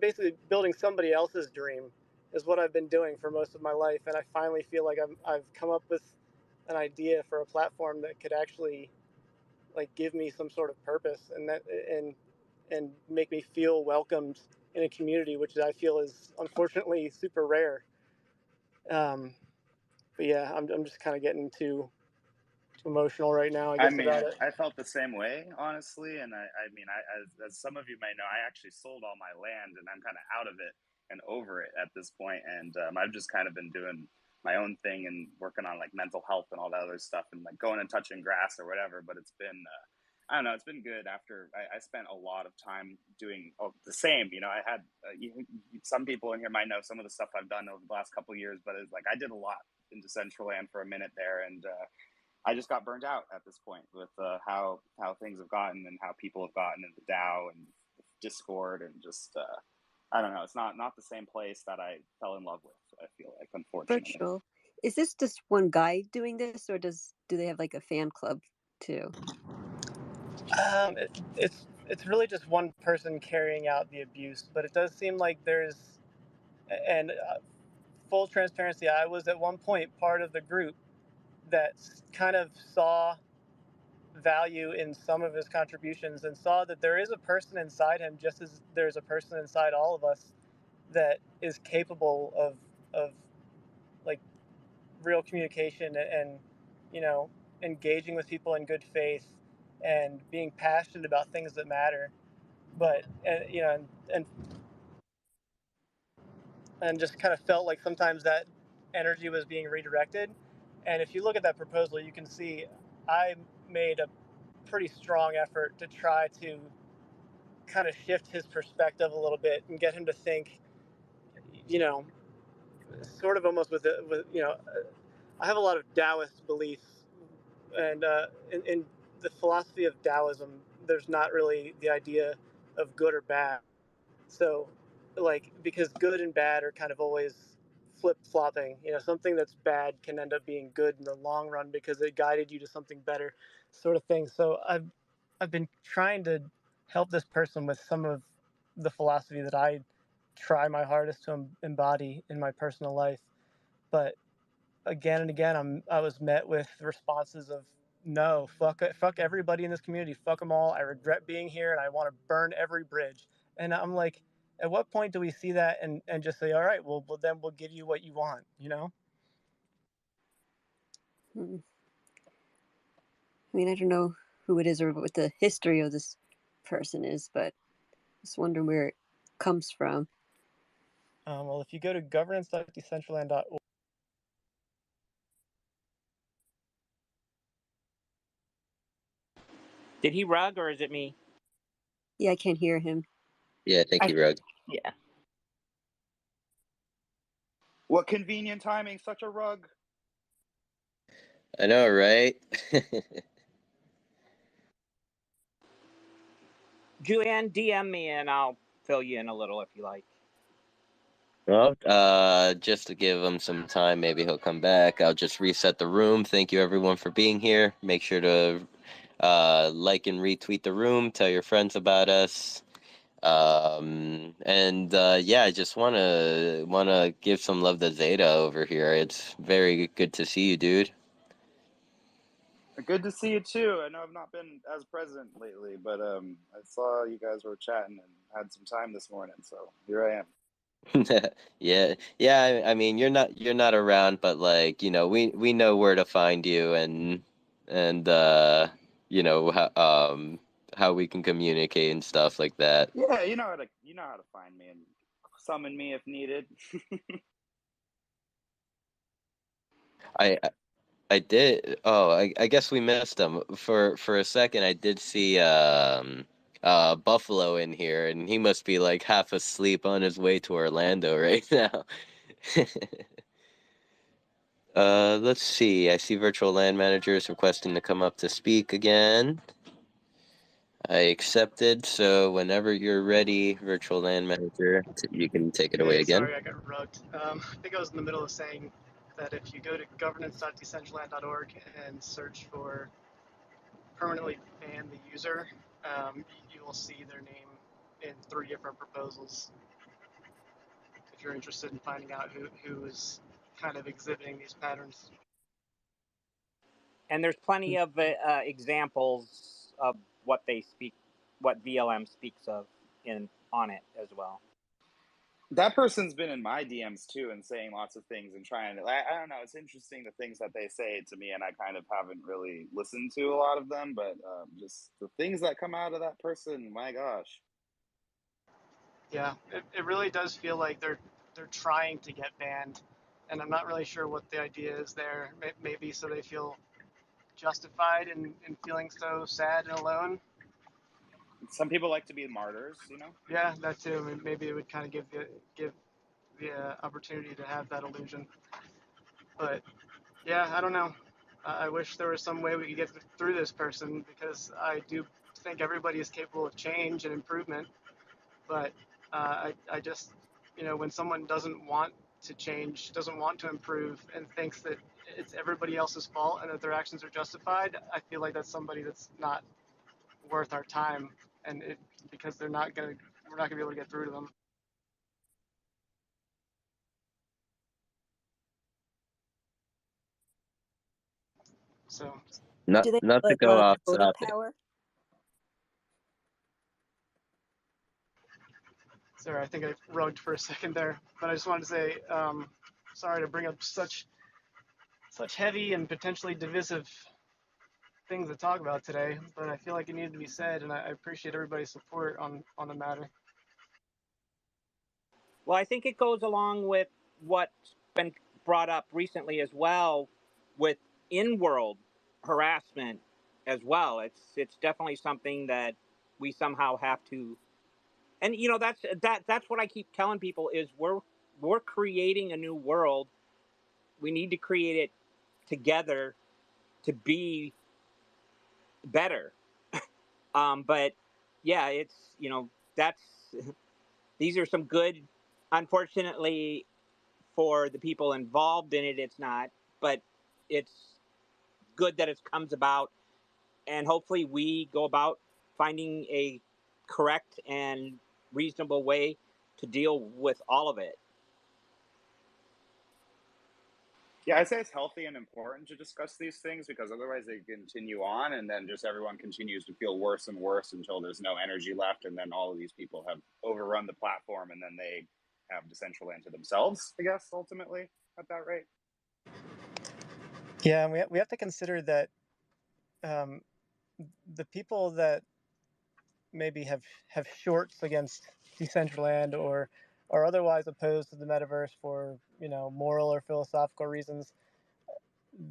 basically building somebody else's dream is what I've been doing for most of my life. And I finally feel like I've come up with an idea for a platform that could actually like give me some sort of purpose, and make me feel welcomed in a community, which I feel is unfortunately super rare. Um, but yeah, I'm just kind of getting too emotional right now, I I guess, mean, about it. I felt the same way, honestly. And I mean, as some of you may know, I actually sold all my land and I'm kind of out of it and over it at this point. And I've just kind of been doing my own thing and working on like mental health and all that other stuff and like going and touching grass or whatever. But it's been, I don't know, it's been good after I spent a lot of time doing the same. I had some people in here might know some of the stuff I've done over the last couple of years, but it's like I did a lot in Decentraland for a minute there. And, I just got burned out at this point with how things have gotten and how people have gotten in the DAO and Discord and just I don't know. It's not the same place that I fell in love with. I feel like, unfortunately. Virtual. Is this just one guy doing this, or do they have like a fan club too? It's really just one person carrying out the abuse, but it does seem like there's, and full transparency, I was at one point part of the group that kind of saw value in some of his contributions and saw that there is a person inside him, just as there's a person inside all of us that is capable of like real communication and engaging with people in good faith and being passionate about things that matter. But and just kind of felt like sometimes that energy was being redirected. And if you look at that proposal, you can see I made a pretty strong effort to try to kind of shift his perspective a little bit and get him to think, you know, sort of almost I have a lot of Taoist beliefs, and in the philosophy of Taoism, there's not really the idea of good or bad. So, like, because good and bad are kind of always flip-flopping. Something that's bad can end up being good in the long run because it guided you to something better, sort of thing. So I've been trying to help this person with some of the philosophy that I try my hardest to embody in my personal life. But again and again, I was met with responses of no, fuck everybody in this community, fuck them all. I regret being here, and I want to burn every bridge. And I'm like, at what point do we see that and just say, all right, well then we'll give you what you want, Hmm. I mean, I don't know who it is or what the history of this person is, but I just wonder where it comes from. Well, if you go to governance.decentraland.org. Did he rug or is it me? Yeah, I can't hear him. Yeah, thank you, Rug. Yeah. What convenient timing, such a rug. I know, right? Julianne, DM me and I'll fill you in a little if you like. Well, just to give him some time, maybe he'll come back. I'll just reset the room. Thank you, everyone, for being here. Make sure to like and retweet the room. Tell your friends about us. And yeah, I just wanna give some love to Zeta over here. It's very good to see you, dude. Good to see you too. I know I've not been as present lately, but I saw you guys were chatting and had some time this morning, so here I am. Yeah, yeah. I mean, you're not around, but like we know where to find you, and how we can communicate and stuff like that. Yeah, you know how to find me and summon me if needed. I I did. Oh, I guess we missed him for a second. I did see Buffalo in here, and he must be like half asleep on his way to Orlando right now. Let's see. I see virtual land managers requesting to come up to speak again. I accepted, so whenever you're ready, virtual land manager, you can take it away Hey, again. sorry, I got rugged. I think I was in the middle of saying that if you go to governance.decentraland.org and search for permanently ban the user, you will see their name in 3 different proposals if you're interested in finding out who is kind of exhibiting these patterns. And there's plenty of examples of what VLM speaks of on it as well. That person's been in my DMs too and saying lots of things and trying to. I don't know. It's interesting the things that they say to me, and I kind of haven't really listened to a lot of them. But just the things that come out of that person, my gosh. Yeah, it really does feel like they're trying to get banned, and I'm not really sure what the idea is there. Maybe so they feel justified in feeling so sad and alone. Some people like to be martyrs. Yeah, that too. I mean, maybe it would kind of give the opportunity to have that illusion. But yeah, I don't know. I wish there was some way we could get through this person because I do think everybody is capable of change and improvement. But I just, when someone doesn't want to change, doesn't want to improve, and thinks that it's everybody else's fault and that their actions are justified, I feel like that's somebody that's not worth our time, and because we're not gonna be able to get through to them. So Not Do they not have to like a go lot of off voting topic. power? sorry, I think I rugged for a second there, but I just wanted to say, sorry to bring up such heavy and potentially divisive things to talk about today, but I feel like it needed to be said, and I appreciate everybody's support on the matter. Well, I think it goes along with what's been brought up recently as well with in-world harassment as well. It's definitely something that we somehow have to, and that's what I keep telling people is we're creating a new world. We need to create it together to be better. But yeah, that's these are some good, unfortunately, for the people involved in it, it's not. But it's good that it comes about, and hopefully we go about finding a correct and reasonable way to deal with all of it. Yeah, I'd say it's healthy and important to discuss these things because otherwise they continue on and then just everyone continues to feel worse and worse until there's no energy left. And then all of these people have overrun the platform and then they have Decentraland to themselves, I guess, ultimately, at that rate. Yeah, and we have to consider that the people that maybe have shorts against Decentraland or are otherwise opposed to the metaverse for moral or philosophical reasons,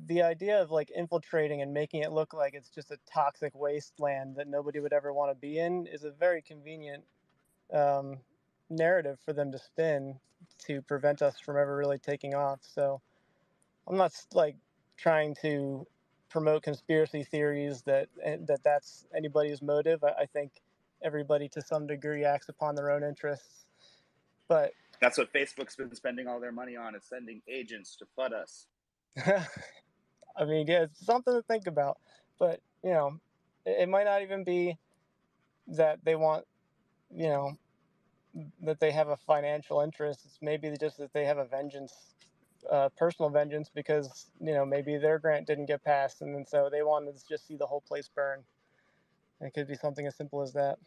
the idea of like infiltrating and making it look like it's just a toxic wasteland that nobody would ever want to be in is a very convenient um, narrative for them to spin to prevent us from ever really taking off. So I'm not like trying to promote conspiracy theories that's anybody's motive. I think everybody to some degree acts upon their own interests, but That's what Facebook's been spending all their money on, is sending agents to flood us. I mean, yeah, it's something to think about. But it might not even be that they want, you know, that they have a financial interest. It's maybe just that they have a vengeance, personal vengeance, because maybe their grant didn't get passed, and then so they wanted to just see the whole place burn. And it could be something as simple as that.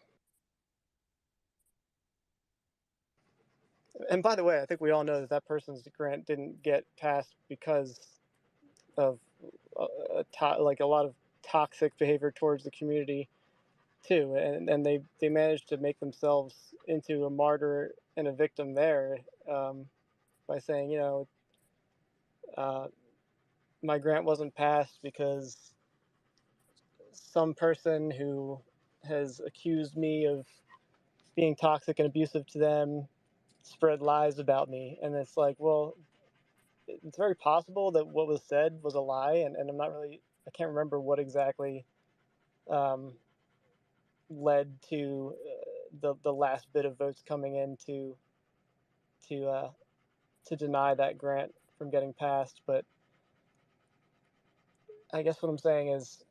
And by the way, I think we all know that that person's grant didn't get passed because of like a lot of toxic behavior towards the community too, and they managed to make themselves into a martyr and a victim there, by saying, uh, my grant wasn't passed because some person who has accused me of being toxic and abusive to them spread lies about me. And it's like, well, it's very possible that what was said was a lie, and I can't remember what exactly um, led to the last bit of votes coming in to uh, to deny that grant from getting passed. But I guess what I'm saying is,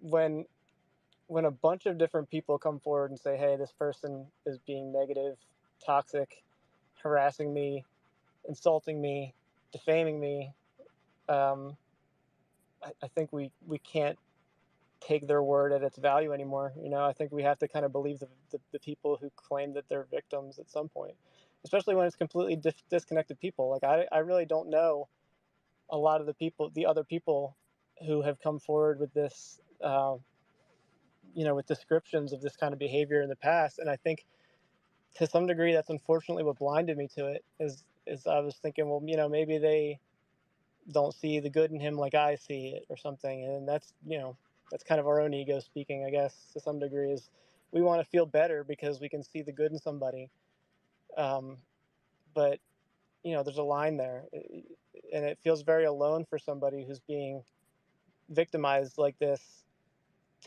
when a bunch of different people come forward and say, "Hey, this person is being negative, toxic, harassing me, insulting me, defaming me," um, I think we can't take their word at its value anymore. I think we have to kind of believe the people who claim that they're victims at some point, especially when it's completely disconnected people. Like I really don't know a lot of the other people who have come forward with this, with descriptions of this kind of behavior in the past. And I think to some degree, that's unfortunately what blinded me to it. Is I was thinking, well, maybe they don't see the good in him like I see it or something. And that's kind of our own ego speaking, I guess, to some degree. Is we want to feel better because we can see the good in somebody. But there's a line there, and it feels very alone for somebody who's being victimized like this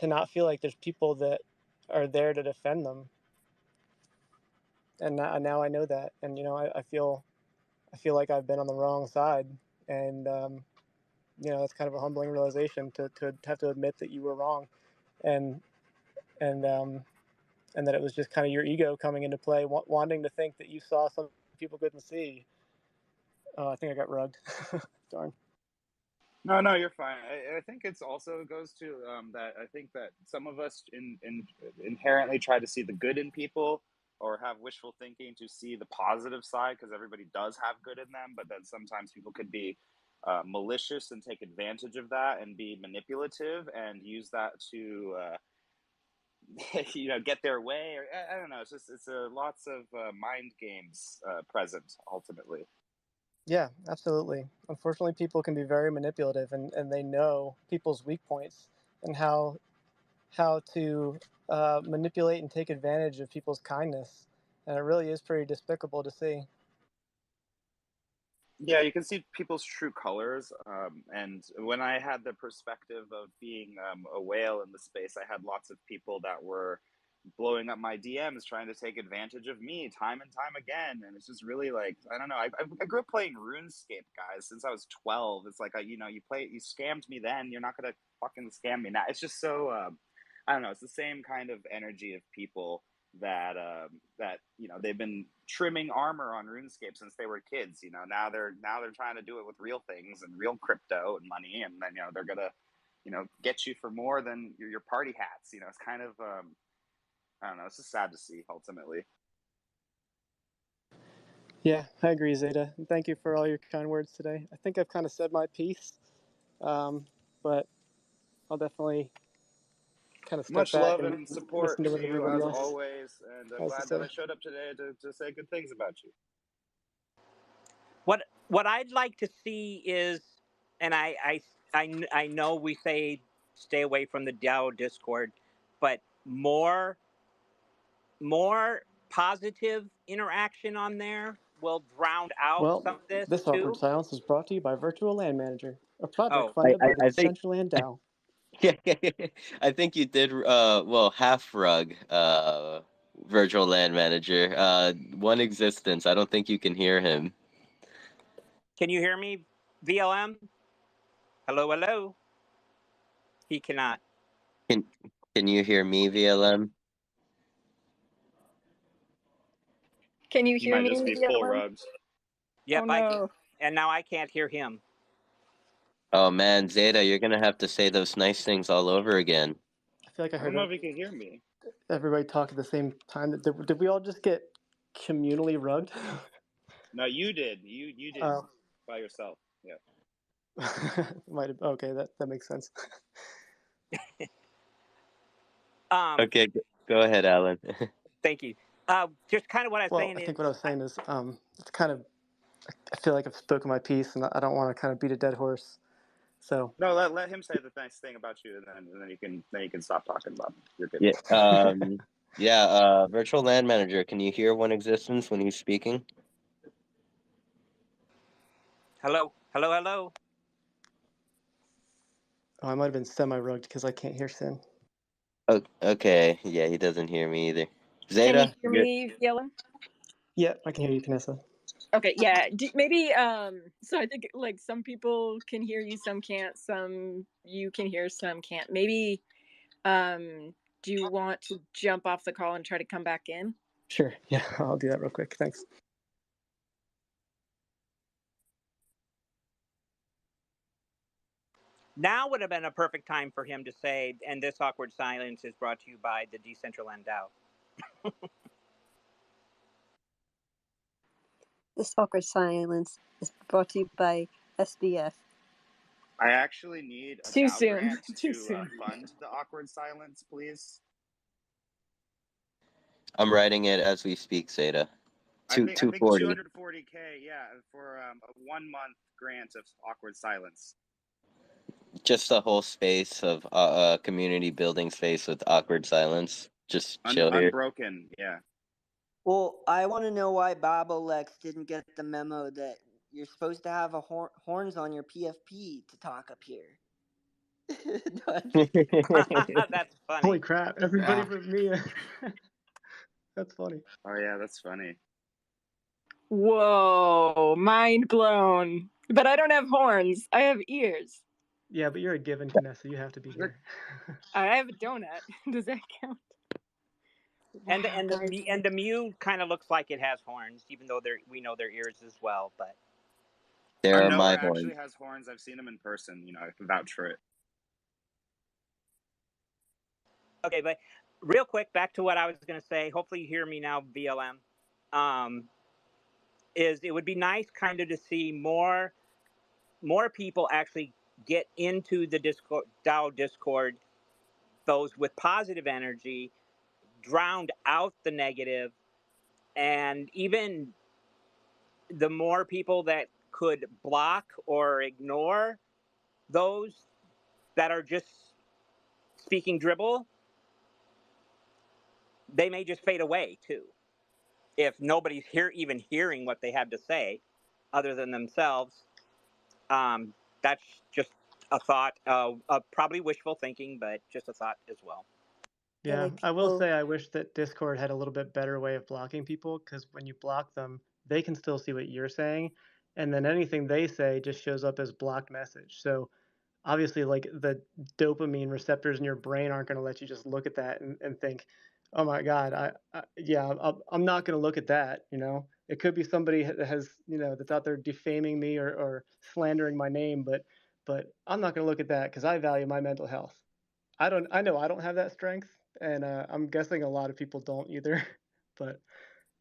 to not feel like there's people that are there to defend them. And now I know that, and I feel like I've been on the wrong side, and that's kind of a humbling realization to have to admit that you were wrong, and and um, and that it was just kind of your ego coming into play, wanting to think that you saw something people couldn't see. Oh, I think I got rugged. Darn. No, no, you're fine. I think it's also goes to that I think that some of us inherently try to see the good in people or have wishful thinking to see the positive side because everybody does have good in them, but then sometimes people could be malicious and take advantage of that and be manipulative and use that to get their way. Or I don't know. It's lots of mind games present ultimately. Yeah, absolutely. Unfortunately, people can be very manipulative, and they know people's weak points and how to manipulate and take advantage of people's kindness. And it really is pretty despicable to see. Yeah, you can see people's true colors. And when I had the perspective of being a whale in the space, I had lots of people that were blowing up my DMs, trying to take advantage of me time and time again. And it's just really like, I don't know. I grew up playing RuneScape, guys, since I was 12. It's like, you scammed me then. You're not going to fucking scam me now. It's just so, I don't know. It's the same kind of energy of people that, they've been trimming armor on RuneScape since they were kids. Now they're trying to do it with real things and real crypto and money. And then, they're going to, get you for more than your party hats. It's kind of, I don't know. It's just sad to see, ultimately. Yeah, I agree, Zeta. And thank you for all your kind words today. I think I've kind of said my piece, but I'll definitely kind of step Much back love and and support listen to to what you everybody as else always. And I'm has to glad that say. I showed up today to say good things about you. What I'd like to see is, and I know we say stay away from the DAO Discord, but more positive interaction on there will drown out Well, some of this this awkward too. silence is brought to you by Virtual Land Manager, a project Oh, I, funded I, by the I think Decentraland DAO. yeah, I think you did well half rug virtual land manager. One existence. I don't think you can hear him. can you hear me, VLM? Hello, hello. He cannot. Can can you hear me, VLM? Can you You hear might me, just be full VLM? rugs. Oh Yep, no. and now I can't hear him. Oh man, Zeta, you're gonna have to say those nice things all over again. I feel like I I don't heard know if you can hear me. everybody talk at the same time. Did we all just get communally rugged? No, you did. You did Oh, by yourself. Yeah. might have. Okay, that makes sense. Um, Okay, go ahead, Alan. thank you. Just kind of what I was Well, saying I think is, what I was saying is, it's kind of. I feel like I've spoken my piece, and I don't want to kind of beat a dead horse. So, No, let him say the nice thing about you, and then you can stop talking about him. You're good. Yeah, virtual land manager. Can you hear one existence when he's speaking? hello, hello, hello. oh, I might have been semi-rugged because I can't hear Sin. Oh, okay, yeah, he doesn't hear me either. Can you Zeta, hear me, VLM? Yeah, I can hear you, Kanessa. Okay, yeah. Maybe so I think like some people can hear you, some can't, some you can hear, some can't. Maybe do you want to jump off the call and try to come back in? Sure. Yeah, I'll do that real quick. Thanks. Now would have been a perfect time for him to say, and this awkward silence is brought to you by the Decentraland DAO. This awkward silence is brought to you by SDF. I actually need a Too DAO soon. grant Too to soon. fund the awkward silence, please. I'm writing it as we speak. Zeta, I think 240. 240K, yeah, for a 1 month grant of awkward silence. Just a whole space of community building space with awkward silence. Just chill here. Unbroken, yeah. Well, I want to know why Bobolex didn't get the memo that you're supposed to have a horns on your PFP to talk up here. No, I'm just kidding. That's Holy funny. crap! Everybody Yeah. but me. That's funny. Oh yeah, that's funny. Whoa, mind blown. But I don't have horns. I have ears. Yeah, but you're a given, Kanessa. You have to be here. I have a donut. Does that count? And Wow, guys. the Mew kind of looks like it has horns, even though we know their ears as well. But There Our are knower my horns. actually has horns. I've seen him in person. I can vouch for it. okay, but real quick, back to what I was going to say. Hopefully, you hear me now, VLM. Is it would be nice, kind of, to see more people actually get into the Discord, DAO Discord. Those with positive energy drowned out the negative, and even the more people that could block or ignore those that are just speaking dribble, they may just fade away too. If nobody's even hearing what they have to say, other than themselves, that's just a thought. Probably wishful thinking, but just a thought as well. But Yeah, like I will people, say I wish that Discord had a little bit better way of blocking people because when you block them, they can still see what you're saying, and then anything they say just shows up as blocked message. So obviously, like the dopamine receptors in your brain aren't going to let you just look at that and think, "Oh my God, yeah, I'm not going to look at that." It could be somebody that has that's out there defaming me or slandering my name, but I'm not going to look at that because I value my mental health. I know I don't have that strength, and I'm guessing a lot of people don't either. But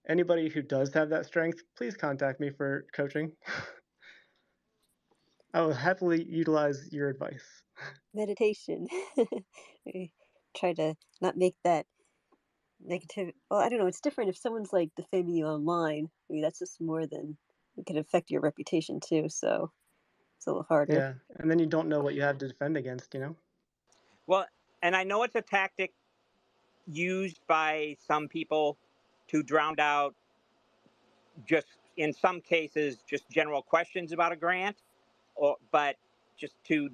anybody who does have that strength, please contact me for coaching. I will happily utilize your advice. meditation. We try to not make that negative. Well, I don't know. It's different if someone's like defaming you online. I mean, that's just more than it can affect your reputation too. So it's a little harder. Yeah, and then you don't know what you have to defend against. Well, and I know it's a tactic used by some people to drown out just in some cases just general questions about a grant, but just to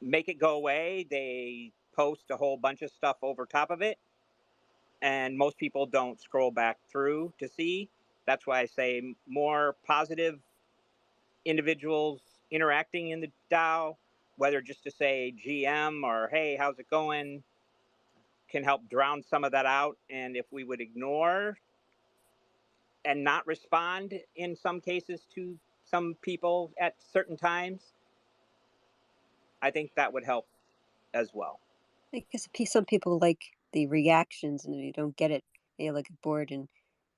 make it go away, they post a whole bunch of stuff over top of it, and most people don't scroll back through to see. That's why I say more positive individuals interacting in the DAO, whether just to say GM or hey, how's it going, can help drown some of that out. And if we would ignore and not respond in some cases to some people at certain times, I think that would help as well. I guess some people like the reactions, and if you don't get it, they like bored and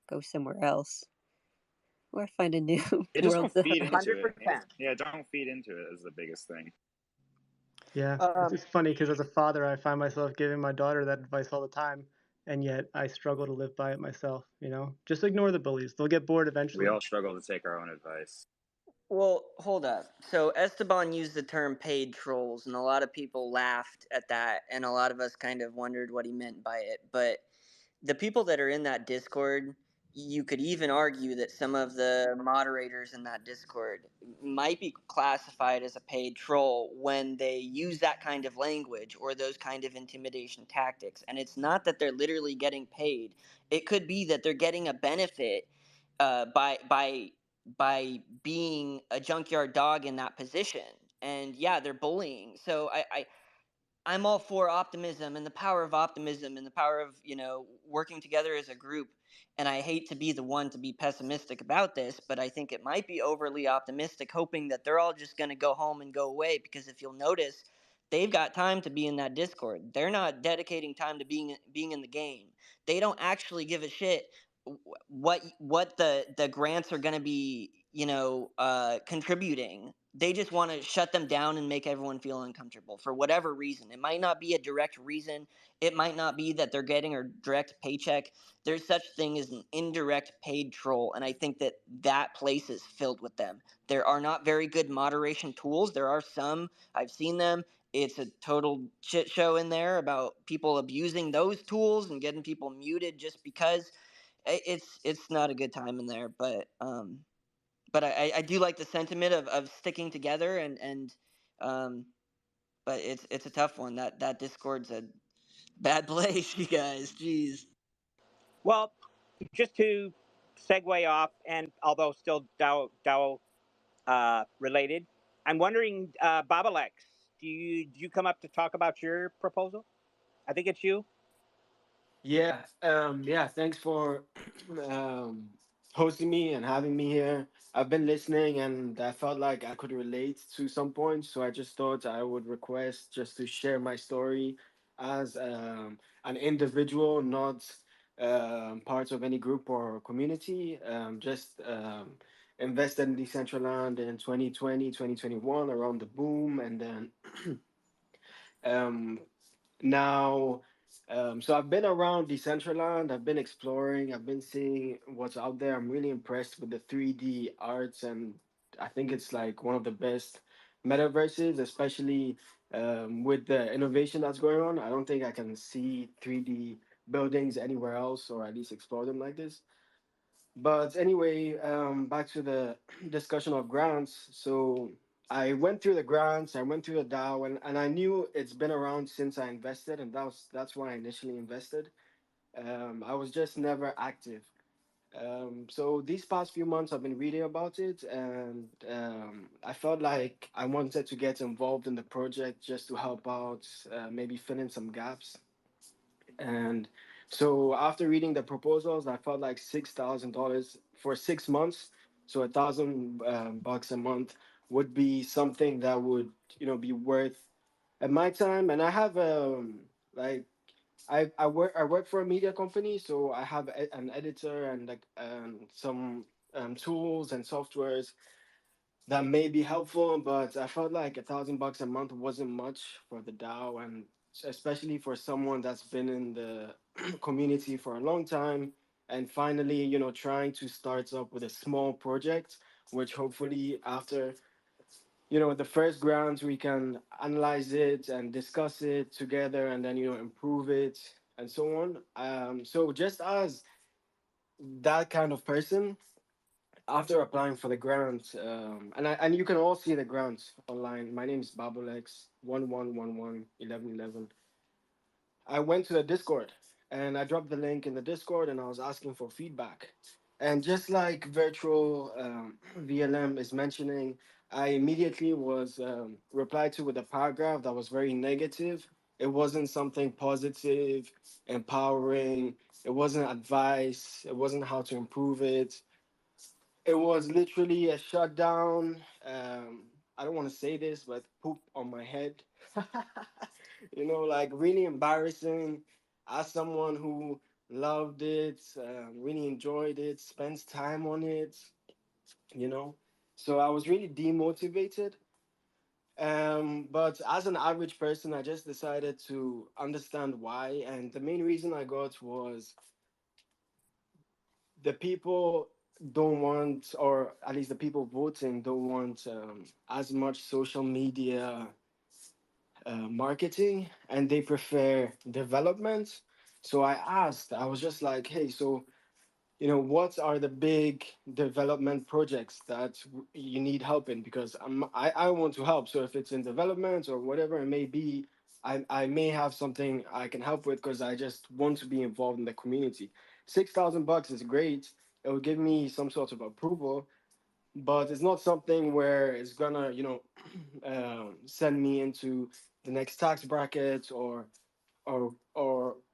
go somewhere else or find a new Yeah, just world don't to feed into it. 100%. Yeah, don't feed into it is the biggest thing. Yeah, it's Um, just funny because as a father, I find myself giving my daughter that advice all the time, and yet I struggle to live by it myself. Just ignore the bullies; they'll get bored We eventually. all struggle to take our own advice. Well, hold up. So Esteban used the term paid trolls, and a lot of people laughed at that, and a lot of us kind of wondered what he meant by it. But the people that are in that Discord, you could even argue that some of the moderators in that Discord might be classified as a paid troll when they use that kind of language or those kind of intimidation tactics. And it's not that they're literally getting paid. It could be that they're getting a benefit by being a junkyard dog in that position. And yeah, they're bullying. So I'm all for optimism and the power of optimism and the power of, working together as a group. And I hate to be the one to be pessimistic about this, but I think it might be overly optimistic, hoping that they're all just going to go home and go away. Because if you'll notice, they've got time to be in that Discord. They're not dedicating time to being in the game. They don't actually give a shit what the grants are going to be, contributing. They just want to shut them down and make everyone feel uncomfortable for whatever reason. It might not be a direct reason. It might not be that they're getting a direct paycheck. There's such thing as an indirect paid troll, and I think that place is filled with them. There are not very good moderation tools. There are some. I've seen them. It's a total shit show in there about people abusing those tools and getting people muted just because. It's not a good time in there, but I do like the sentiment of sticking together and um but it's a tough one. That Discord's a bad place, you guys. Jeez. well, just to segue off, and although still DAO related, I'm wondering, Babalex, do you come up to talk about your proposal? I think it's you. Yeah, thanks for hosting me and having me here. I've been listening and I felt like I could relate to some points, so I just thought I would request just to share my story as an individual, not part of any group or community. Just invested in Decentraland in 2020, 2021 around the boom, and then um, now, so I've been around Decentraland. I've been exploring. I've been seeing what's out there. I'm really impressed with the 3D arts, and I think it's like one of the best metaverses, especially with the innovation that's going on. I don't think I can see 3D buildings anywhere else, or at least explore them like this. But anyway, back to the discussion of grants. So I went through the grants, I went through the DAO, and I knew it's been around since I invested, and that's why I initially invested. I was just never active. So these past few months, I've been reading about it, and I felt like I wanted to get involved in the project just to help out, maybe fill in some gaps. And so after reading the proposals, I felt like $6,000 for 6 months, so $1,000 a month would be something that would be worth at my time. And I have like I work for a media company, so I have an editor and like some tools and softwares that may be helpful, but I felt like $1,000 a month wasn't much for the DAO, and especially for someone that's been in the community for a long time and finally, trying to start up with a small project, which hopefully after, the first grounds we can analyze it and discuss it together and then, improve it and so on. So just as that kind of person, after applying for the grant, and you can all see the grants online. My name is Babolex 1111 1111. I went to the Discord and I dropped the link in the Discord and I was asking for feedback. And just like virtual VLM is mentioning, I immediately was replied to with a paragraph that was very negative. It wasn't something positive, empowering. It wasn't advice. It wasn't how to improve it. It was literally a shutdown. I don't want to say this, but poop on my head. Like really embarrassing. As someone who loved it, really enjoyed it, spends time on it, you know. So I was really demotivated. But as an average person, I just decided to understand why. And the main reason I got was the people don't want, or at least the people voting don't want as much social media marketing, and they prefer development. So I was just like, hey, so what are the big development projects that you need help in? Because I want to help. So if it's in development or whatever it may be, I may have something I can help with because I just want to be involved in the community. $6,000 is great. It will give me some sort of approval, but it's not something where it's gonna, send me into the next tax bracket or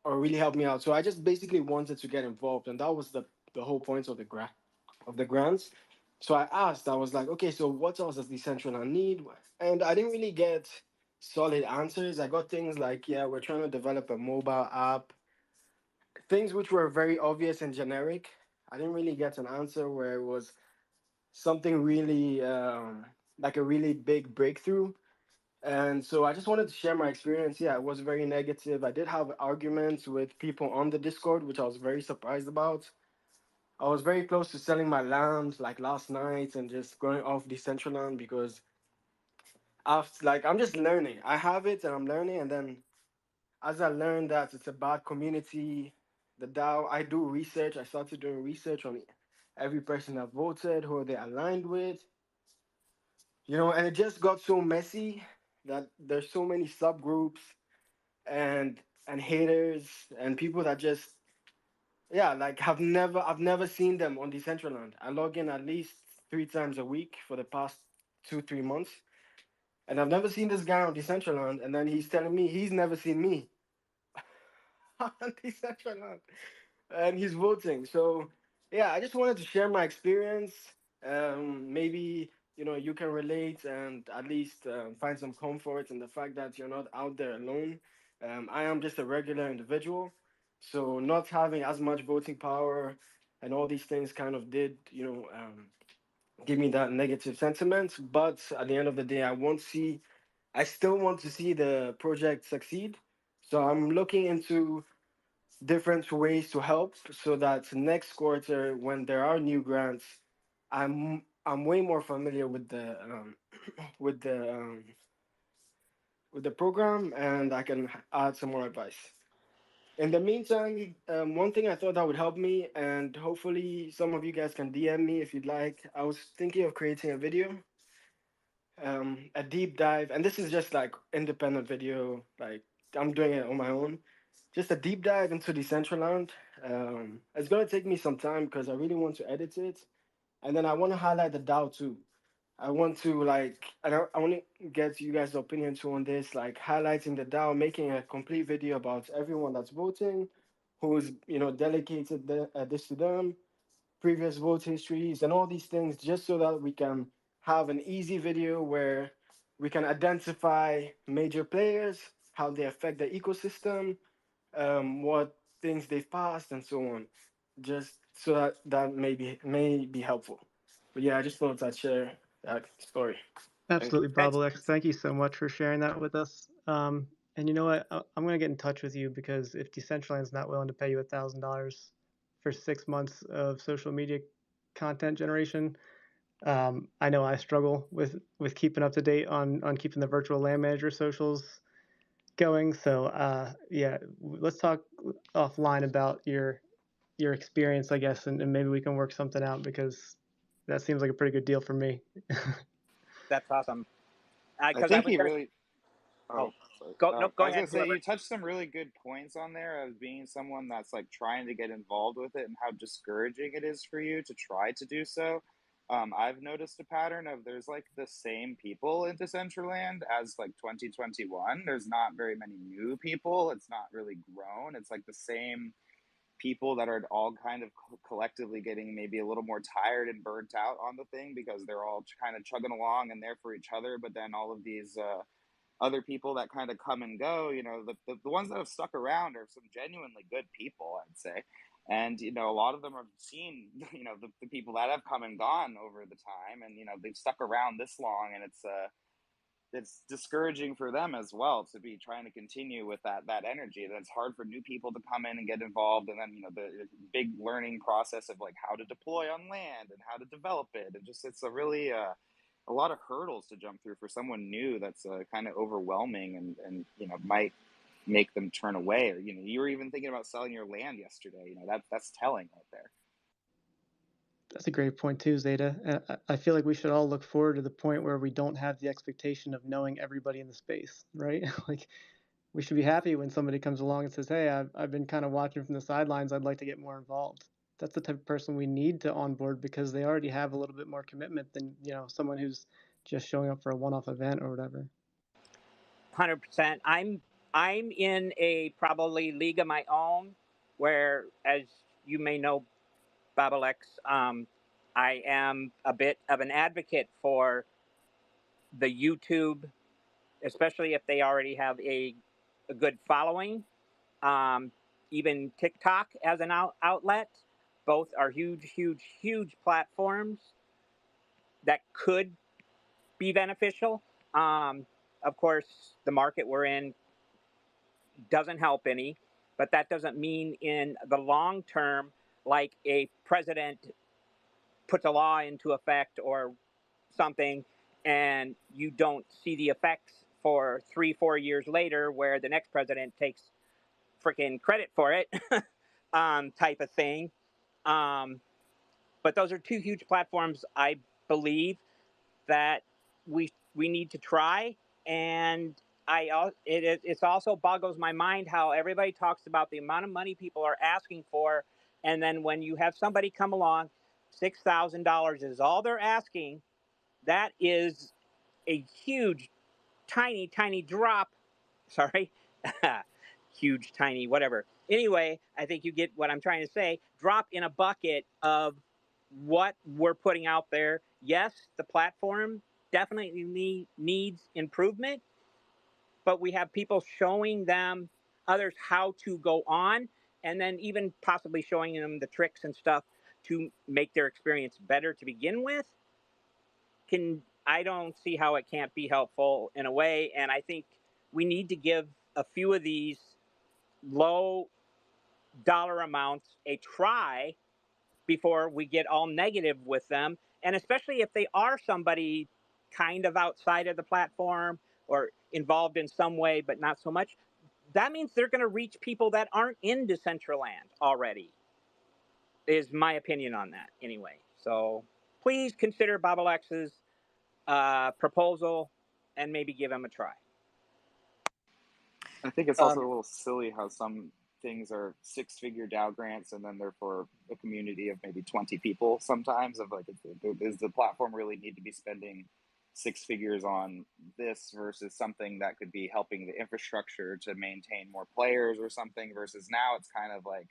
really help me out. So I just basically wanted to get involved, and that was the whole point of the grants. So I asked, I was like, okay, so what else does Decentraland need? And I didn't really get solid answers. I got things like, yeah, we're trying to develop a mobile app, things which were very obvious and generic. I didn't really get an answer where it was something really like a really big breakthrough. And so I just wanted to share my experience. Yeah, it was very negative. I did have arguments with people on the Discord, which I was very surprised about. I was very close to selling my land like last night and just going off Decentraland because after like I'm just learning. I have it and I'm learning, and then as I learned that it's a bad community, the DAO, I do research. I started doing research on every person that voted, who they aligned with, and it just got so messy that there's so many subgroups and haters and people that just, yeah, like I've never seen them on Decentraland. I log in at least 3 times a week for the past 2 3 months, and I've never seen this guy on Decentraland, and then he's telling me he's never seen me on Decentraland, and he's voting. So yeah, I just wanted to share my experience. Maybe you can relate and at least find some comfort in the fact that you're not out there alone. I am just a regular individual, so not having as much voting power and all these things kind of did give me that negative sentiment. But at the end of the day, I still want to see the project succeed. So I'm looking into different ways to help so that next quarter when there are new grants, I'm way more familiar with the with the program, and I can add some more advice. In the meantime, one thing I thought that would help me, and hopefully some of you guys can DM me if you'd like. I was thinking of creating a video a deep dive, and this is just like independent video, like I'm doing it on my own. Just a deep dive into Decentraland. It's gonna take me some time because I really want to edit it, and then I want to highlight the DAO too. I want to I want to get you guys' opinion too on this, like highlighting the DAO, making a complete video about everyone that's voting, who's delegated this to them, previous vote histories, and all these things, just so that we can have an easy video where we can identify major players, how they affect the ecosystem, what things they've passed, and so on. Just so that may be helpful. But yeah, I just thought I'd share that story. Thank you. Absolutely, That's Bobblex. Thank you so much for sharing that with us. And you know what? I'm going to get in touch with you because if Decentraland's not willing to pay you $1,000 for 6 months of social media content generation, I know I struggle with keeping up to date on keeping the virtual land manager socials going. So yeah, let's talk offline about your experience, I guess, and maybe we can work something out because that seems like a pretty good deal for me. that's awesome. I Because I think was he gonna. really. Oh, Oh, sorry. go no, I go was gonna ahead. say Whoever. you touched some really good points on there as being someone that's like trying to get involved with it and how discouraging it is for you to try to do so. I've noticed a pattern of there's like the same people in Decentraland as like 2021. There's not very many new people. It's not really grown. It's like the same people that are all kind of collectively getting maybe a little more tired and burnt out on the thing because they're all kind of chugging along and there for each other. But then all of these other people that kind of come and go, the ones that have stuck around are some genuinely good people, I'd say. And, a lot of them have seen, the people that have come and gone over the time and, they've stuck around this long and it's discouraging for them as well to be trying to continue with that energy. Then it's hard for new people to come in and get involved, and then the big learning process of like how to deploy on land and how to develop it, and just it's a lot of hurdles to jump through for someone new. That's kind of overwhelming, and might make them turn away. Or you were even thinking about selling your land yesterday. That's telling right there. That's a great point too, Zeta. I feel like we should all look forward to the point where we don't have the expectation of knowing everybody in the space, right? Like we should be happy when somebody comes along and says, "Hey, I've been kind of watching from the sidelines. I'd like to get more involved." That's the type of person we need to onboard because they already have a little bit more commitment than someone who's just showing up for a one-off event or whatever. 100%. I'm in a probably league of my own, where, as you may know, Babalex, I am a bit of an advocate for the YouTube, especially if they already have a good following. Um, Even TikTok as an outlet, both are huge, huge, huge platforms that could be beneficial. Of course, the market we're in doesn't help any, but that doesn't mean in the long term, like a president puts a law into effect or something, and you don't see the effects for 3-4 years later, where the next president takes freaking credit for it, type of thing. Um, but those are two huge platforms, I believe, that we need to try. And it also boggles my mind how everybody talks about the amount of money people are asking for, and then when you have somebody come along, $6,000 is all they're asking. That is a huge, tiny, tiny drop. Sorry, huge, tiny, whatever. Anyway, I think you get what I'm trying to say. Drop in a bucket of what we're putting out there. Yes, the platform definitely needs improvement, but we have people showing them others how to go on, and then even possibly showing them the tricks and stuff to make their experience better to begin with. I don't see how it can't be helpful in a way, and I think we need to give a few of these low dollar amounts a try before we get all negative with them. And especially if they are somebody kind of outside of the platform or involved in some way, but not so much, that means they're going to reach people that aren't in Decentraland already, is my opinion on that anyway. So please consider Bob Alex's proposal and maybe give them a try. I think it's also a little silly how some things are six-figure DAO grants and then they're for a community of maybe 20 people sometimes. Of like, does the platform really need to be spending six figures on this versus something that could be helping the infrastructure to maintain more players or something, versus now it's kind of like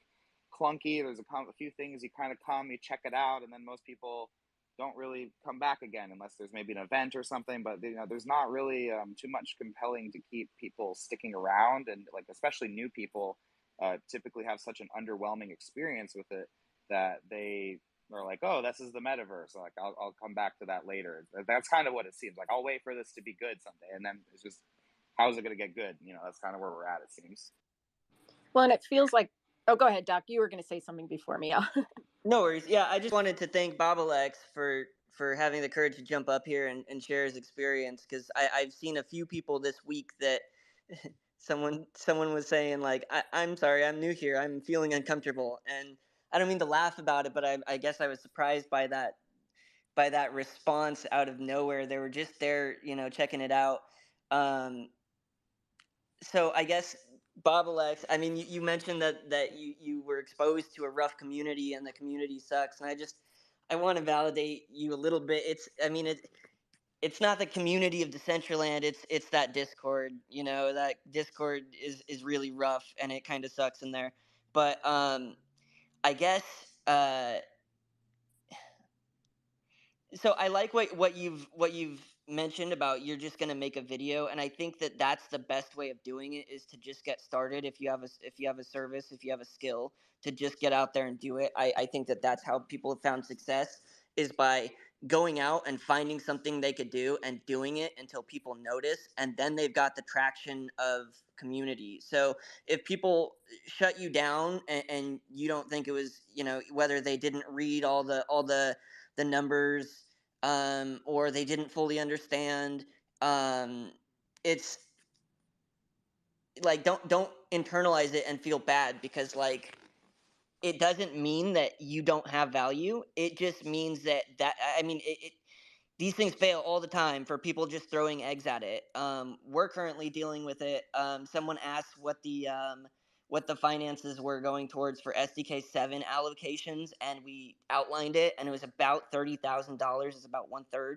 clunky. There's a few things you kind of come, you check it out, and then most people don't really come back again unless there's maybe an event or something. But there's not really too much compelling to keep people sticking around, and like especially new people typically have such an underwhelming experience with it that they are like, oh, this is the metaverse. Like I'll come back to that later. That's kind of what it seems like. I'll wait for this to be good someday, and then it's just, how's it going to get good? That's kind of where we're at. It seems. Well, and it feels like. Oh, go ahead, Doc. You were going to say something before me. No worries. Yeah, I just wanted to thank Bobalex for having the courage to jump up here and share his experience, because I've seen a few people this week that someone was saying like, I'm sorry, I'm new here, I'm feeling uncomfortable, and I don't mean to laugh about it, but I guess I was surprised by that response out of nowhere. They were just there, checking it out. So I guess, Bob Alex, I mean, you mentioned that you were exposed to a rough community and the community sucks, and I want to validate you a little bit. It's not the community of Decentraland. It's that Discord. That Discord is really rough and it kind of sucks in there. But I guess. So I like what you've mentioned about you're just going to make a video, and I think that that's the best way of doing it, is to just get started. If you have a service, if you have a skill, to just get out there and do it. I think that that's how people have found success, is by going out and finding something they could do and doing it until people notice, and then they've got the traction of community. So if people shut you down, and you don't think it was, whether they didn't read all the numbers, or they didn't fully understand, it's like, don't internalize it and feel bad, because like, it doesn't mean that you don't have value. It just means that I mean, these things fail all the time for people just throwing eggs at it. We're currently dealing with it. Someone asked what the finances were going towards for SDK7 allocations, and we outlined it, and it was about $30,000. It's about 1/3.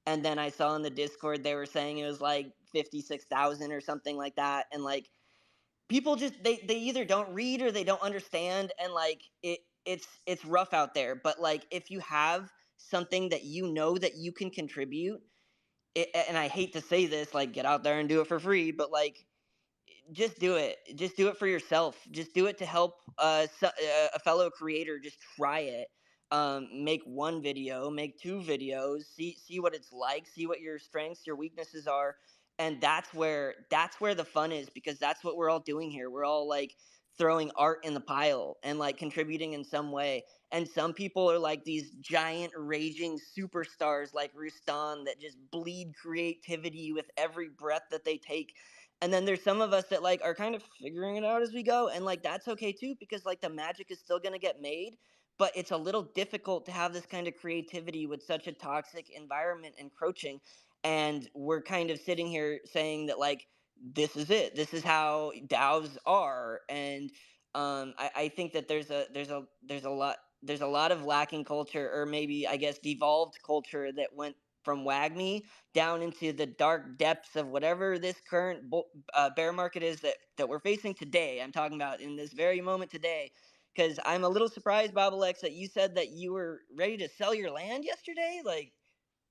And then I saw in the Discord they were saying it was like 56,000 or something like that, and like, people just, they either don't read or they don't understand, and like, it's rough out there. But like, if you have something that that you can contribute, and I hate to say this, like, get out there and do it for free, but like, just do it. Just do it for yourself. Just do it to help a fellow creator. Just try it. Make one video, make two videos, see what it's like, see what your strengths, your weaknesses are, and that's where the fun is, because that's what we're all doing here. We're all like throwing art in the pile and like contributing in some way. And some people are like these giant raging superstars like Rustan that just bleed creativity with every breath that they take. And then there's some of us that like are kind of figuring it out as we go, and like, that's okay too, because like, the magic is still going to get made. But it's a little difficult to have this kind of creativity with such a toxic environment encroaching. And we're kind of sitting here saying that like, this is it, this is how DAOs are. And I think that there's a lot of lacking culture, or maybe, I guess, devolved culture, that went from WAGMI down into the dark depths of whatever this current bear market is that we're facing today. I'm talking about in this very moment today, because I'm a little surprised, Bobalex, that you said that you were ready to sell your land yesterday. Like,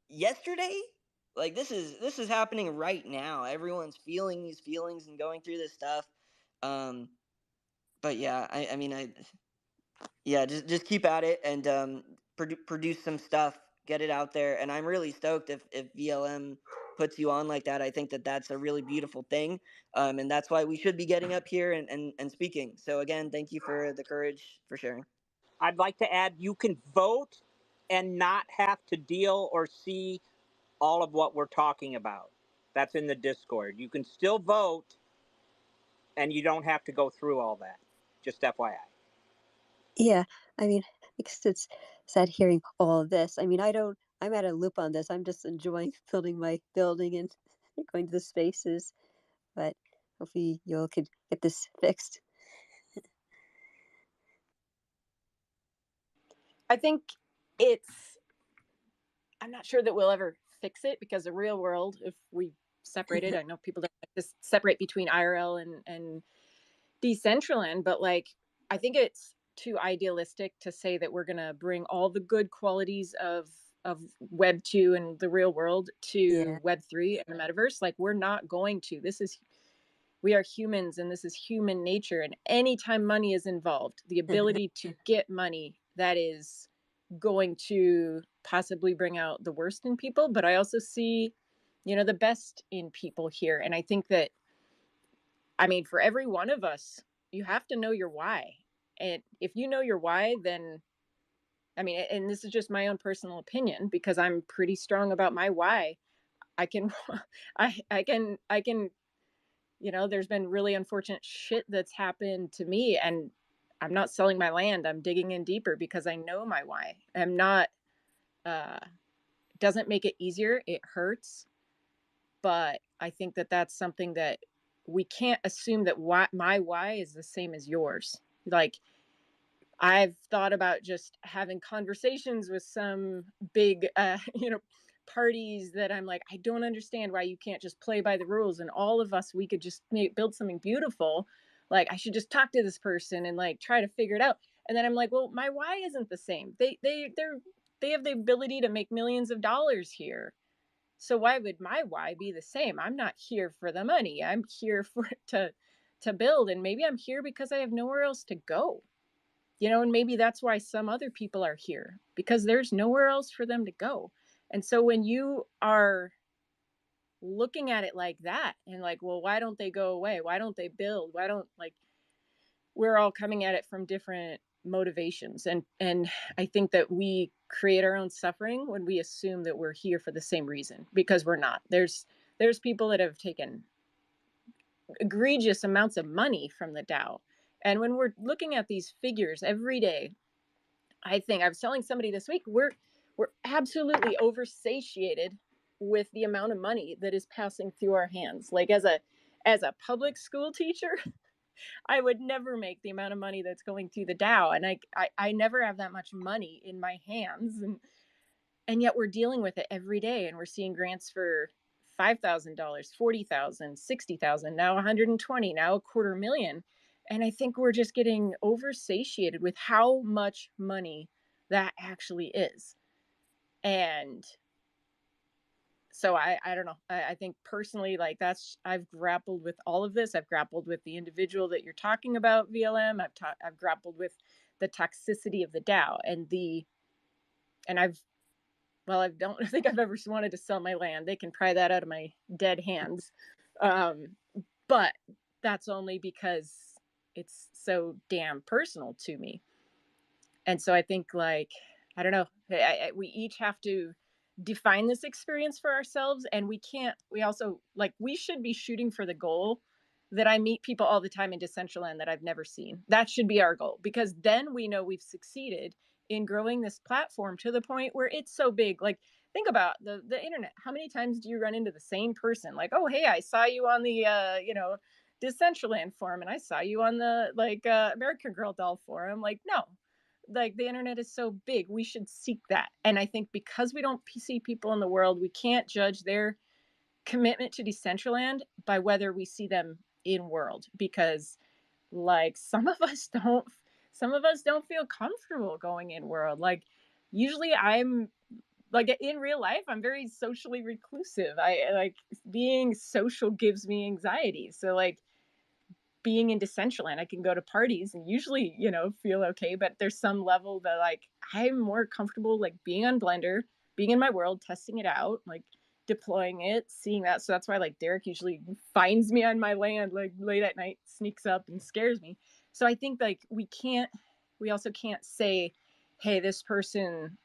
yesterday? Like, this is happening right now. Everyone's feeling these feelings and going through this stuff. Um, but yeah, I mean, yeah, just keep at it, and produce some stuff, get it out there. And I'm really stoked if VLM puts you on like that. I think that that's a really beautiful thing, and that's why we should be getting up here and speaking. So again, thank you for the courage for sharing. I'd like to add, you can vote and not have to deal or see all of what we're talking about. That's in the Discord. You can still vote and you don't have to go through all that. Just FYI. Yeah, I mean, it's sad hearing all of this. I mean, I'm at a loop on this. I'm just enjoying building my building and going to the spaces, but hopefully you all could get this fixed. I think it's, I'm not sure that we'll ever fix it, because the real world, if we separate it, I know people don't like to separate between IRL and Decentraland, but like, I think it's too idealistic to say that we're going to bring all the good qualities of web 2 and the real world Yeah. to web 3 and the metaverse. Like, we're not going to. This is, we are humans, and this is human nature, and anytime money is involved, the ability to get money, that is going to possibly bring out the worst in people. But I also see, you know, the best in people here. And I think that, I mean, for every one of us, you have to know your why. And if you know your why, then, I mean, and this is just my own personal opinion, because I'm pretty strong about my why. I can, I can, you know, there's been really unfortunate shit that's happened to me, and I'm not selling my land. I'm digging in deeper because I know my why. I'm not, uh, doesn't make it easier. It hurts. But I think that that's something that we can't assume that my why is the same as yours. Like, I've thought about just having conversations with some big, you know, parties that I'm like, I don't understand why you can't just play by the rules, and all of us, we could just build something beautiful. Like, I should just talk to this person and like try to figure it out. And then I'm like, well, my why isn't the same. They have the ability to make millions of dollars here. So why would my why be the same? I'm not here for the money. I'm here for to build, and maybe I'm here because I have nowhere else to go. You know, and maybe that's why some other people are here, because there's nowhere else for them to go. And so when you are looking at it like that, and like, well, why don't they go away? Why don't they build? Why don't, like, we're all coming at it from different motivations, and I think that we create our own suffering when we assume that we're here for the same reason, because we're not. There's people that have taken egregious amounts of money from the DAO, and when we're looking at these figures every day, I think I was telling somebody this week, we're absolutely oversatiated with the amount of money that is passing through our hands. Like, as a public school teacher, I would never make the amount of money that's going through the DAO, and I never have that much money in my hands, and yet we're dealing with it every day, and we're seeing grants for $5,000, 40,000, 60,000, now 120, now $250,000. And I think we're just getting oversatiated with how much money that actually is. And so I don't know. I think personally, like, that's, I've grappled with all of this. I've grappled with the individual that you're talking about, VLM. I've grappled with the toxicity of the DAO, and I don't think I've ever wanted to sell my land. They can pry that out of my dead hands. But that's only because it's so damn personal to me. And so I think, like, I don't know, we each have to define this experience for ourselves. And we also, like, we should be shooting for the goal that I meet people all the time in Decentraland that I've never seen. That should be our goal, because then we know we've succeeded in growing this platform to the point where it's so big. Like, think about the internet. How many times do you run into the same person? Like, oh, hey, I saw you on the, Decentraland forum, and I saw you on the, like, American Girl doll forum. Like, no, like, the internet is so big, we should seek that. And I think because we don't see people in the world, we can't judge their commitment to Decentraland by whether we see them in world, because, like, some of us don't feel comfortable going in world. Like, usually I'm, like, in real life, I'm very socially reclusive. I like, being social gives me anxiety. So, like, being in Decentraland, I can go to parties and usually, feel okay. But there's some level that, like, I'm more comfortable, like, being on Blender, being in my world, testing it out, like, deploying it, seeing that. So that's why, like, Derek usually finds me on my land, like, late at night, sneaks up and scares me. So I think, like, we also can't say, hey, this person,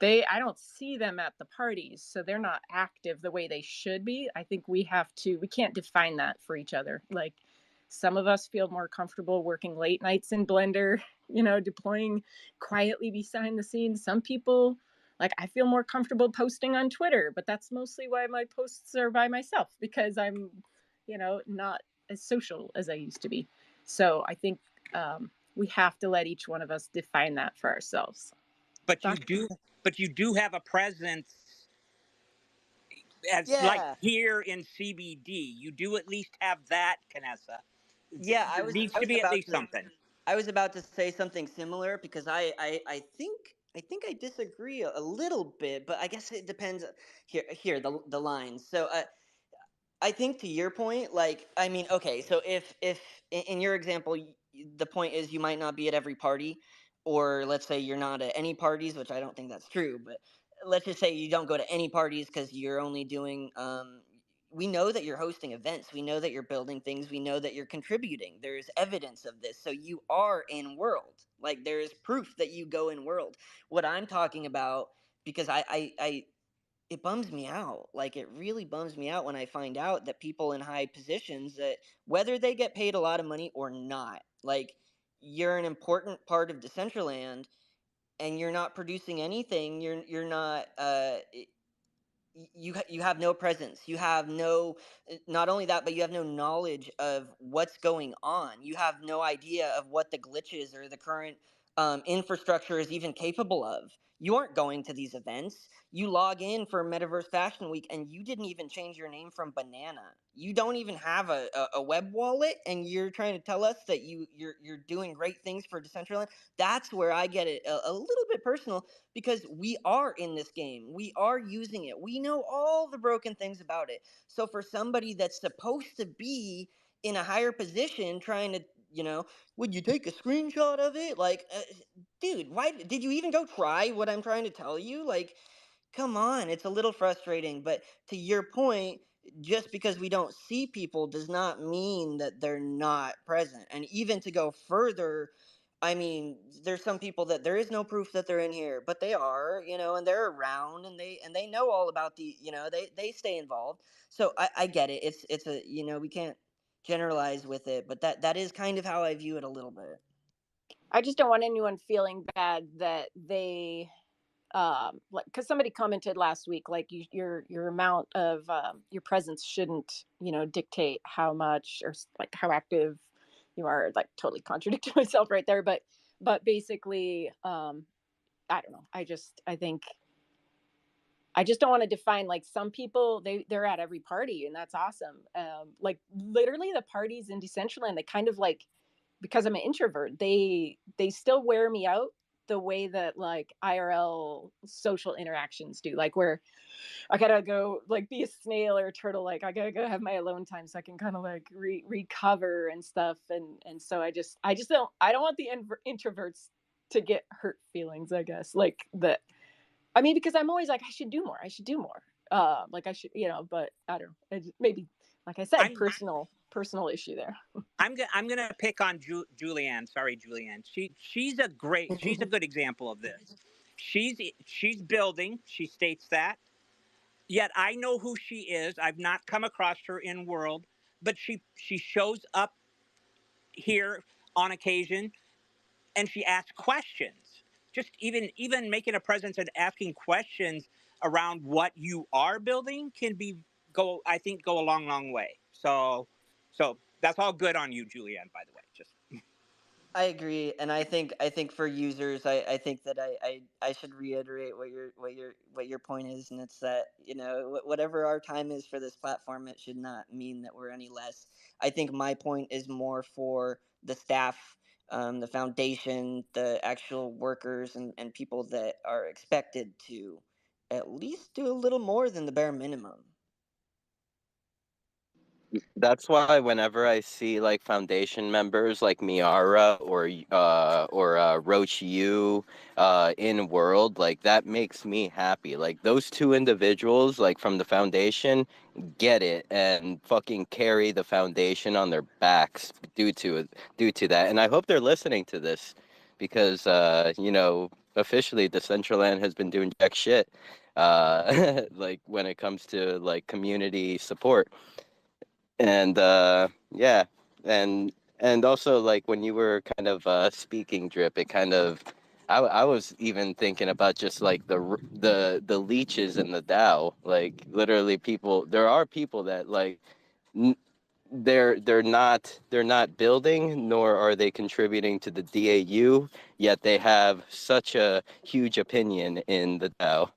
I don't see them at the parties, so they're not active the way they should be. I think we can't define that for each other. Like, some of us feel more comfortable working late nights in Blender, deploying quietly behind the scenes. Some people like I feel more comfortable posting on Twitter, but that's mostly why my posts are by myself, because I'm, not as social as I used to be. So I think we have to let each one of us define that for ourselves. But you Doc? do, but you do have a presence as like Yeah, here in CBD. You do at least have that, Canessa. yeah. There needs to be at least something. I was about to say something similar because I think I disagree a little bit, but I guess it depends. Here the lines. So I think to your point, like, I mean, okay, so if in your example, the point is you might not be at every party, or let's say you're not at any parties, which I don't think that's true, but let's just say you don't go to any parties because you're only doing. We know that you're hosting events. We know that you're building things. We know that you're contributing. There's evidence of this, so you are in world. Like there is proof that you go in world. What I'm talking about, because I it bums me out. Like it really bums me out when I find out that people in high positions, that whether they get paid a lot of money or not, like you're an important part of Decentraland and you're not producing anything. You're not you have no presence. You have no, not only that, but you have no knowledge of what's going on. You have no idea of what the glitches or the current infrastructure is even capable of. You aren't going to these events. You log in for Metaverse Fashion Week and you didn't even change your name from Banana. You don't even have a web wallet, and you're trying to tell us that you're doing great things for Decentraland. That's where I get it a little bit personal, because we are in this game. We are using it. We know all the broken things about it. So for somebody that's supposed to be in a higher position trying to, would you take a screenshot of it? Like, dude, why did you even go try what I'm trying to tell you? Like, come on, it's a little frustrating. But to your point, just because we don't see people does not mean that they're not present. And even to go further, I mean, there's some people that there is no proof that they're in here, but they are, and they're around, and they know all about the, they stay involved. So I get it. It's a, we can't generalize with it, but that is kind of how I view it a little bit. I just don't want anyone feeling bad that they like, because somebody commented last week, like your amount of your presence shouldn't dictate how much or like how active you are. Like totally contradicting myself right there, but basically I don't know, I just don't want to define, like, some people they're at every party and that's awesome. Like literally the parties in Decentraland, they kind of like, because I'm an introvert, they still wear me out the way that like IRL social interactions do. Like where I gotta go like be a snail or a turtle, like I gotta go have my alone time so I can kind of like recover and stuff. And so I don't want the introverts to get hurt feelings, I guess. Like that, I mean, because I'm always like, I should do more. I should do more. Like I should, but I don't know. Maybe, like I said, I'm personal issue there. I'm gonna pick on Julianne. Sorry, Julianne. She's a good example of this. She's building. She states that. Yet I know who she is. I've not come across her in world, but she shows up here on occasion and she asks questions. Just even making a presence and asking questions around what you are building can go a long way. So that's all good on you, Julianne, by the way. Just I agree, and I think for users, I think that I should reiterate what your point is, and it's that whatever our time is for this platform, it should not mean that we're any less. I think my point is more for the staff, the foundation, the actual workers, and people that are expected to at least do a little more than the bare minimum. That's why whenever I see like foundation members like Miara or Roach Yu in world, like that makes me happy. Like those two individuals like from the foundation get it and fucking carry the foundation on their backs due to that. And I hope they're listening to this because officially Decentraland has been doing jack shit like when it comes to like community support. And and also like when you were kind of speaking, Drip, it kind of I was even thinking about just like the leeches in the DAO. Like literally, there are people that like n- they're not building, nor are they contributing to the DAU. Yet they have such a huge opinion in the DAO.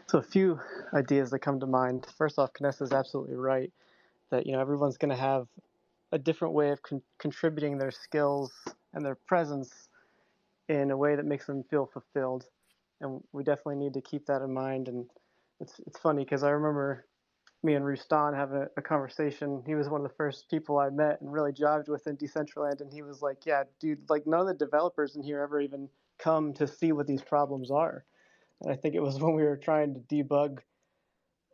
So a few ideas that come to mind. First off, Kness is absolutely right that everyone's going to have a different way of contributing their skills and their presence in a way that makes them feel fulfilled, and we definitely need to keep that in mind. And it's funny because I remember me and Rustan having a conversation. He was one of the first people I met and really jived with in Decentraland, and he was like, "Yeah, dude, like none of the developers in here ever even come to see what these problems are." And I think it was when we were trying to debug,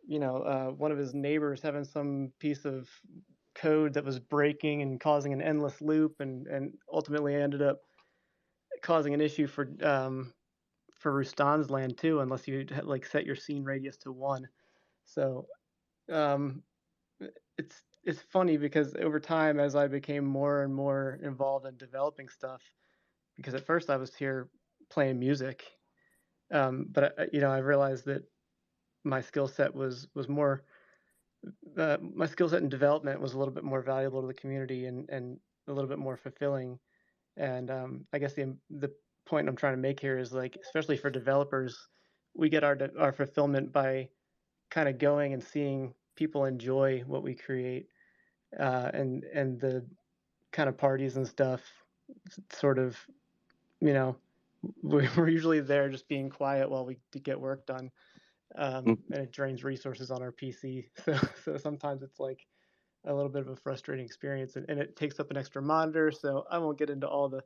one of his neighbors having some piece of code that was breaking and causing an endless loop, and ultimately ended up causing an issue for Rustan's land too, unless you like set your scene radius to 1. So um, it's funny because over time, as I became more and more involved in developing stuff, because at first I was here playing music, but I realized that my skill set was more my skill set in development was a little bit more valuable to the community and a little bit more fulfilling. And I guess the point I'm trying to make here is like, especially for developers, we get our fulfillment by kind of going and seeing people enjoy what we create, and the kind of parties and stuff. Sort of, you know, we're usually there just being quiet while we get work done, and it drains resources on our PC. So sometimes it's like a little bit of a frustrating experience, and it takes up an extra monitor. So I won't get into all the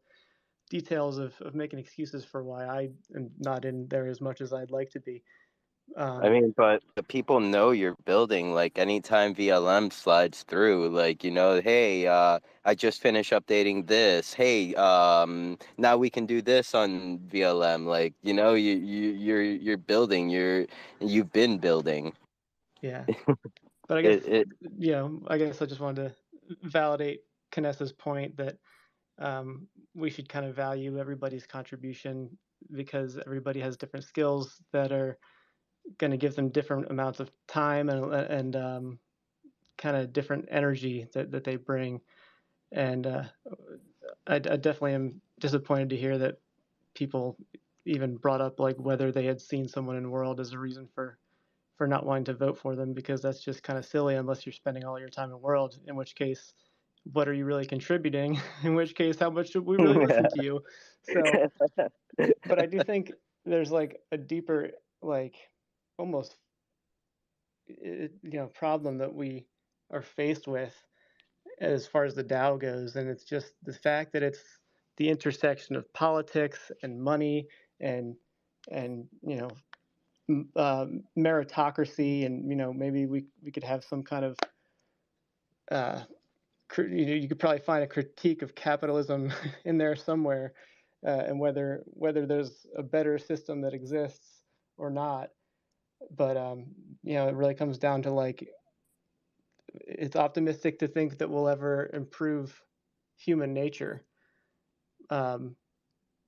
details of making excuses for why I am not in there as much as I'd like to be. I Um, mean, but the people know you're building. Like anytime VLM slides through, like hey, I just finished updating this. Hey, now we can do this on VLM. Like you're building. You've been building. yeah, but I guess It I guess I just wanted to validate Canessa's point that we should kind of value everybody's contribution because everybody has different skills that are going to give them different amounts of time and kind of different energy that they bring. And I definitely am disappointed to hear that people even brought up like whether they had seen someone in World as a reason for not wanting to vote for them, because that's just kind of silly unless you're spending all your time in World, in which case what are you really contributing? In which case how much should we really listen to you? So, but I do think there's like a deeper, like almost problem that we are faced with as far as the DAO goes, and it's just the fact that it's the intersection of politics and money and meritocracy, and maybe we could have some kind of uh, you could probably find a critique of capitalism in there somewhere, and whether there's a better system that exists or not. But it really comes down to like, it's optimistic to think that we'll ever improve human nature. Um,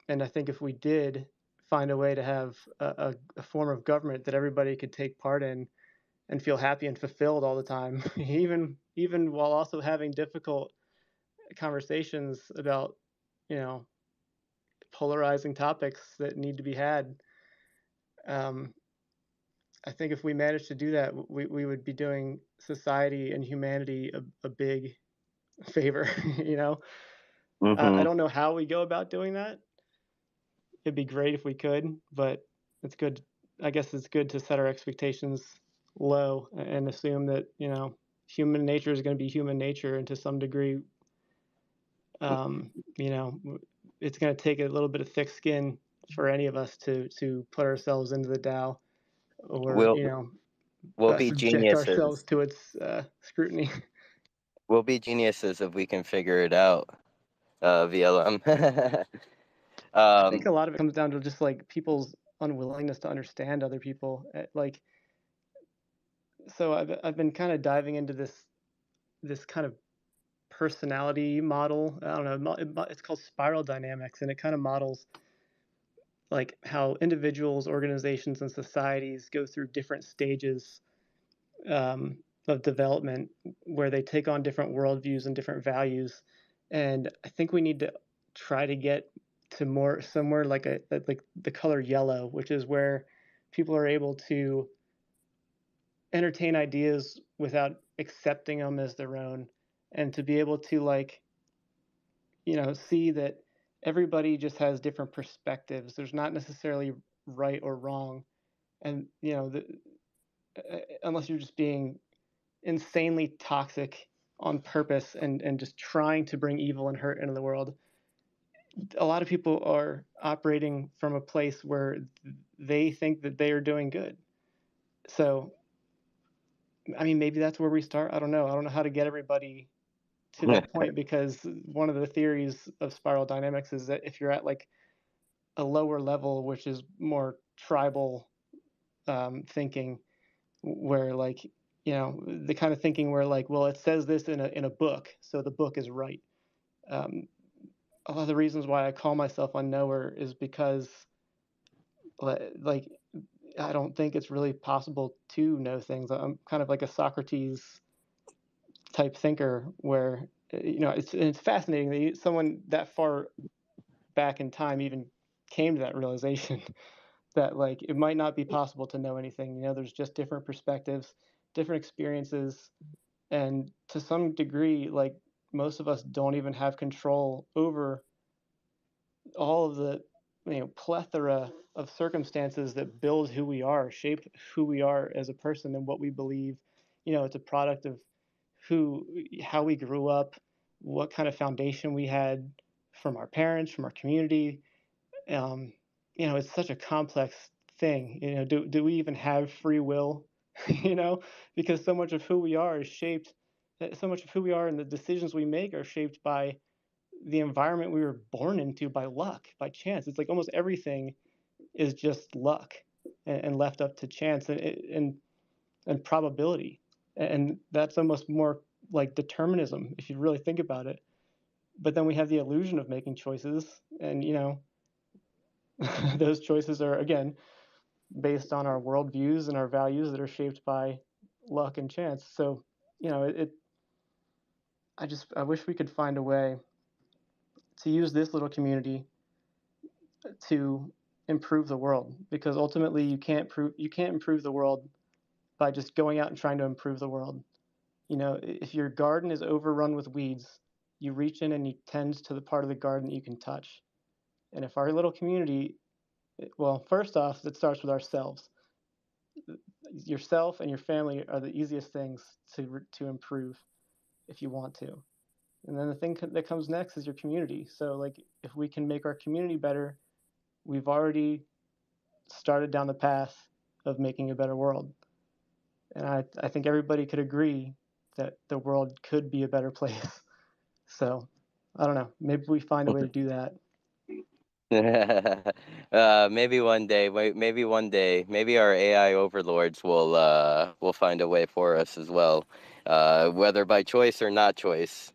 and I think if we did find a way to have a form of government that everybody could take part in and feel happy and fulfilled all the time, even while also having difficult conversations about, you know, polarizing topics that need to be had. Um, I think if we managed to do that, we would be doing society and humanity a big favor. I mm-hmm. don't know how we go about doing that. It'd be great if we could, but it's good. I guess it's good to set our expectations low and assume that human nature is going to be human nature, and to some degree, um, you know, it's going to take a little bit of thick skin for any of us to put ourselves into the DAO, or We'll we'll be subject geniuses. ourselves to its scrutiny. We'll be geniuses if we can figure it out. VLM. I think um, a lot of it comes down to just like people's unwillingness to understand other people. Like, so I've been kind of diving into this kind of personality model. I don't know. It's called spiral dynamics, and it kind of models like how individuals, organizations, and societies go through different stages of development where they take on different worldviews and different values. And I think we need to try to get to more somewhere like like the color yellow, which is where people are able to entertain ideas without accepting them as their own, and to be able to like see that everybody just has different perspectives. There's not necessarily right or wrong, and unless you're just being insanely toxic on purpose and just trying to bring evil and hurt into the world. A lot of people are operating from a place where they think that they are doing good. So, I mean, maybe that's where we start. I don't know. I don't know how to get everybody to that point, because one of the theories of spiral dynamics is that if you're at like a lower level, which is more tribal thinking, where like the kind of thinking where like, well, it says this in a book, so the book is right. um, a lot of the reasons why I call myself unknower is because like I don't think it's really possible to know things. I'm kind of like a Socrates type thinker, where it's fascinating that someone that far back in time even came to that realization that like it might not be possible to know anything. There's just different perspectives, different experiences, and to some degree, like most of us don't even have control over all of the plethora of circumstances that build who we are, shape who we are as a person, and what we believe. It's a product of how we grew up, what kind of foundation we had from our parents, from our community. um, it's such a complex thing. Do we even have free will? Because so much of who we are is shaped, so much of who we are and the decisions we make are shaped by the environment we were born into, by luck, by chance. It's like almost everything is just luck and left up to chance and probability. And that's almost more like determinism if you really think about it. But then we have the illusion of making choices, and those choices are again based on our worldviews and our values that are shaped by luck and chance. So I wish we could find a way to use this little community to improve the world, because ultimately you can't improve the world by just going out and trying to improve the world. If your garden is overrun with weeds, you reach in and you tend to the part of the garden that you can touch. And if our little community, well, first off, it starts with ourselves. Yourself and your family are the easiest things to improve if you want to. And then the thing that comes next is your community. So like if we can make our community better, we've already started down the path of making a better world. And I think everybody could agree that the world could be a better place. So I don't know. Maybe we find a way to do that. Maybe one day, maybe one day, maybe our AI overlords will find a way for us as well, whether by choice or not choice.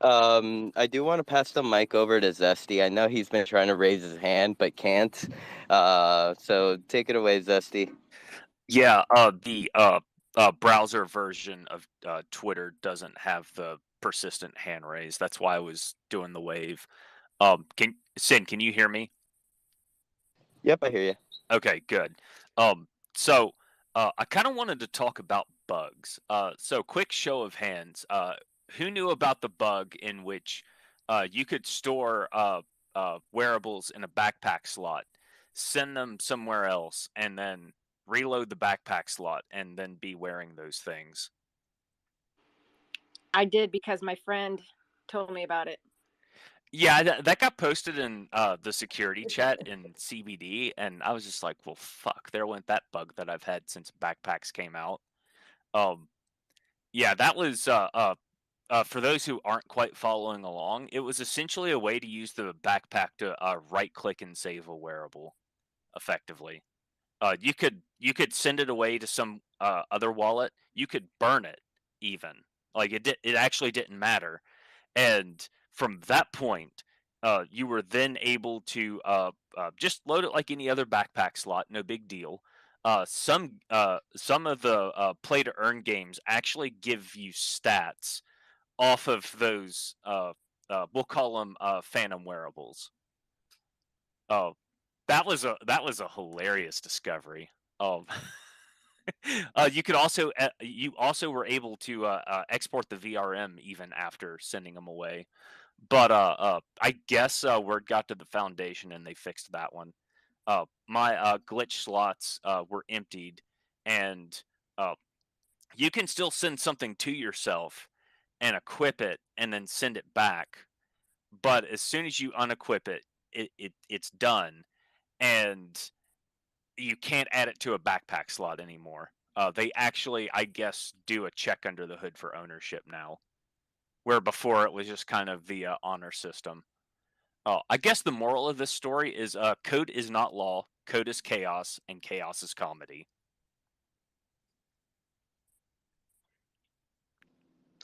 I do want to pass the mic over to Zesty. I know he's been trying to raise his hand but can't. So take it away, Zesty. Yeah, the browser version of Twitter doesn't have the persistent hand raise. That's why I was doing the wave. Can you hear me? Yep, I hear you. Okay, good. So I kind of wanted to talk about bugs. So quick show of hands. Who knew about the bug in which you could store wearables in a backpack slot, send them somewhere else, and then reload the backpack slot and then be wearing those things? I did because my friend told me about it. Yeah, that got posted in the security chat in CBD, and I was just like, well, fuck, there went that bug that I've had since backpacks came out. Um, yeah, that was for those who aren't quite following along, it was essentially a way to use the backpack to right click and save a wearable effectively. You could send it away to some other wallet. You could burn it even. Like it actually didn't matter. And from that point, you were then able to just load it like any other backpack slot, no big deal. Some of the play to earn games actually give you stats off of those. We'll call them phantom wearables. Oh, that was a hilarious discovery. Um, you also were able to export the VRM even after sending them away. But I guess word got to the foundation and they fixed that one. My glitch slots were emptied, and uh, you can still send something to yourself and equip it and then send it back. But as soon as you unequip it, it's done, and you can't add it to a backpack slot anymore. They actually, I guess, do a check under the hood for ownership now, where before it was just kind of the honor system. Oh, I guess the moral of this story is code is not law, code is chaos, and chaos is comedy.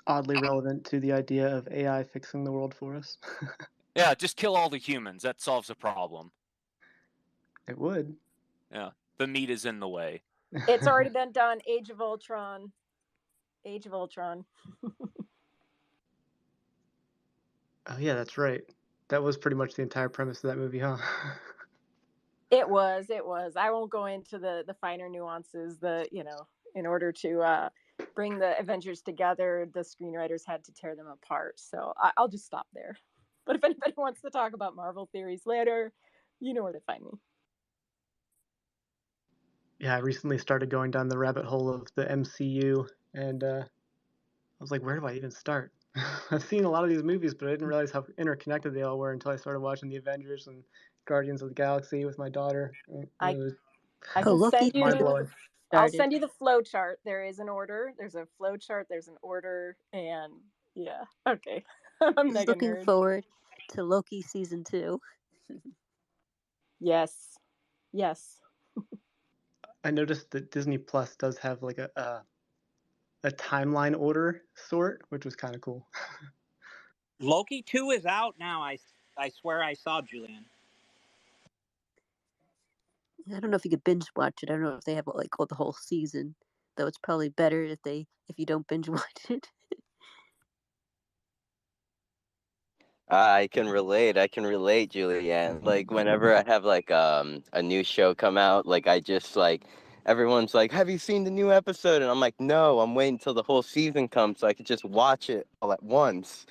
Oddly relevant to the idea of AI fixing the world for us. Yeah, just kill all the humans. That solves the problem. It would. Yeah, the meat is in the way. It's already been done. Age of Ultron. Age of Ultron. Oh yeah, that's right. That was pretty much the entire premise of that movie, huh? It was. It was. I won't go into the finer nuances. In order to bring the Avengers together, the screenwriters had to tear them apart. So I'll just stop there. But if anybody wants to talk about Marvel theories later, you know where to find me. Yeah, I recently started going down the rabbit hole of the MCU, and I was like, where do I even start? I've seen a lot of these movies, but I didn't realize how interconnected they all were until I started watching the Avengers and Guardians of the Galaxy with my daughter. It was I Oh, can Loki send too mind you. blowing. I'll started. send you the flow chart. There is an order. There's a flow chart. There's an order, and yeah. Okay. I'm mega Looking nerd. forward to Loki season 2. Yes. Yes. I noticed that Disney Plus does have like a timeline order sort, which was kind of cool. Loki 2 is out now. I swear I saw Julian. I don't know if you could binge watch it. I don't know if they have like the whole season. Though it's probably better if you don't binge watch it. I can relate. I can relate, Julianne. Like whenever I have like a new show come out, like I just like everyone's like, "Have you seen the new episode?" And I'm like, "No, I'm waiting until the whole season comes so I could just watch it all at once."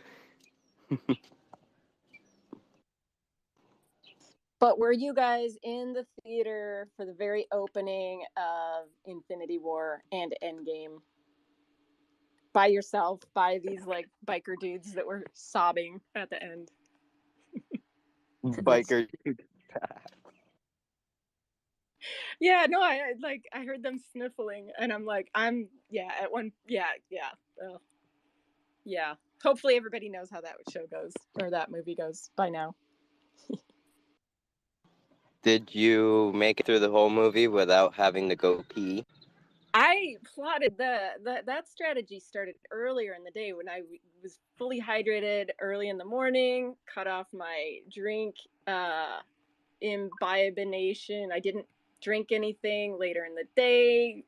But were you guys in the theater for the very opening of Infinity War and Endgame by yourself, by these like biker dudes that were sobbing at the end? That's Biker. Yeah, no, I heard them sniffling, and I'm like, at one, yeah. Hopefully, everybody knows how that show goes or that movie goes by now. Did you make it through the whole movie without having to go pee? I plotted that strategy started earlier in the day when I was fully hydrated early in the morning, cut off my drink imbibination. I didn't drink anything later in the day.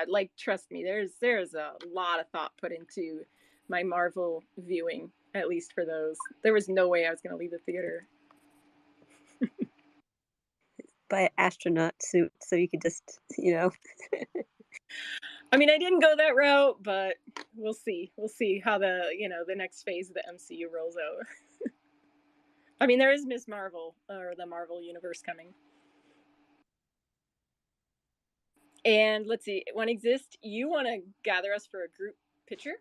Like trust me, there's a lot of thought put into my Marvel viewing, at least for those. There was no way I was going to leave the theater. buy an astronaut suit so you could just, I mean, I didn't go that route, but we'll see. We'll see how the next phase of the MCU rolls out. I mean, there is Miss Marvel or the Marvel universe coming. And let's see, One Exist, you want to gather us for a group picture?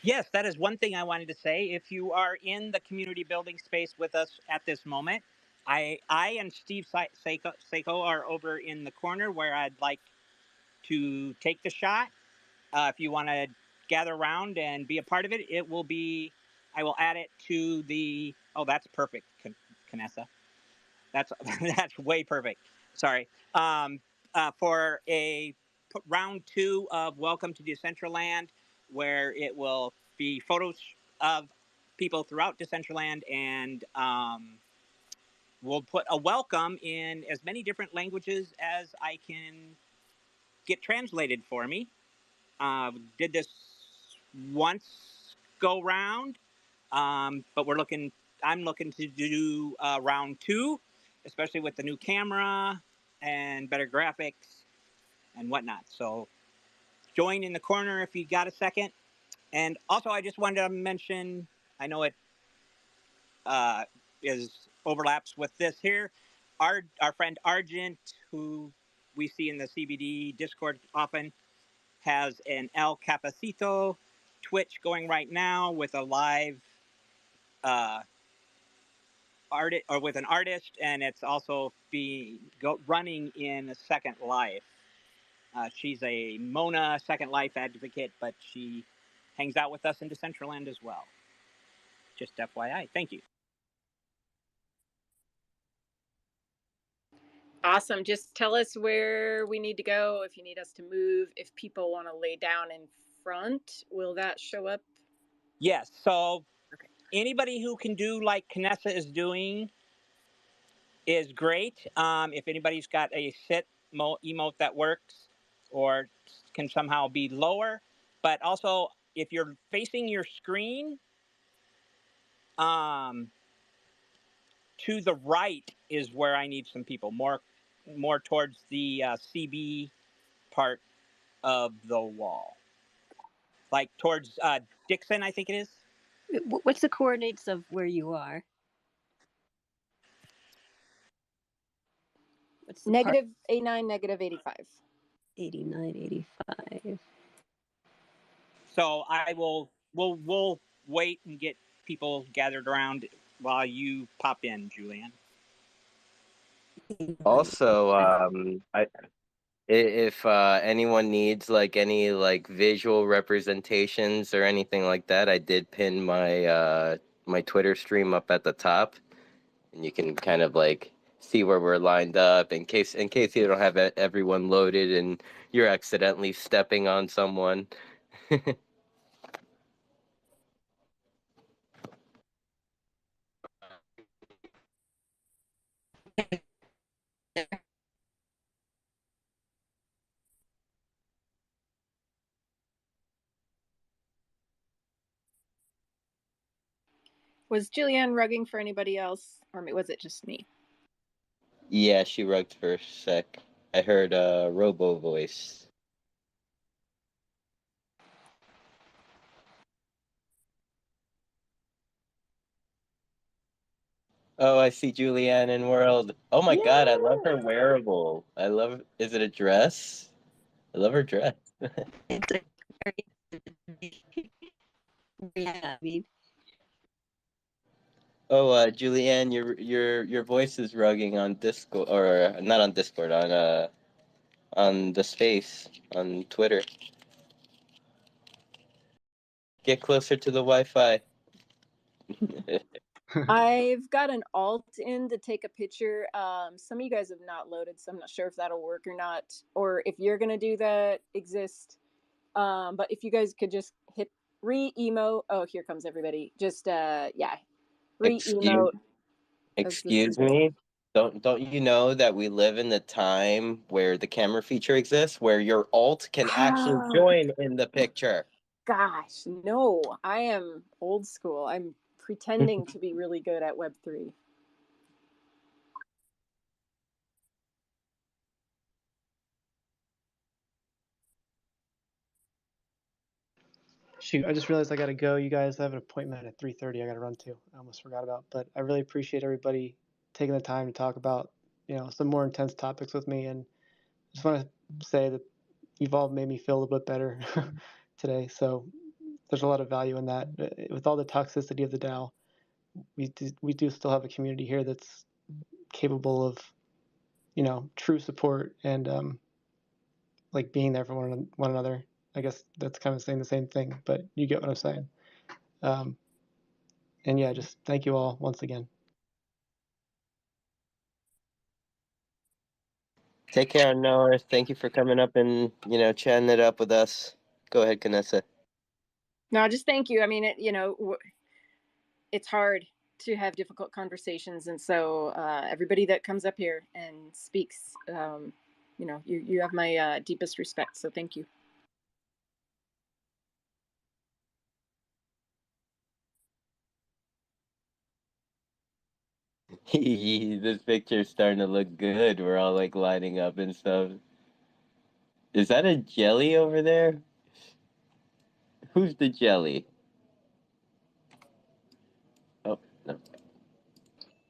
Yes, that is one thing I wanted to say. If you are in the community building space with us at this moment, I and Steve Seiko are over in the corner where I'd like to take the shot. If you want to gather around and be a part of it, I will add it to the. Oh, that's perfect, Canessa. That's that's way perfect. Sorry. For a round 2 of Welcome to Decentraland, where it will be photos of people throughout Decentraland, and we'll put a welcome in as many different languages as I can get translated for me. Did this once go round, but I'm looking to do round 2, especially with the new camera and better graphics and whatnot. So join in the corner if you got a second. And also, I just wanted to mention, I know it is overlaps with this here. Our friend Argent, who we see in the CBD Discord often, has an El Capacito Twitch going right now with a live artist, or with an artist, and it's also running in Second Life. She's a Mona Second Life advocate, but she hangs out with us in Decentraland as well. Just FYI. Thank you. Awesome. Just tell us where we need to go, if you need us to move, if people want to lay down in front, will that show up? Yes. So anybody who can do like Knessa is doing is great. If anybody's got a sit emote that works or can somehow be lower, but also if you're facing your screen, to the right is where I need some people, more towards the CB part of the wall, like towards Dixon, I think it is. What's the coordinates of where you are? What's the Negative 89, negative 85. 89, 85. So we'll wait and get people gathered around while you pop in, Julianne. Also, if anyone needs like any like visual representations or anything like that, I did pin my my Twitter stream up at the top, and you can kind of like see where we're lined up in case you don't have everyone loaded and you're accidentally stepping on someone. Was Julianne rugging for anybody else, or was it just me? Yeah, she rugged for a sec. I heard a robo voice. Oh, I see Julianne in World. Oh my God, I love her wearable. Is it a dress? I love her dress. Yeah, I mean, Oh, Julianne, your voice is rugging on Discord, or not on Discord, on the space on Twitter. Get closer to the Wi-Fi. I've got an alt in to take a picture. Some of you guys have not loaded, so I'm not sure if that'll work or not, or if you're gonna do that exist. But if you guys could just hit re-emote. Oh, here comes everybody. Just yeah, Excuse re-emote as the excuse speaker. me. Don't you know that we live in the time where the camera feature exists, where your alt can actually Oh join in the picture? gosh, no, I am old school. I'm pretending to be really good at Web3. Shoot, I just realized I got to go. You guys have an appointment at 3:30. I got to run to. I almost forgot about. But I really appreciate everybody taking the time to talk about, some more intense topics with me. And just want to say that you've all made me feel a little bit better today. So there's a lot of value in that. With all the toxicity of the DAO, we do still have a community here that's capable of, true support and like being there for one another. I guess that's kind of saying the same thing, but you get what I'm saying. And yeah, just thank you all once again. Take care, Noah. Thank you for coming up and chatting it up with us. Go ahead, Kanessa. No, just thank you. I mean, it's hard to have difficult conversations, and so everybody that comes up here and speaks, you have my deepest respect. So thank you. This picture's starting to look good. We're all like lining up and stuff. Is that a jelly over there? Who's the jelly? Oh, no.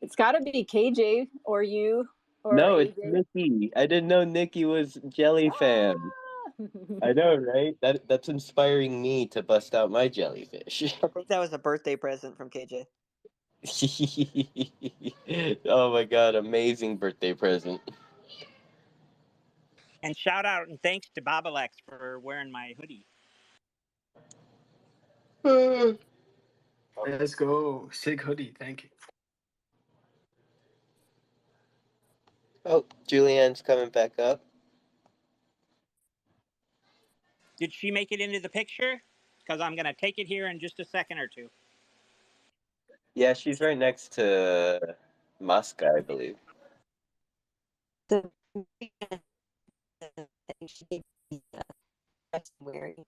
It's got to be KJ or you or No, it's AJ. Nikki. I didn't know Nikki was jelly fan. Ah! I know, right? That's inspiring me to bust out my jellyfish. I think that was a birthday present from KJ. Oh my god, amazing birthday present. And shout out and thanks to Bobalex for wearing my hoodie. Let's go. Sick hoodie. Thank you. Oh, Julianne's coming back up. Did she make it into the picture? Because I'm going to take it here in just a second or two. Yeah, she's right next to Mosca, I believe. The she gave me dress I'm wearing.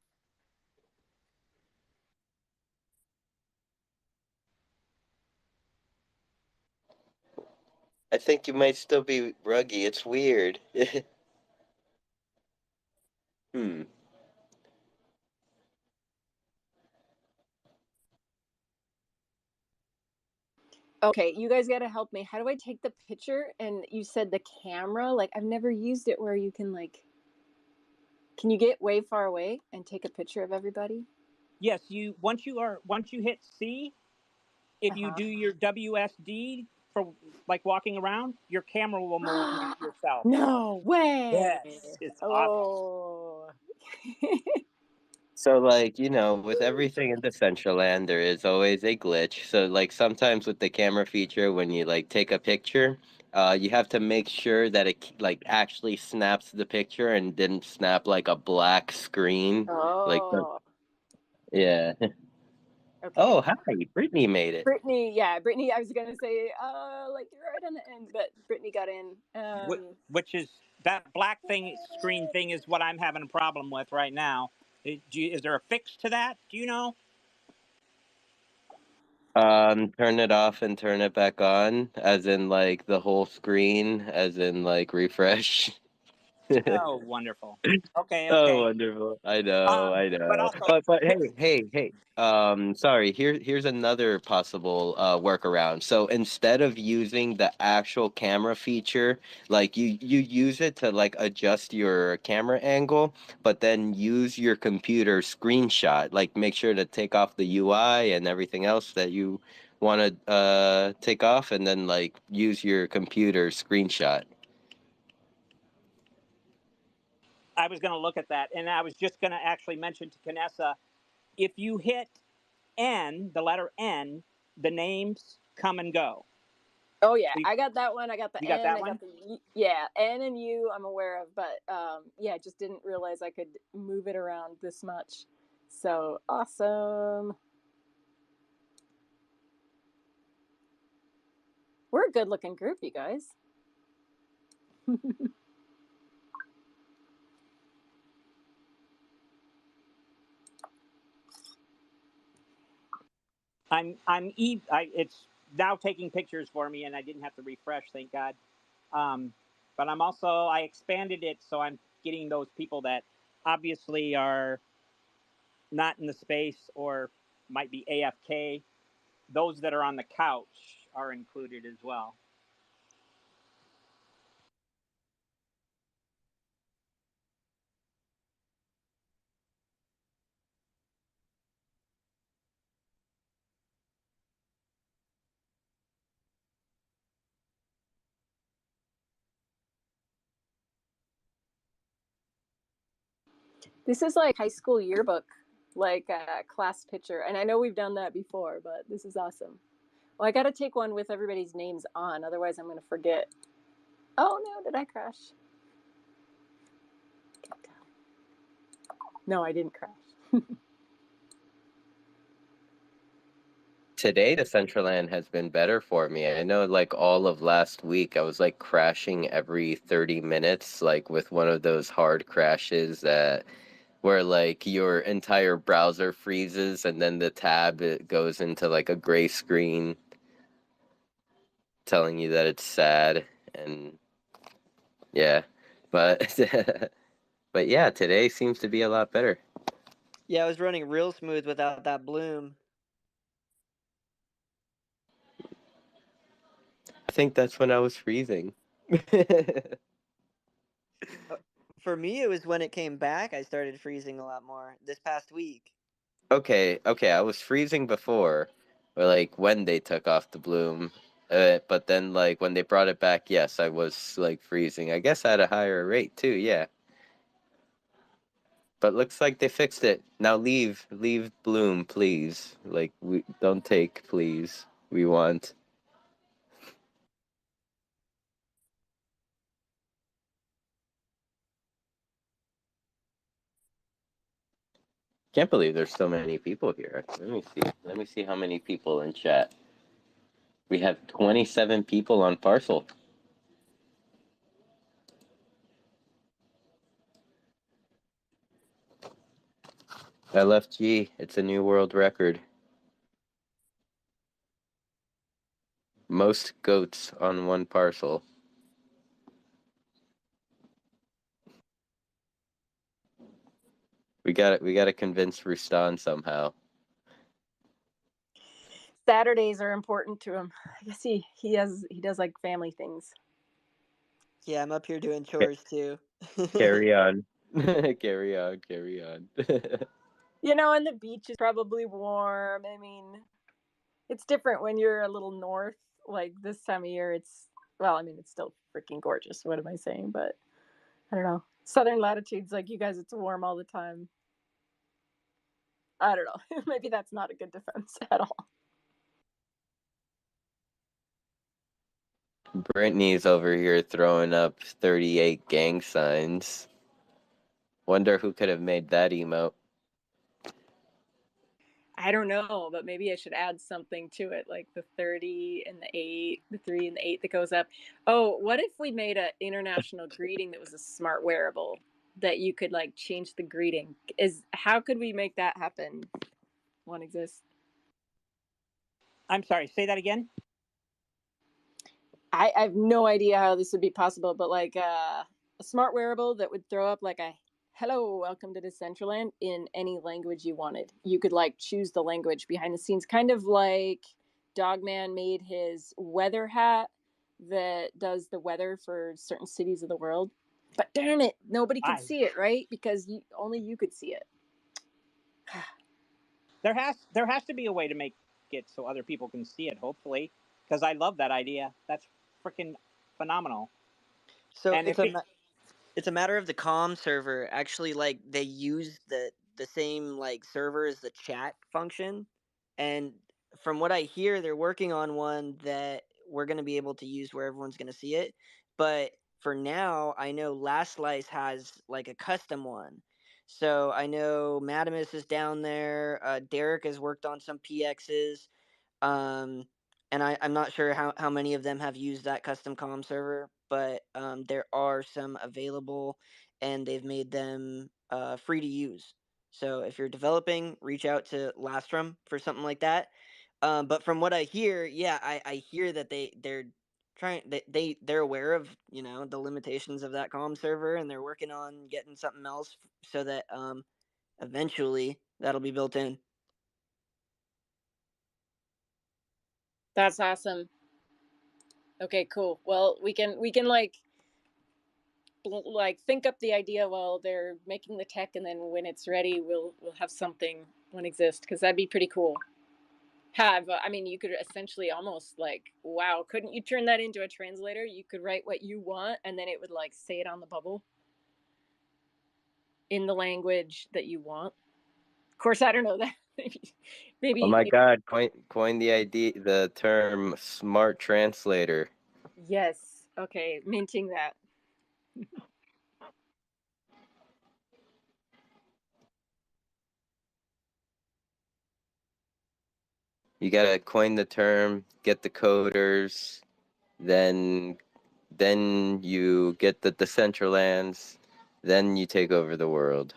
I think you might still be ruggy. It's weird. Hmm. Okay, you guys got to help me. How do I take the picture? And you said the camera. Like I've never used it where you can can you get way far away and take a picture of everybody? Yes, once you hit C, if you Uh-huh. do your WSD for like walking around, your camera will move, not yourself. No way. Yes, it's awesome. Oh. So, like, with everything in Decentraland, there is always a glitch. So, like, sometimes with the camera feature, when you, like, take a picture, you have to make sure that it, like, actually snaps the picture and didn't snap, like, a black screen. Like, Oh. yeah. Okay. Oh, hi, Brittany made it. Brittany, I was gonna say, like you're right on the end, but Brittany got in. Which is that black thing screen thing is what I'm having a problem with right now. Is there a fix to that? Do you know? Turn it off and turn it back on, as in, like, the whole screen, as in, like, refresh. Oh, wonderful. Okay, Oh, okay. wonderful. I know, I But know. also, But hey. Sorry. Here's another possible workaround. So instead of using the actual camera feature, like you use it to like adjust your camera angle, but then use your computer screenshot. Like make sure to take off the UI and everything else that you want to take off, and then like use your computer screenshot. I was going to look at that, and I was just going to actually mention to Canessa, if you hit N, the letter N, the names come and go. Oh yeah, So I got that one. I got the you got N. that I got one? the yeah N and U. I'm aware of, but yeah, just didn't realize I could move it around this much. So awesome. We're a good looking group, you guys. It's now taking pictures for me, and I didn't have to refresh, thank God. But I expanded it so I'm getting those people that obviously are not in the space or might be AFK. Those that are on the couch are included as well. This is like high school yearbook, like a class picture, and I know we've done that before, but this is awesome. Well, I got to take one with everybody's names on, otherwise I'm going to forget. Oh no, did I crash? No, I didn't crash. today Decentraland has been better for me. I know like all of last week I was like crashing every 30 minutes, like with one of those hard crashes that where like your entire browser freezes and then the tab it goes into like a gray screen telling you that it's sad and yeah. But but yeah, today seems to be a lot better. Yeah, I was running real smooth without that bloom. I think that's when I was freezing. Uh, For me, it was when it came back. I started freezing a lot more this past week. Okay, I was freezing before, or like when they took off the bloom. But then like when they brought it back, yes, I was like freezing. I guess at a higher rate too, yeah. But looks like they fixed it. Now leave bloom, please. Like we don't take, please. We want. Can't believe there's so many people here. Let me see. Let me see how many people in chat. We have 27 people on Parcel. LFG, it's a new world record. Most goats on one parcel. We gotta convince Rustan somehow. Saturdays are important to him. I guess he does like family things. Yeah, I'm up here doing chores too. Carry on. Carry on, carry on. You know, and the beach is probably warm. I mean, it's different when you're a little north. Like this time of year, it's well, I mean, it's still freaking gorgeous. What am I saying? But I don't know. Southern latitudes, like you guys, it's warm all the time. I don't know. Maybe that's not a good defense at all. Brittany's over here throwing up 38 gang signs. Wonder who could have made that emote. I don't know, but maybe I should add something to it, like the 30 and the 8, the 3 and the 8 that goes up. Oh, what if we made an international greeting that was a smart wearable that you could like change the greeting? Is how could we make that happen? One exists. I'm sorry, say that again. I have no idea how this would be possible, but like a smart wearable that would throw up like a hello, welcome to Decentraland in any language you wanted. You could like choose the language behind the scenes, kind of like Dogman made his weather hat that does the weather for certain cities of the world. But darn it, nobody could I see it, right? Because only you could see it. there has to be a way to make it so other people can see it. Hopefully, because I love that idea. That's freaking phenomenal. So And if it, it's a matter of the comm server actually like they use the same like server as the chat function, and from what I hear they're working on one that we're going to be able to use where everyone's going to see it. But for now I know Last Slice has like a custom one. So I know Madamus is down there. Derek has worked on some PXs. um, and I'm not sure how many of them have used that custom comm server, but there are some available, and they've made them free to use. So if you're developing, reach out to Lastrum for something like that. But from what I hear, yeah, I hear that they're trying they're aware of the limitations of that comm server, and they're working on getting something else so that eventually that'll be built in. That's awesome. Okay, cool. Well, we can like think up the idea while they're making the tech, and then when it's ready we'll have something one exist, because that'd be pretty cool. Have I mean, you could essentially almost like, wow, couldn't you turn that into a translator? You could write what you want and then it would like say it on the bubble in the language that you want. Of course, I don't know that. maybe Oh maybe, my maybe god, coin the term smart translator. Yes, okay, minting that. You gotta coin the term, get the coders, then you get the Decentralands, then you take over the world.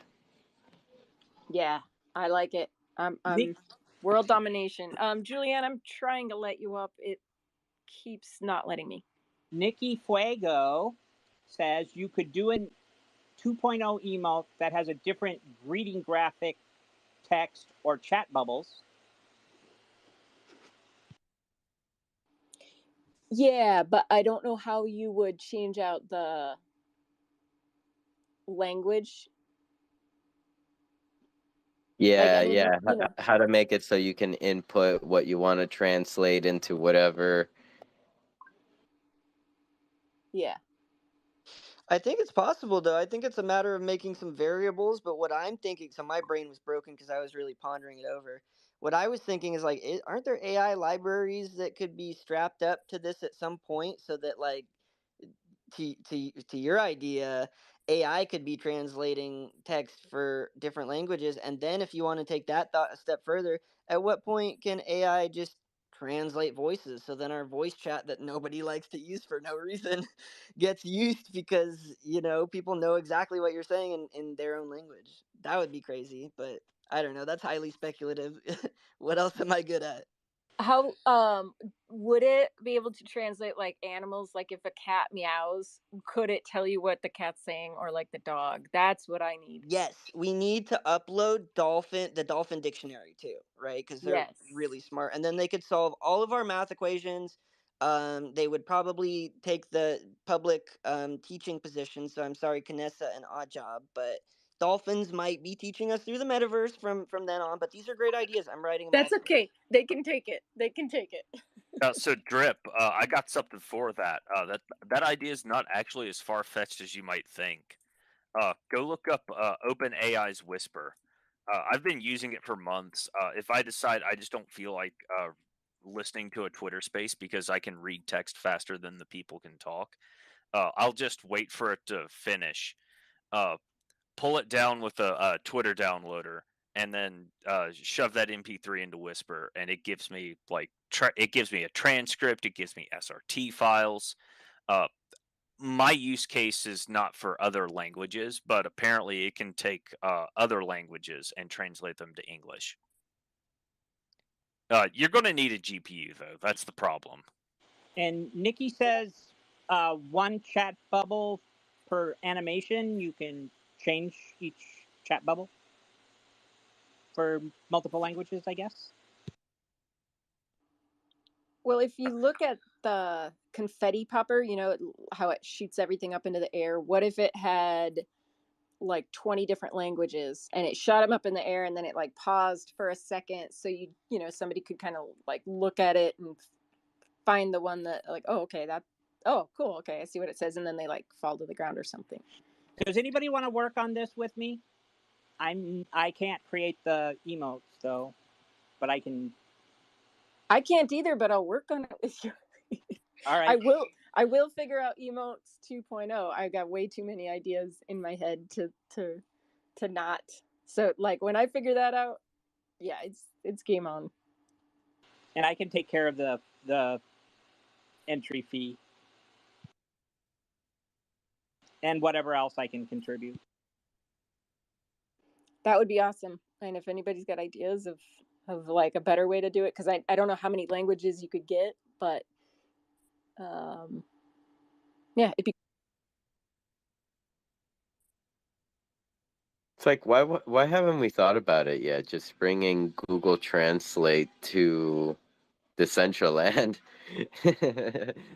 Yeah, I like it. Nick, I'm world domination. Julianne, I'm trying to let you up. It keeps not letting me. Nikki Fuego says you could do a 2.0 emote that has a different greeting graphic, text, or chat bubbles. Yeah, but I don't know how you would change out the language. Like, I Yeah, mean, yeah. How to make it so you can input what you want to translate into whatever. yeah. I think it's possible though. I think it's a matter of making some variables. But what I'm thinking, so my brain was broken because I was really pondering it over. What I was thinking is like, aren't there AI libraries that could be strapped up to this at some point, so that like to your idea, AI could be translating text for different languages, and then if you want to take that thought a step further, at what point can AI just translate voices? So then our voice chat that nobody likes to use for no reason gets used because people know exactly what you're saying in their own language. That would be crazy, but I don't know. That's highly speculative. What else am I good at? How would it be able to translate like animals? Like if a cat meows, could it tell you what the cat's saying, or like the dog? That's what I need. Yes, we need to upload the dolphin dictionary too, right? Because they're Yes. really smart, and then they could solve all of our math equations. They would probably take the public teaching position. So I'm sorry, Kanessa and Odd Job, but dolphins might be teaching us through the metaverse from then on. But these are great ideas. I'm writing them all That's down. okay. They can take it. They can take it. So Drip, I got something for that. That idea is not actually as far fetched as you might think. Go look up OpenAI's Whisper. I've been using it for months. If I decide I just don't feel like listening to a Twitter space because I can read text faster than the people can talk, I'll just wait for it to finish. Uh, Pull it down with a Twitter downloader, and then shove that MP3 into Whisper, and it gives me it gives me a transcript, it gives me SRT files. Uh, my use case is not for other languages, but apparently it can take other languages and translate them to English. You're going to need a GPU though. That's the problem. And Nikki says one chat bubble per animation. You can change each chat bubble for multiple languages, I guess. Well, if you look at the confetti popper, how it shoots everything up into the air. What if it had like 20 different languages and it shot them up in the air, and then it like paused for a second so somebody could kind of like look at it and find the one that like, oh, okay, oh, cool, okay, I see what it says, and then they like fall to the ground or something. Does anybody want to work on this with me? I can't create the emotes though, but I can't either, but I'll work on it with you. All right. I will figure out emotes 2.0. I got way too many ideas in my head to not. So like when I figure that out, yeah, it's game on. And I can take care of the entry fee and whatever else I can contribute. That would be awesome. And if anybody's got ideas of like a better way to do it, because I don't know how many languages you could get, but yeah, it'd be. It's like why haven't we thought about it yet? Just bringing Google Translate to Decentraland,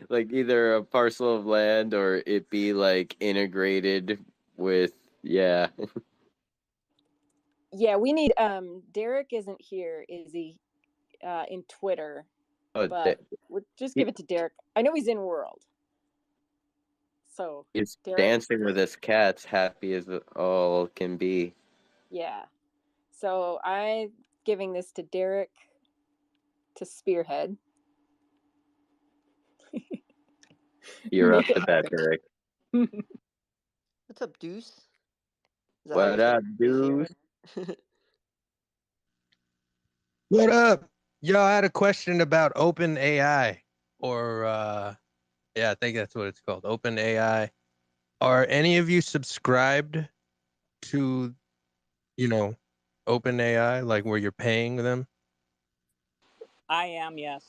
like either a parcel of land or it be like integrated with yeah. Yeah, we need. Derek isn't here, is he? In Twitter, Oh, but we'll just give it to Derek. I know he's in World, so he's Derek. dancing with his cats, happy as all can be. Yeah. So I'm giving this to Derek to spearhead. You're up Make it to that, happen. Derek. What's up, Deuce? Is that how you What say up, it? Deuce dude? Hero? What up? Yo, I had a question about Open AI, or yeah, I think that's what it's called, Open AI. Are any of you subscribed to, you know, Open AI, like where you're paying them? I am, yes.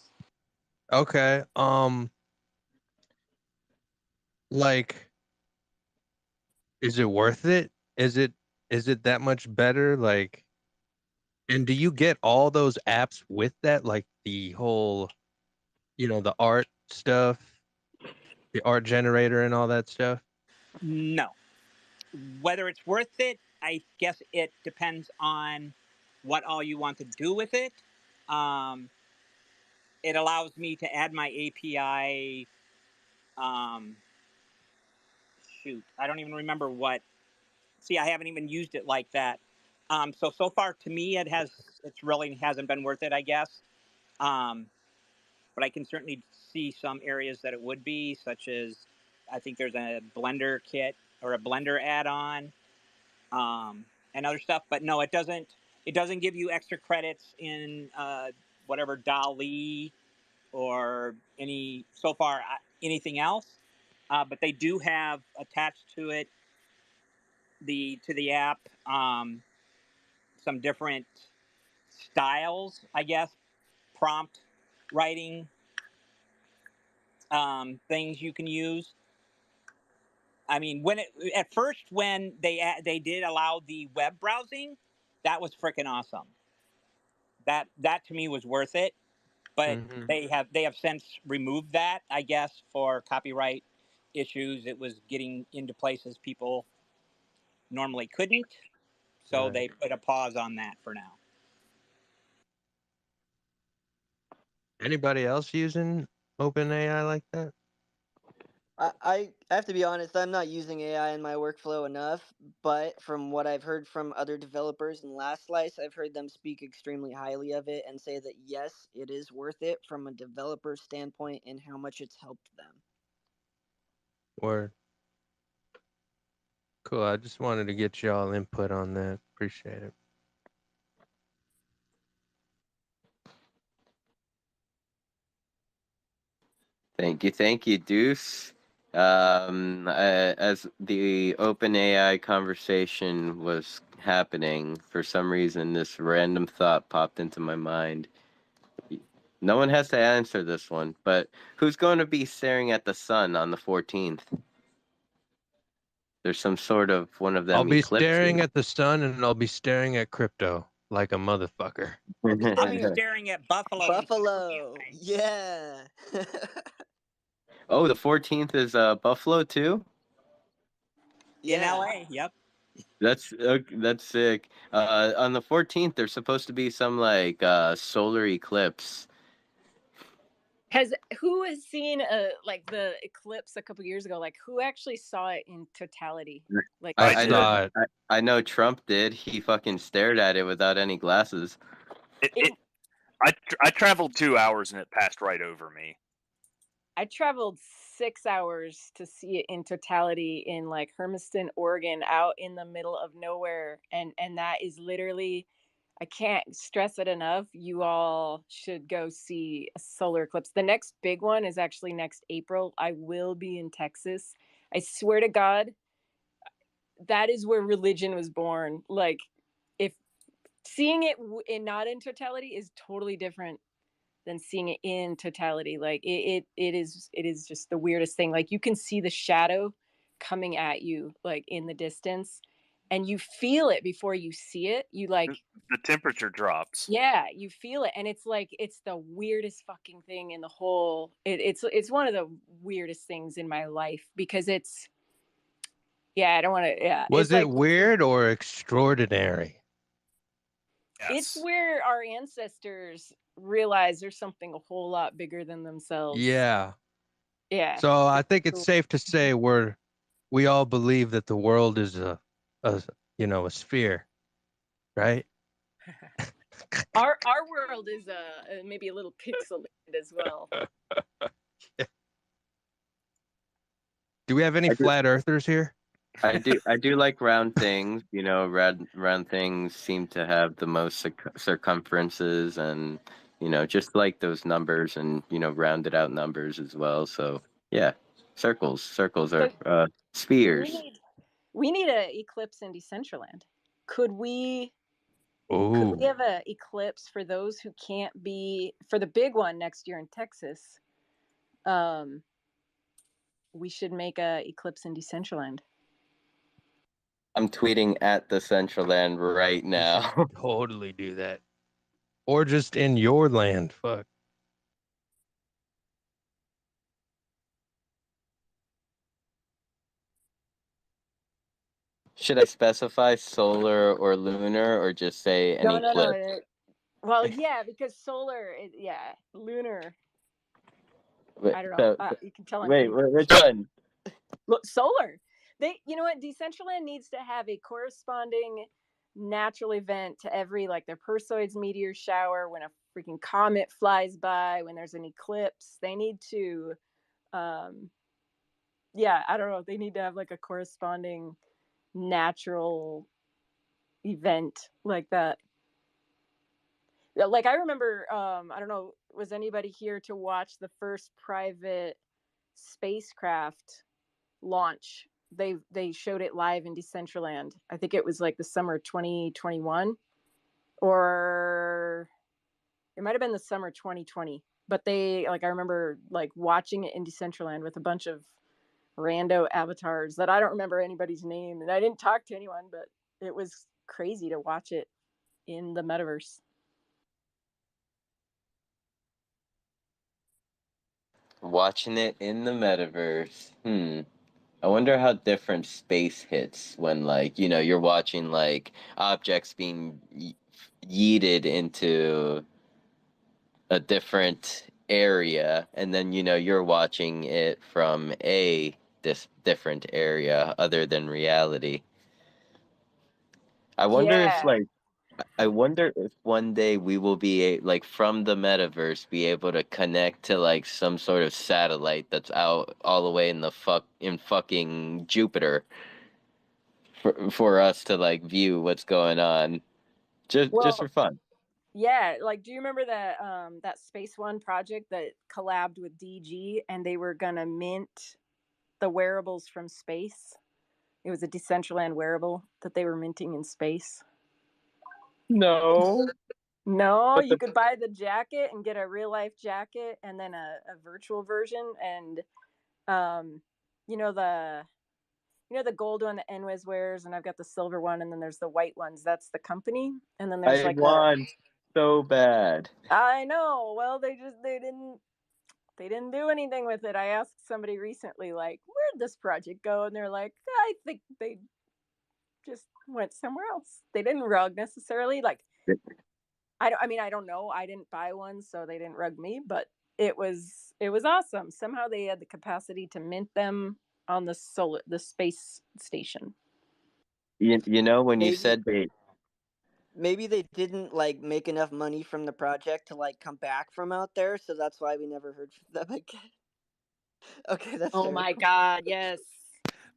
Okay. Like, is it worth it? Is it that much better? Like, and do you get all those apps with that, like the whole, the art stuff, the art generator and all that stuff? No. Whether it's worth it, I guess it depends on what all you want to do with it. Um, it allows me to add my API. Um, shoot, I don't even remember what. See, I haven't even used it like that. So far to me, it's really hasn't been worth it, I guess. Um, but I can certainly see some areas that it would be, such as I think there's a Blender kit or a Blender add-on, and other stuff. But no, it doesn't. It doesn't give you extra credits in whatever DALL-E or anything else. But they do have attached to it the app some different styles, I guess, prompt writing things you can use. I mean, at first when they did allow the web browsing, that was freaking awesome. That to me was worth it. But Mm-hmm. they have since removed that, I guess, for copyright issues. It was getting into places people normally couldn't, so Right. they put a pause on that for now. Anybody else using Open AI like that? I have to be honest, I'm not using AI in my workflow enough, but from what I've heard from other developers in Last Slice, I've heard them speak extremely highly of it and say that yes, it is worth it from a developer standpoint and how much it's helped them. Or cool. I just wanted to get y'all input on that. Appreciate it. Thank you, Deuce. As the OpenAI conversation was happening, for some reason, this random thought popped into my mind. No one has to answer this one, but who's going to be staring at the sun on the 14th? There's some sort of one of I'll them be staring eclipses. at the sun and I'll be staring at crypto like a motherfucker. I'll be staring at Buffalo and Buffalo, campaign yeah. Oh, the 14th is Buffalo too? in Yeah. LA. Yep. That's sick. On the 14th, there's supposed to be some like solar eclipse. Who has seen like the eclipse a couple years ago? Like who actually saw it in totality? Like I I I know, did. saw it. I know Trump did. He fucking stared at it without any glasses. It, it it I traveled 2 hours and it passed right over me. I traveled 6 hours to see it in totality in like Hermiston, Oregon, out in the middle of nowhere, and that is literally, I can't stress it enough. You all should go see a solar eclipse. The next big one is actually next April. I will be in Texas. I swear to God, that is where religion was born. Like, if seeing it in not in totality is totally different than seeing it in totality. Like it is just the weirdest thing. Like you can see the shadow coming at you like in the distance, and you feel it before you see it. You like, The temperature drops. yeah, you feel it, and it's like it's the weirdest fucking thing in the whole. It's one of the weirdest things in my life because it's, yeah, I don't want to, yeah, Was it's it like weird or extraordinary? it's Yes. where our ancestors realize there's something a whole lot bigger than themselves. Yeah. Yeah. So I It's think it's cool. safe to say we all believe that the world is a a sphere, right? Our world is maybe a little pixelated as well. Do we have any I do, flat earthers here? I do like round things. Round things seem to have the most circumferences, and just like those numbers and rounded out numbers as well. So yeah, circles are So we spheres. need we need a eclipse in Decentraland. Could we could we Oh, have a eclipse for those who can't be for the big one next year in Texas? Um, we should make a eclipse in Decentraland. I'm tweeting at the Central End right we should now. totally do that. Or just in your land. Fuck. Should I specify solar or lunar, or just say an No, no, no. eclipse? Well, yeah, because solar, yeah, lunar. Wait, I don't know. so, You can tell I'm wait, pretty. which one? Look, solar. You know what? Decentraland needs to have a corresponding natural event to every like their Perseids meteor shower, when a freaking comet flies by, when there's an eclipse. They need to, yeah, I don't know. They need to have like a corresponding natural event like that. Like I remember, I don't know, was anybody here to watch the first private spacecraft launch? They showed it live in Decentraland. I think it was like the summer 2021, or it might have been the summer 2020. But they like I remember like watching it in Decentraland with a bunch of rando avatars that I don't remember anybody's name, and I didn't talk to anyone, but it was crazy to watch it in the metaverse. Watching it in the metaverse. I wonder how different space hits when, like, you're watching, like, objects being yeeted into a different area, and then, you're watching it from this different area other than reality. I wonder if, Yeah. like, I wonder if one day we will be like from the metaverse be able to connect to like some sort of satellite that's out all the way in fucking Jupiter for us to like view what's going on just for Well, fun. yeah, like do you remember that Space One project that collabed with DG, and they were gonna mint the wearables from space? It was a Decentraland wearable that they were minting in space. No, No, but you the could buy the jacket and get a real life jacket and then a virtual version, and um you know the the gold one that Enwiz wears, and I've got the silver one, and then there's the white ones. That's the company. And then there's I like a want so bad. I know. Well, they didn't do anything with it. I asked somebody recently, like, where'd this project go? And they're like, I think they just went somewhere else. They didn't rug necessarily. Like, I mean, I don't know. I didn't buy one, so they didn't rug me, but it was awesome. Somehow they had the capacity to mint them on the space station. When you Maybe said they maybe they didn't like make enough money from the project to like come back from out there, so that's why we never heard from them again. Okay, that's Oh fair. my god, yes.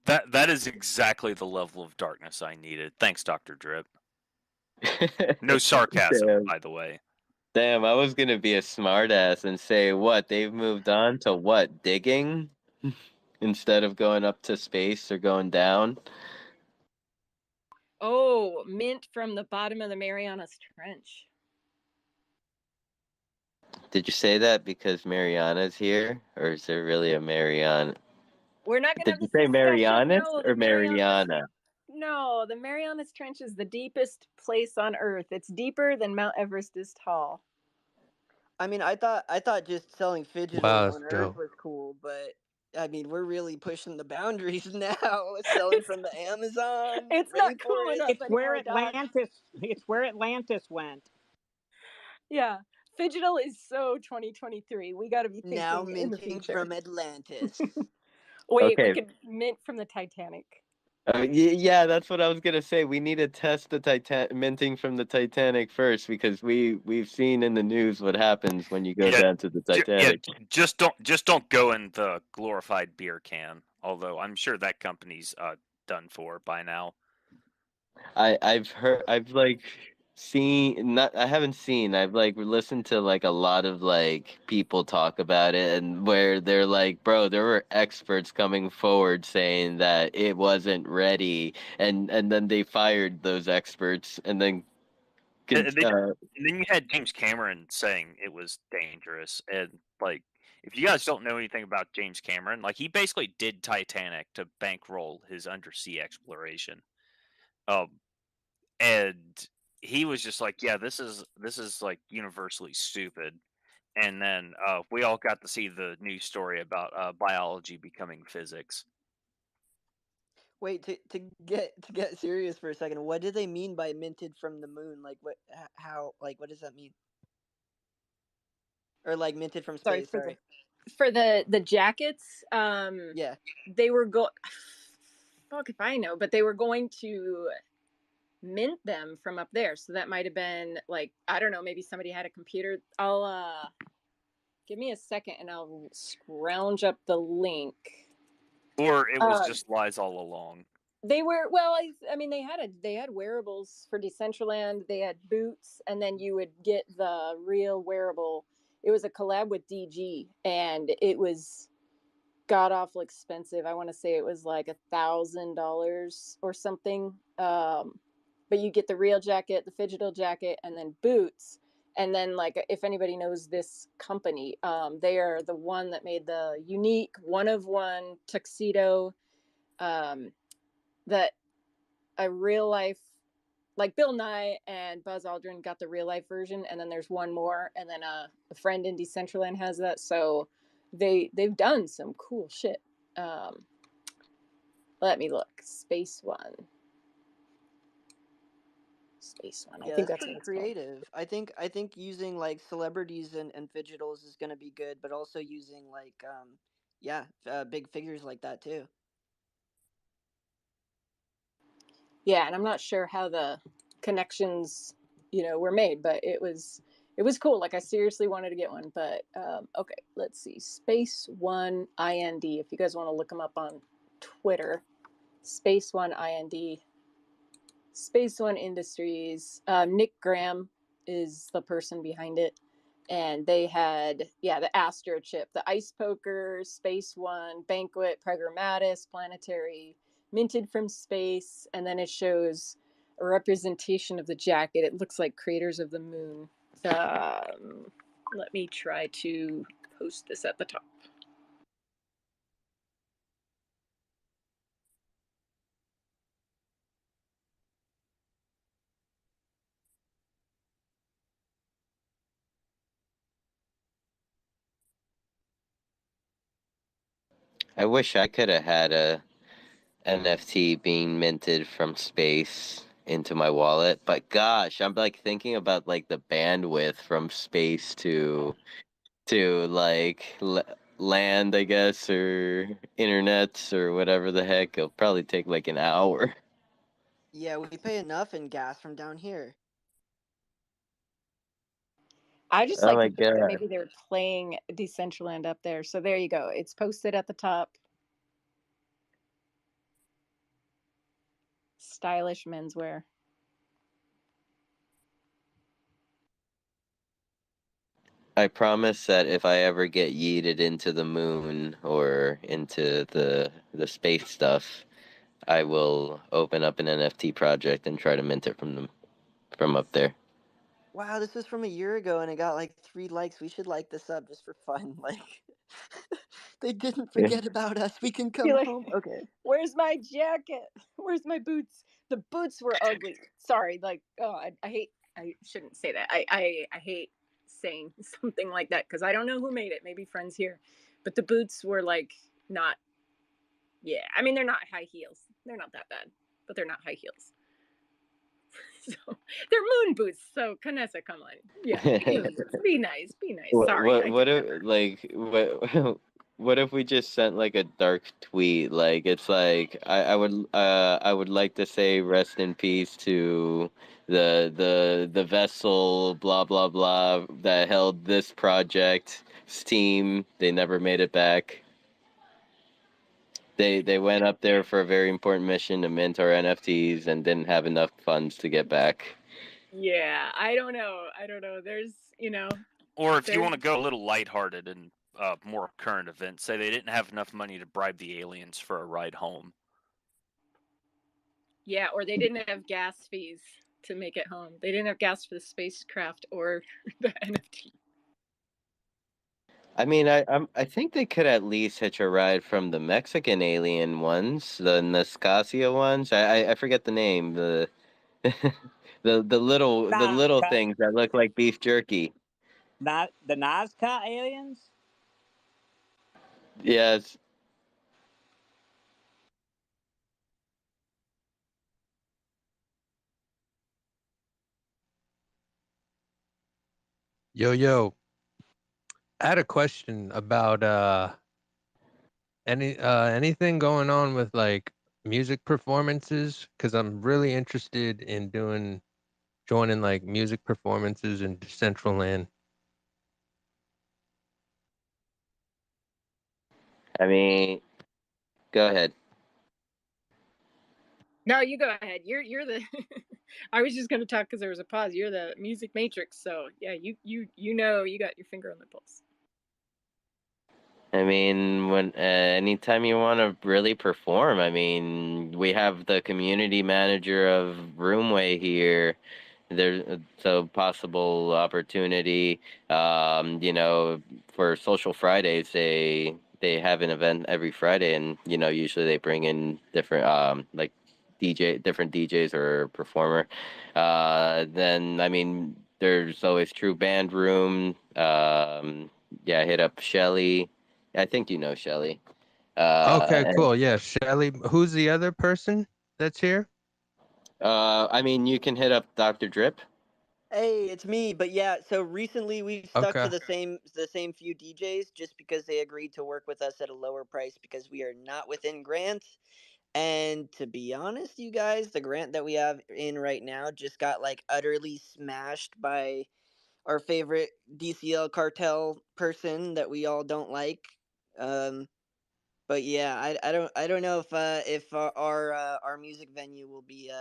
That is exactly the level of darkness I needed. Thanks, Dr. Drip. No sarcasm, damn, by the way. damn, I was gonna be a smartass and say what they've moved on to, what, digging instead of going up to space or going down. Oh, mint from the bottom of the Marianas Trench. Did you say that because Mariana's here, or is there really a Mariana? We're not going to Did have you this say discussion. Marianas No, or Mariana? The Marianas Trench is the deepest place on Earth. It's deeper than Mount Everest is tall. I mean, I thought just selling Wow, fidgetal that's on Earth dope. was cool, but I mean, we're really pushing the boundaries now. Selling It's from the Amazon it's not cool rainforest. enough It's where anymore, Doc. Atlantis went. Yeah, Fidgetal is so 2023. We got to be Now thinking in the minting future. from Atlantis. Wait, we Okay. could mint from the Titanic. Yeah, that's what I was gonna say. We need to test the minting from the Titanic first because we've seen in the news what happens when you go Yeah, down to the yeah. Titanic. Just don't go in the glorified beer can. Although I'm sure that company's done for by now. I've heard I've like seen, not I haven't seen. I've like listened to like a lot of like people talk about it, and where they're like, bro, there were experts coming forward saying that it wasn't ready, and then they fired those experts, and then And, con- and then uh, and then you had James Cameron saying it was dangerous, and like if you guys don't know anything about James Cameron, like he basically did Titanic to bankroll his undersea exploration. Um, and he was just like, yeah, this is like universally stupid. And then we all got to see the news story about biology becoming physics. Wait, to get serious for a second, what do they mean by minted from the moon? Like how, like what does that mean? Or like minted from Sorry space, for the sorry. jackets. Yeah. They were fuck if I know, but they were going to mint them from up there. So that might have been like, I don't know, maybe somebody had a computer. I'll give me a second and I'll scrounge up the link. Or it was Uh, just lies all along. they were, well, I mean they had wearables for Decentraland. They had boots, and then you would get the real wearable. It was a collab with DG, and it was god awful expensive. I want to say it was like $1,000 or something. But you get the real jacket, the digital jacket, and then boots. And then, like, if anybody knows this company, they are the one that made the unique one of one tuxedo, um, that a real life, like Bill Nye and Buzz Aldrin got the real life version, and then there's one more, and then a friend in Decentraland has that. So they've done some cool shit. Um, Let me look. Space One. I Yeah, think that's that's what pretty it's called. creative. I think using like celebrities and fidgetals is gonna be good, but also using like yeah, big figures like that too. Yeah, and I'm not sure how the connections, were made, but it was cool. Like I seriously wanted to get one, but okay, let's see. Space One IND. If you guys want to look them up on Twitter, Space One IND. Space One Industries. Nick Graham is the person behind it. And they had, yeah, the Astro chip, the Ice Poker, Space One, Banquet, Programmatis, Planetary, minted from space. And then it shows a representation of the jacket. It looks like Craters of the Moon. Let me try to post this at the top. I wish I could have had a NFT being minted from space into my wallet, but gosh, I'm like thinking about like the bandwidth from space to like land, I guess, or internet or whatever the heck. It'll probably take like an hour. Yeah, we pay enough in gas from down here. I just Oh like to my think that god. maybe they were playing Decentraland up there. So there you go. It's posted at the top. Stylish menswear. I promise that if I ever get yeeted into the moon or into the space stuff, I will open up an NFT project and try to mint it from up there. Wow, this was from a year ago and it got like 3 likes. We should like this up just for fun. Like, they didn't Yeah. forget about us. We can come Be like, home. Okay. where's my jacket? Where's my boots? The boots were ugly. Sorry, like, oh, I hate. I shouldn't say that. I hate saying something like that because I don't know who made it. Maybe friends here, but the boots were like not. Yeah, I mean they're not high heels. They're not that bad, but they're not high heels. So they're moon boots. So Canessa, come on. Yeah, moon boots. Be nice. Be nice. Sorry, I What take if that back. like what if we just sent like a dark tweet? Like it's like I would like to say rest in peace to the vessel blah blah blah that held this project's team. They never made it back. They went up there for a very important mission to mint our NFTs and didn't have enough funds to get back. Yeah, I don't know. I don't know. There's, Or if you there's want to go a little lighthearted and more current event, say they didn't have enough money to bribe the aliens for a ride home. yeah, or they didn't have gas fees to make it home. They didn't have gas for the spacecraft or the NFT. I mean, I think they could at least hitch a ride from the Mexican alien ones, the Nascasia ones. I forget the name. The the little Nazca, things that look like beef jerky. not the Nazca aliens. Yes. Yo, I had a question about anything going on with like music performances because I'm really interested in joining like music performances in Decentraland. I mean, go ahead. No, you go ahead. You're the. I was just going to talk because there was a pause. You're the music matrix, so yeah, you got your finger on the pulse. I mean, when anytime you want to really perform, I mean, we have the community manager of Roomway here. There's a possible opportunity. For Social Fridays, they have an event every Friday, and usually they bring in different like different DJs or performer. Then I mean, there's always True Band Room. Yeah, hit up Shelly. I think you know Shelly. Okay, And, cool. Yeah, Shelly. Who's the other person that's here? I mean, you can hit up Dr. Drip. Hey, it's me. But yeah, so recently we've stuck to Okay. the same few DJs just because they agreed to work with us at a lower price because we are not within grants. And to be honest, you guys, the grant that we have in right now just got like utterly smashed by our favorite DCL cartel person that we all don't like. Um, but yeah, I don't know if our music venue will be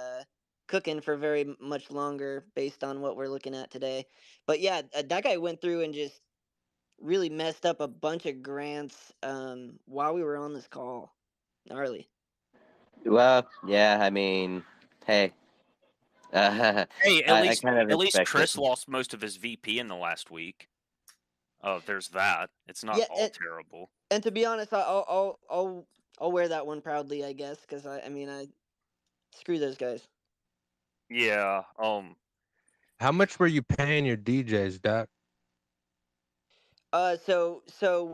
cooking for very much longer based on what we're looking at today. But yeah, that guy went through and just really messed up a bunch of grants while we were on this call. Gnarly. Well, yeah, I mean, hey, Hey, I kind of at least expected. Chris lost most of his VP in the last week. Oh, there's that. It's not Yeah, all terrible. and to be honest, I'll wear that one proudly, I guess, because I mean I screw those guys. Yeah. How much were you paying your DJs, Doc? So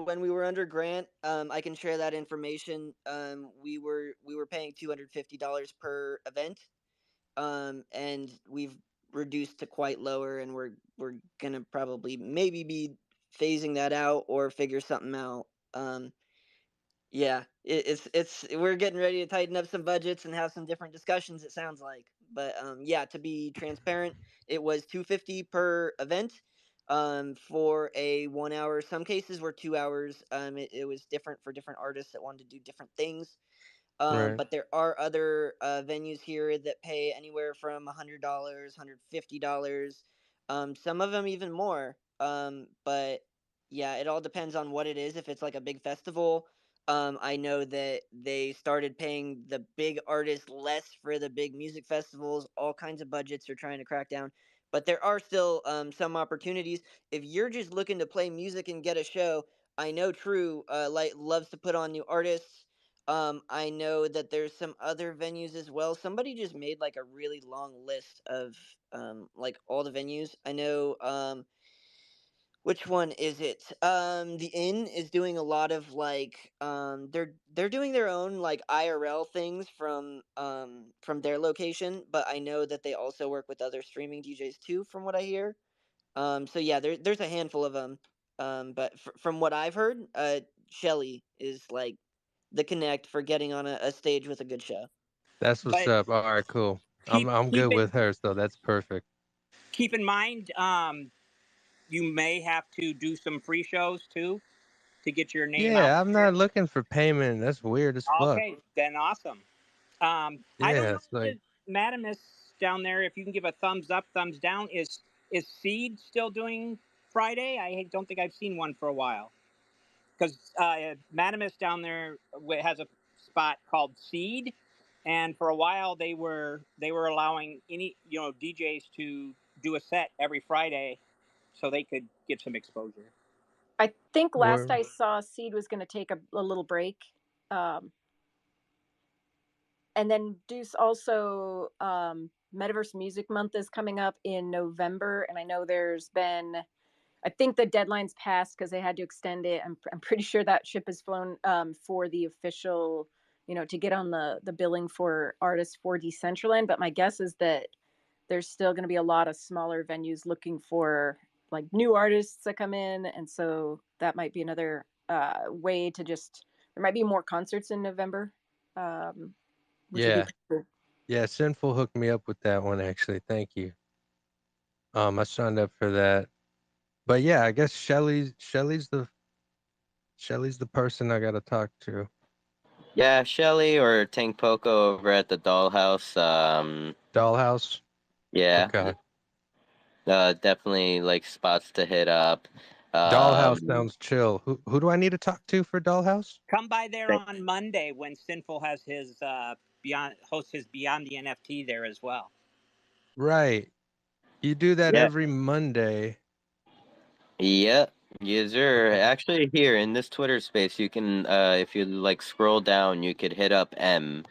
when we were under grant, I can share that information. We were paying $250 per event, and we've reduced to quite lower, and we're gonna probably maybe be phasing that out or figure something out. Yeah, it's we're getting ready to tighten up some budgets and have some different discussions. It sounds like, but yeah, to be transparent, it was 250 per event, for a 1 hour. Some cases were 2 hours. It was different for different artists that wanted to do different things. Right. But there are other venues here that pay anywhere from $100, $150. Some of them even more. But yeah, it all depends on what it is. If it's like a big festival, I know that they started paying the big artists less for the big music festivals. All kinds of budgets are trying to crack down. But there are still some opportunities. If you're just looking to play music and get a show, I know True like loves to put on new artists. I know that there's some other venues as well. Somebody just made like a really long list of like all the venues. I know which one is it? The Inn is doing a lot of like they're doing their own like IRL things from their location, but I know that they also work with other streaming DJs too from what I hear. So yeah, there's a handful of them. But from what I've heard, Shelly is like the connect for getting on a stage with a good show. That's what's But up. All right, cool. I'm keep I'm keep good in with her, so that's perfect. keep in mind, you may have to do some free shows too to get your name out Yeah, I'm there. not looking for payment. That's weird as fuck. Okay, then awesome. I don't Yeah, know it's like that Madamus down there, if you can give a thumbs up, thumbs down. Is Seed still doing Friday? I don't think I've seen one for a while. Because Madamus down there has a spot called Seed, and for a while they were allowing any DJs to do a set every Friday, so they could get some exposure. I think last Word. I saw, Seed was going to take a little break. Um, and then Deuce also, Metaverse Music Month is coming up in November. And I know there's been, I think the deadline's passed because they had to extend it. I'm pretty sure that ship has flown for the official, to get on the billing for artists for Decentraland. But my guess is that there's still going to be a lot of smaller venues looking for like new artists that come in. And so that might be another way to just, there might be more concerts in November, which would be Yeah. cool. Yeah, Sinful hooked me up with that one actually. Thank you. I signed up for that. But yeah, I guess Shelly's the person I gotta talk to. Yeah, Shelly or Tank Poco over at the Dollhouse. Dollhouse. Yeah, Okay. definitely like spots to hit up. Dollhouse Um, sounds chill. Who do I need to talk to for Dollhouse? Come by there on Monday when Sinful has his hosts his Beyond the NFT there as well. Right. You do that yeah, every Monday. yeah, yes, sir. Actually, here in this Twitter space, you can, if you like scroll down, you could hit up M.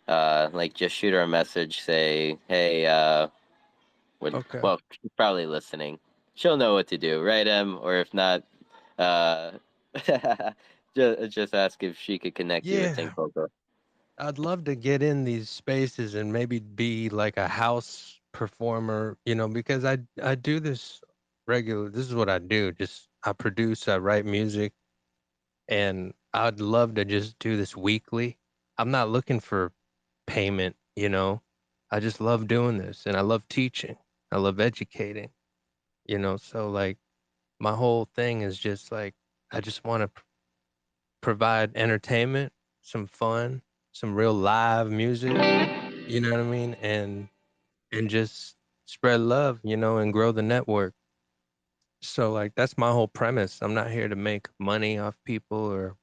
Like just shoot her a message, say, hey, Okay. well, she's probably listening. She'll know what to do, right, Em? Or if not, uh, just ask if she could connect you with Yeah. Tank Poco. I'd love to get in these spaces and maybe be like a house performer, because I do this regular. This is what I do. Just I produce, I write music, and I'd love to just do this weekly. I'm not looking for payment. I just love doing this and I love teaching. I love educating. So like my whole thing is just like I just want to provide entertainment, some fun, some real live music, you know what I mean? And just spread love, and grow the network. So like that's my whole premise. I'm not here to make money off people or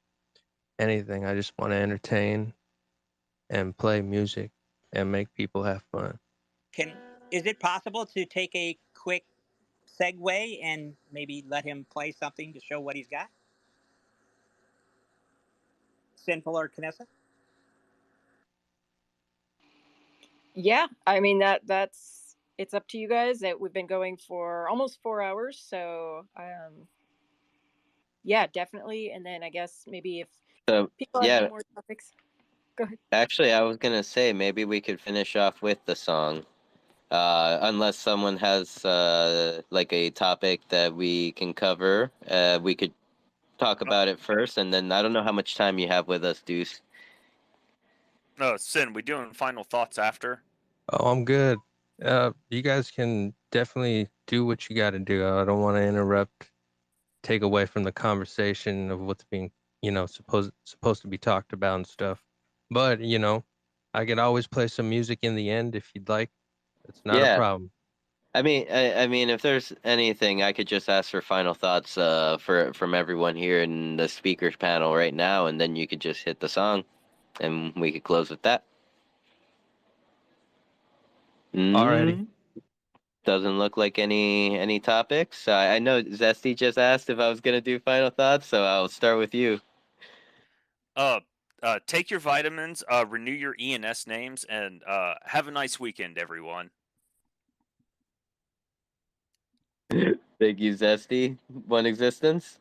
anything. I just want to entertain and play music and make people have fun. Is it possible to take a quick segue and maybe let him play something to show what he's got? Sinful or Canessa? Yeah, I mean that's it's up to you guys. That we've been going for almost 4 hours, so yeah, definitely. And then I guess maybe if So, people have any yeah, more topics, go ahead. actually, I was gonna say maybe we could finish off with the song. Unless someone has like a topic that we can cover, we could talk about it first, and then I don't know how much time you have with us, Deuce. No, Sin, we doing final thoughts after? Oh, I'm good. You guys can definitely do what you got to do. I don't want to interrupt, take away from the conversation of what's being, supposed to be talked about and stuff. But, I could always play some music in the end if you'd like. It's not a Yeah, problem. I mean, if there's anything, I could just ask for final thoughts from everyone here in the speakers panel right now, and then you could just hit the song, and we could close with that. Alrighty. Doesn't look like any topics. I know Zesty just asked if I was gonna do final thoughts, so I'll start with you. Uh, take your vitamins, renew your ENS names, and have a nice weekend, everyone. Thank you, Zesty. One existence.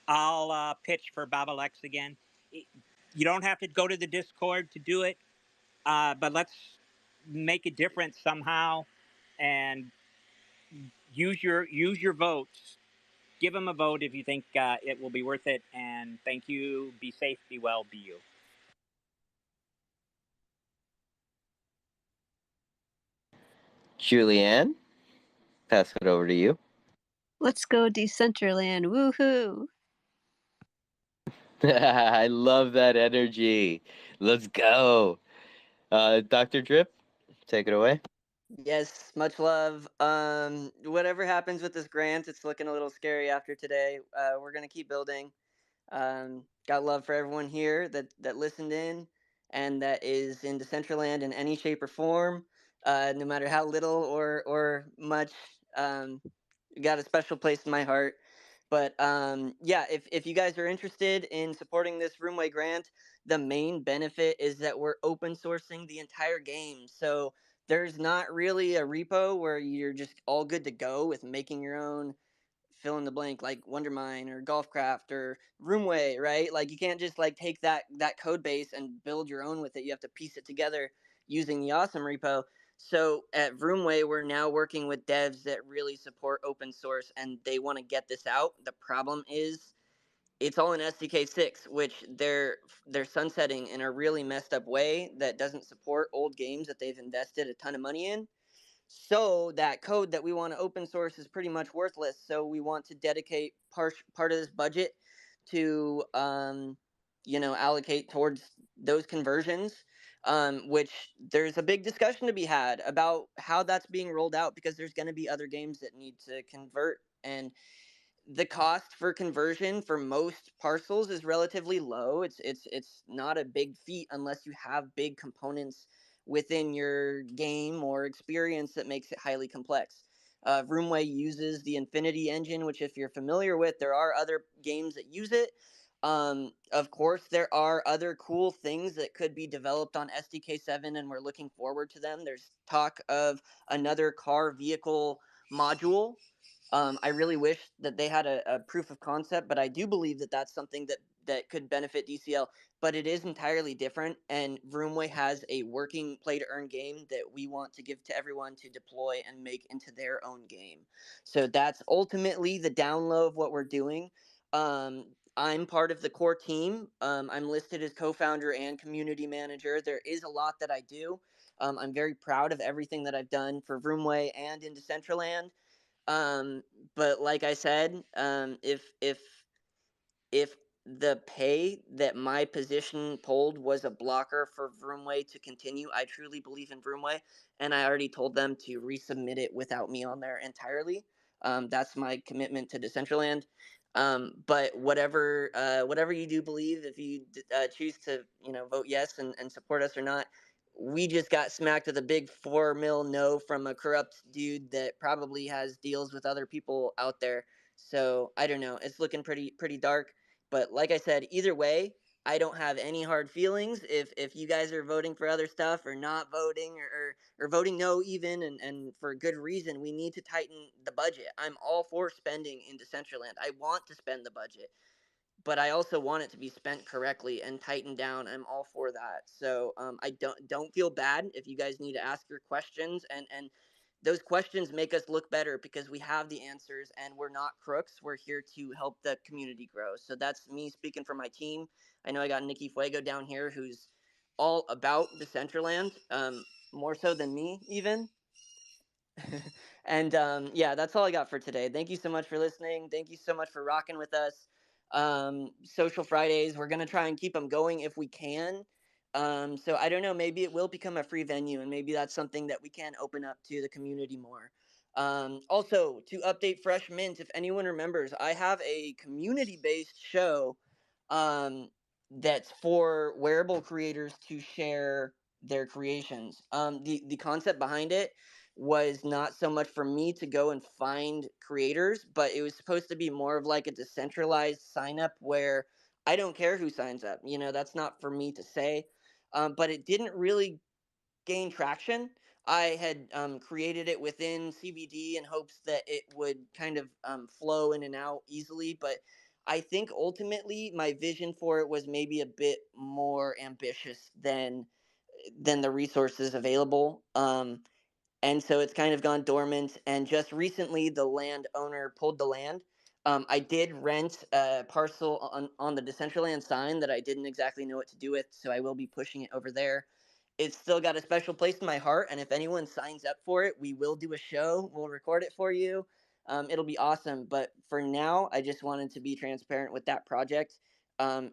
I'll pitch for Babalex again. You don't have to go to the Discord to do it, but let's make a difference somehow, and use your votes. Give him a vote if you think it will be worth it. And thank you. Be safe. Be well. Be you. Julianne, pass it over to you. Let's go Decentraland. Woohoo! I love that energy. Let's go. Dr. Drip? take it away. Yes, much love. Whatever happens with this grant, it's looking a little scary after today. We're gonna keep building. Got love for everyone here that listened in and that is in Decentraland in any shape or form, no matter how little or much. Got a special place in my heart. But yeah, if you guys are interested in supporting this Roomway grant, the main benefit is that we're open sourcing the entire game. So there's not really a repo where you're just all good to go with making your own fill in the blank like Wondermine or Golfcraft or Roomway, right? Like you can't just like take that code base and build your own with it. You have to piece it together using the awesome repo. So at Roomway, we're now working with devs that really support open source and they want to get this out. The problem is it's all in SDK 6, which they're sunsetting in a really messed up way that doesn't support old games that they've invested a ton of money in. So that code that we want to open source is pretty much worthless. So we want to dedicate part of this budget to allocate towards those conversions. Which there's a big discussion to be had about how that's being rolled out because there's going to be other games that need to convert, and the cost for conversion for most parcels is relatively low. It's not a big feat unless you have big components within your game or experience that makes it highly complex. Roomway uses the Infinity engine, which if you're familiar with, there are other games that use it. Of course, there are other cool things that could be developed on SDK 7, and we're looking forward to them. There's talk of another car vehicle module. I really wish that they had a proof of concept, but I do believe that that's something that could benefit DCL. But it is entirely different, and Roomway has a working play to earn game that we want to give to everyone to deploy and make into their own game. So that's ultimately the down low of what we're doing. I'm part of the core team. I'm listed as co-founder and community manager. There is a lot that I do. I'm very proud of everything that I've done for Roomway and in Decentraland. Um, but like I said, if the pay that my position pulled was a blocker for Vroomway to continue, I truly believe in Vroomway, and I already told them to resubmit it without me on there entirely. That's my commitment to Decentraland. But whatever you do believe, if you choose to vote yes and support us or not, we just got smacked with a big 4 mil no from a corrupt dude that probably has deals with other people out there. So I don't know. It's looking pretty dark. But like I said, either way, I don't have any hard feelings if you guys are voting for other stuff or not voting or voting no even and for good reason. We need to tighten the budget. I'm all for spending in Decentraland. I want to spend the budget, but I also want it to be spent correctly and tightened down. I'm all for that. So I don't feel bad if you guys need to ask your questions, and those questions make us look better because we have the answers and we're not crooks. We're here to help the community grow. So that's me speaking for my team. I know I got Nikki Fuego down here who's all about Decentraland, more so than me even. And yeah, that's all I got for today. Thank you so much for listening. Thank you so much for rocking with us. Social Fridays, we're gonna try and keep them going if we can. So I don't know, maybe it will become a free venue, and maybe that's something that we can open up to the community more. Also, to update Fresh Mint, if anyone remembers, I have a community-based show that's for wearable creators to share their creations. The concept behind it was not so much for me to go and find creators, but it was supposed to be more of like a decentralized sign up where I don't care who signs up. That's not for me to say. But it didn't really gain traction. I had created it within CBD in hopes that it would kind of flow in and out easily, but I think ultimately my vision for it was maybe a bit more ambitious than the resources available. And so it's kind of gone dormant. And just recently, the landowner pulled the land. I did rent a parcel on the Decentraland sign that I didn't exactly know what to do with, so I will be pushing it over there. It's still got a special place in my heart, and if anyone signs up for it, we will do a show. We'll record it for you. It'll be awesome. But for now, I just wanted to be transparent with that project. I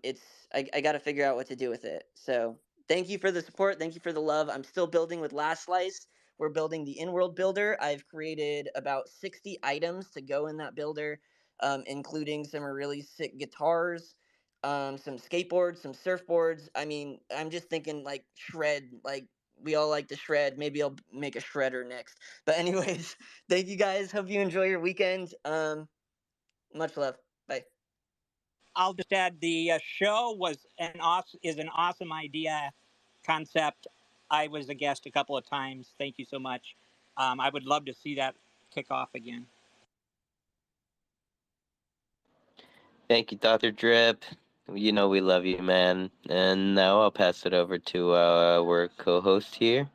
got to figure out what to do with it. So Thank you for the support. Thank you for the love. I'm still building with Last Slice. We're building the in-world builder. I've created about 60 items to go in that builder, including some really sick guitars, some skateboards, some surfboards. I mean, I'm just thinking like shred, like we all like to shred. Maybe I'll make a shredder next. But anyways, thank you guys. Hope you enjoy your weekend. Much love. Bye. I'll just add the show is an awesome idea, concept. I was a guest a couple of times. Thank you so much. I would love to see that kick off again. Thank you, Dr. Drip. You know we love you, man. And now I'll pass it over to our co-host here.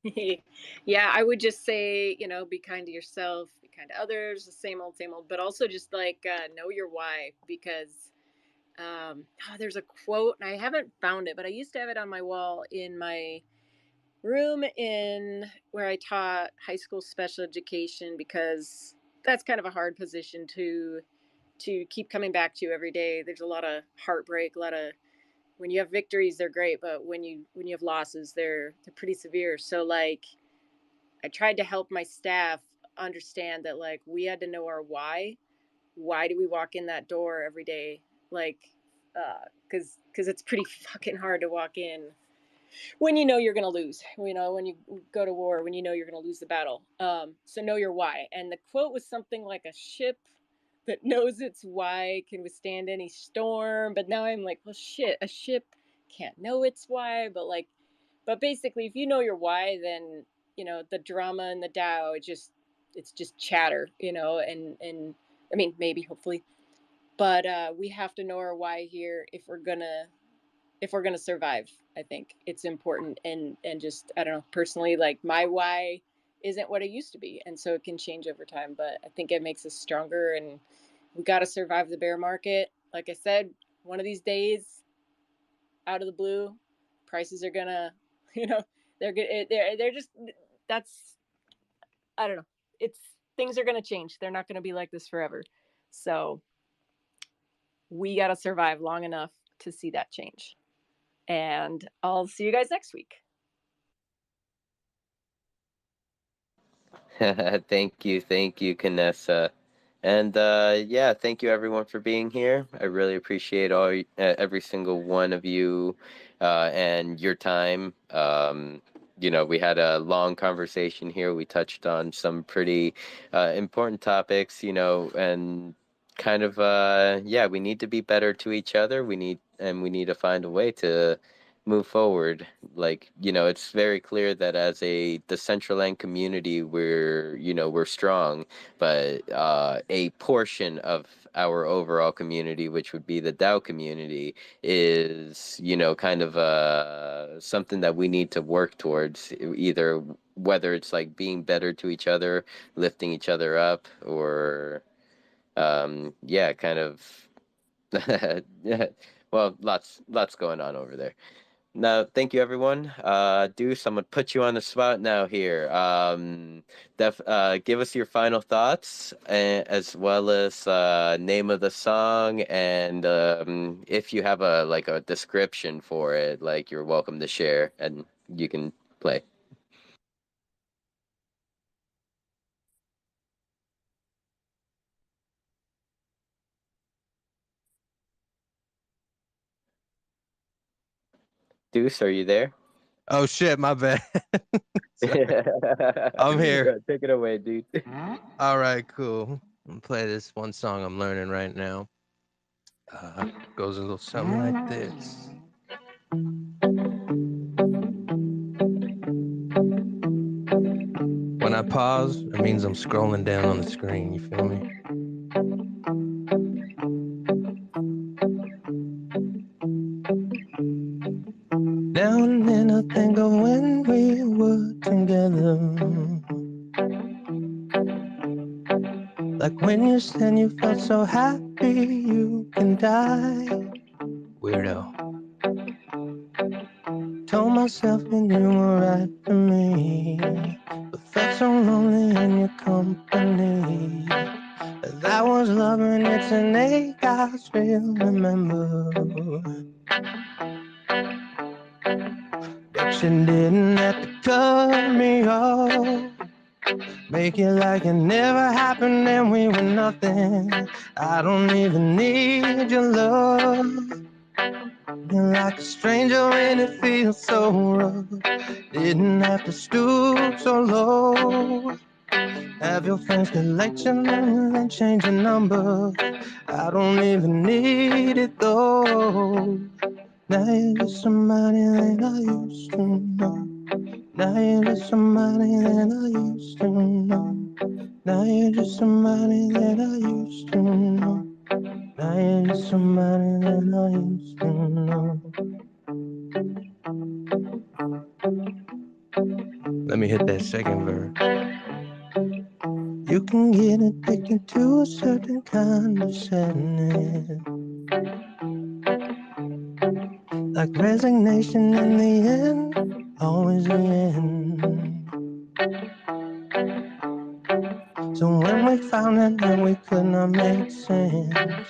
Yeah, I would just say, be kind to yourself, be kind to others, the same old, but also just like know your why because there's a quote and I haven't found it, but I used to have it on my wall in my room in where I taught high school special education because that's kind of a hard position to keep coming back to every day. There's a lot of heartbreak, a lot of when you have victories they're great, but when you have losses they're pretty severe. So like I tried to help my staff understand that like we had to know our why. Why do we walk in that door every day? Like, because it's pretty fucking hard to walk in when you know you're gonna lose. When you go to war, when you know you're gonna lose the battle. So know your why. And the quote was something like a ship that knows its why can withstand any storm. But now I'm like, well, shit, a ship can't know its why, but basically, if you know your why, then the drama and the Tao, it's just chatter, and I mean maybe hopefully, but we have to know our why here if we're gonna survive. I think it's important, and just I don't know personally, like my why isn't what it used to be, and so it can change over time. But I think it makes us stronger, and we got to survive the bear market. Like I said, one of these days, out of the blue, prices are gonna, you know, they're just that's I don't know. It's things are gonna change. They're not gonna be like this forever. So we got to survive long enough to see that change. And I'll see you guys next week. Thank you, Kanessa. And yeah, thank you everyone for being here. I really appreciate every single one of you and your time. We had a long conversation here. We touched on some pretty important topics, and kind of yeah, we need to be better to each other. We need to find a way to move forward. Like, it's very clear that as a Decentraland community, we're strong, but a portion of our overall community, which would be the DAO community, is, kind of something that we need to work towards, either whether it's like being better to each other, lifting each other up, or yeah, kind of yeah. Well, lots going on over there. No, thank you, everyone. Deuce, I'm gonna put you on the spot now here. Give us your final thoughts, as well as name of the song, and if you have a description for it, like you're welcome to share, and you can play. Deuce, are you there? Oh shit, my bad. I'm here. Yeah, take it away, dude. All right, cool. I'm gonna play this one song I'm learning right now. Goes a little something like this. When I pause, it means I'm scrolling down on the screen, you feel me? Now and then I think of when we were together. Like when you said you felt so happy you can die. Weirdo. Told myself you were right for me, but felt so lonely in your company. That was love and it's an 8 I still remember. But you didn't have to cut me off. Make it like it never happened and we were nothing. I don't even need your love. You're like a stranger and it feels so rough. Didn't have to stoop so low. Have your friends collect your money and change your number. I don't even need it though. Now you're just somebody that I used to know. Now you're just somebody that I used to know. Now you're just somebody that I used to know. Now you're just somebody that I used to know. Let me hit that second verse. You can get addicted to a certain kind of sadness, like resignation in the end, always the end. So when we found out that we could not make sense,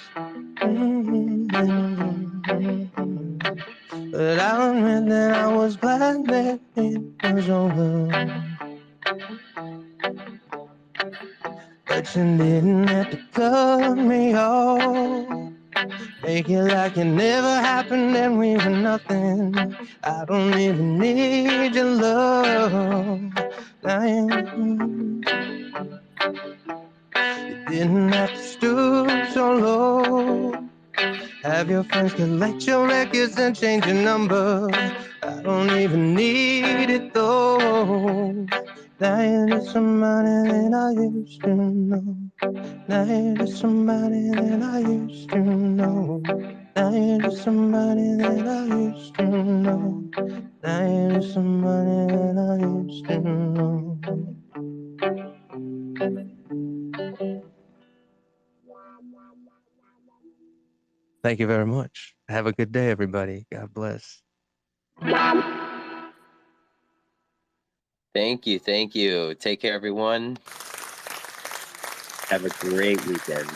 but I'll admit that I was glad that it was over. But you didn't have to cut me off. Make it like it never happened and we were nothing. I don't even need your love. You didn't have to stoop so low. Have your friends collect your records and change your number. I don't even need it though. Now you're just somebody that I used to know. Now you're just somebody that I used to know. Now you're just somebody that I used to know. Now you're just somebody that I used to know. Thank you very much. Have a good day, everybody. God bless. Thank you. Take care, everyone. Have a great weekend.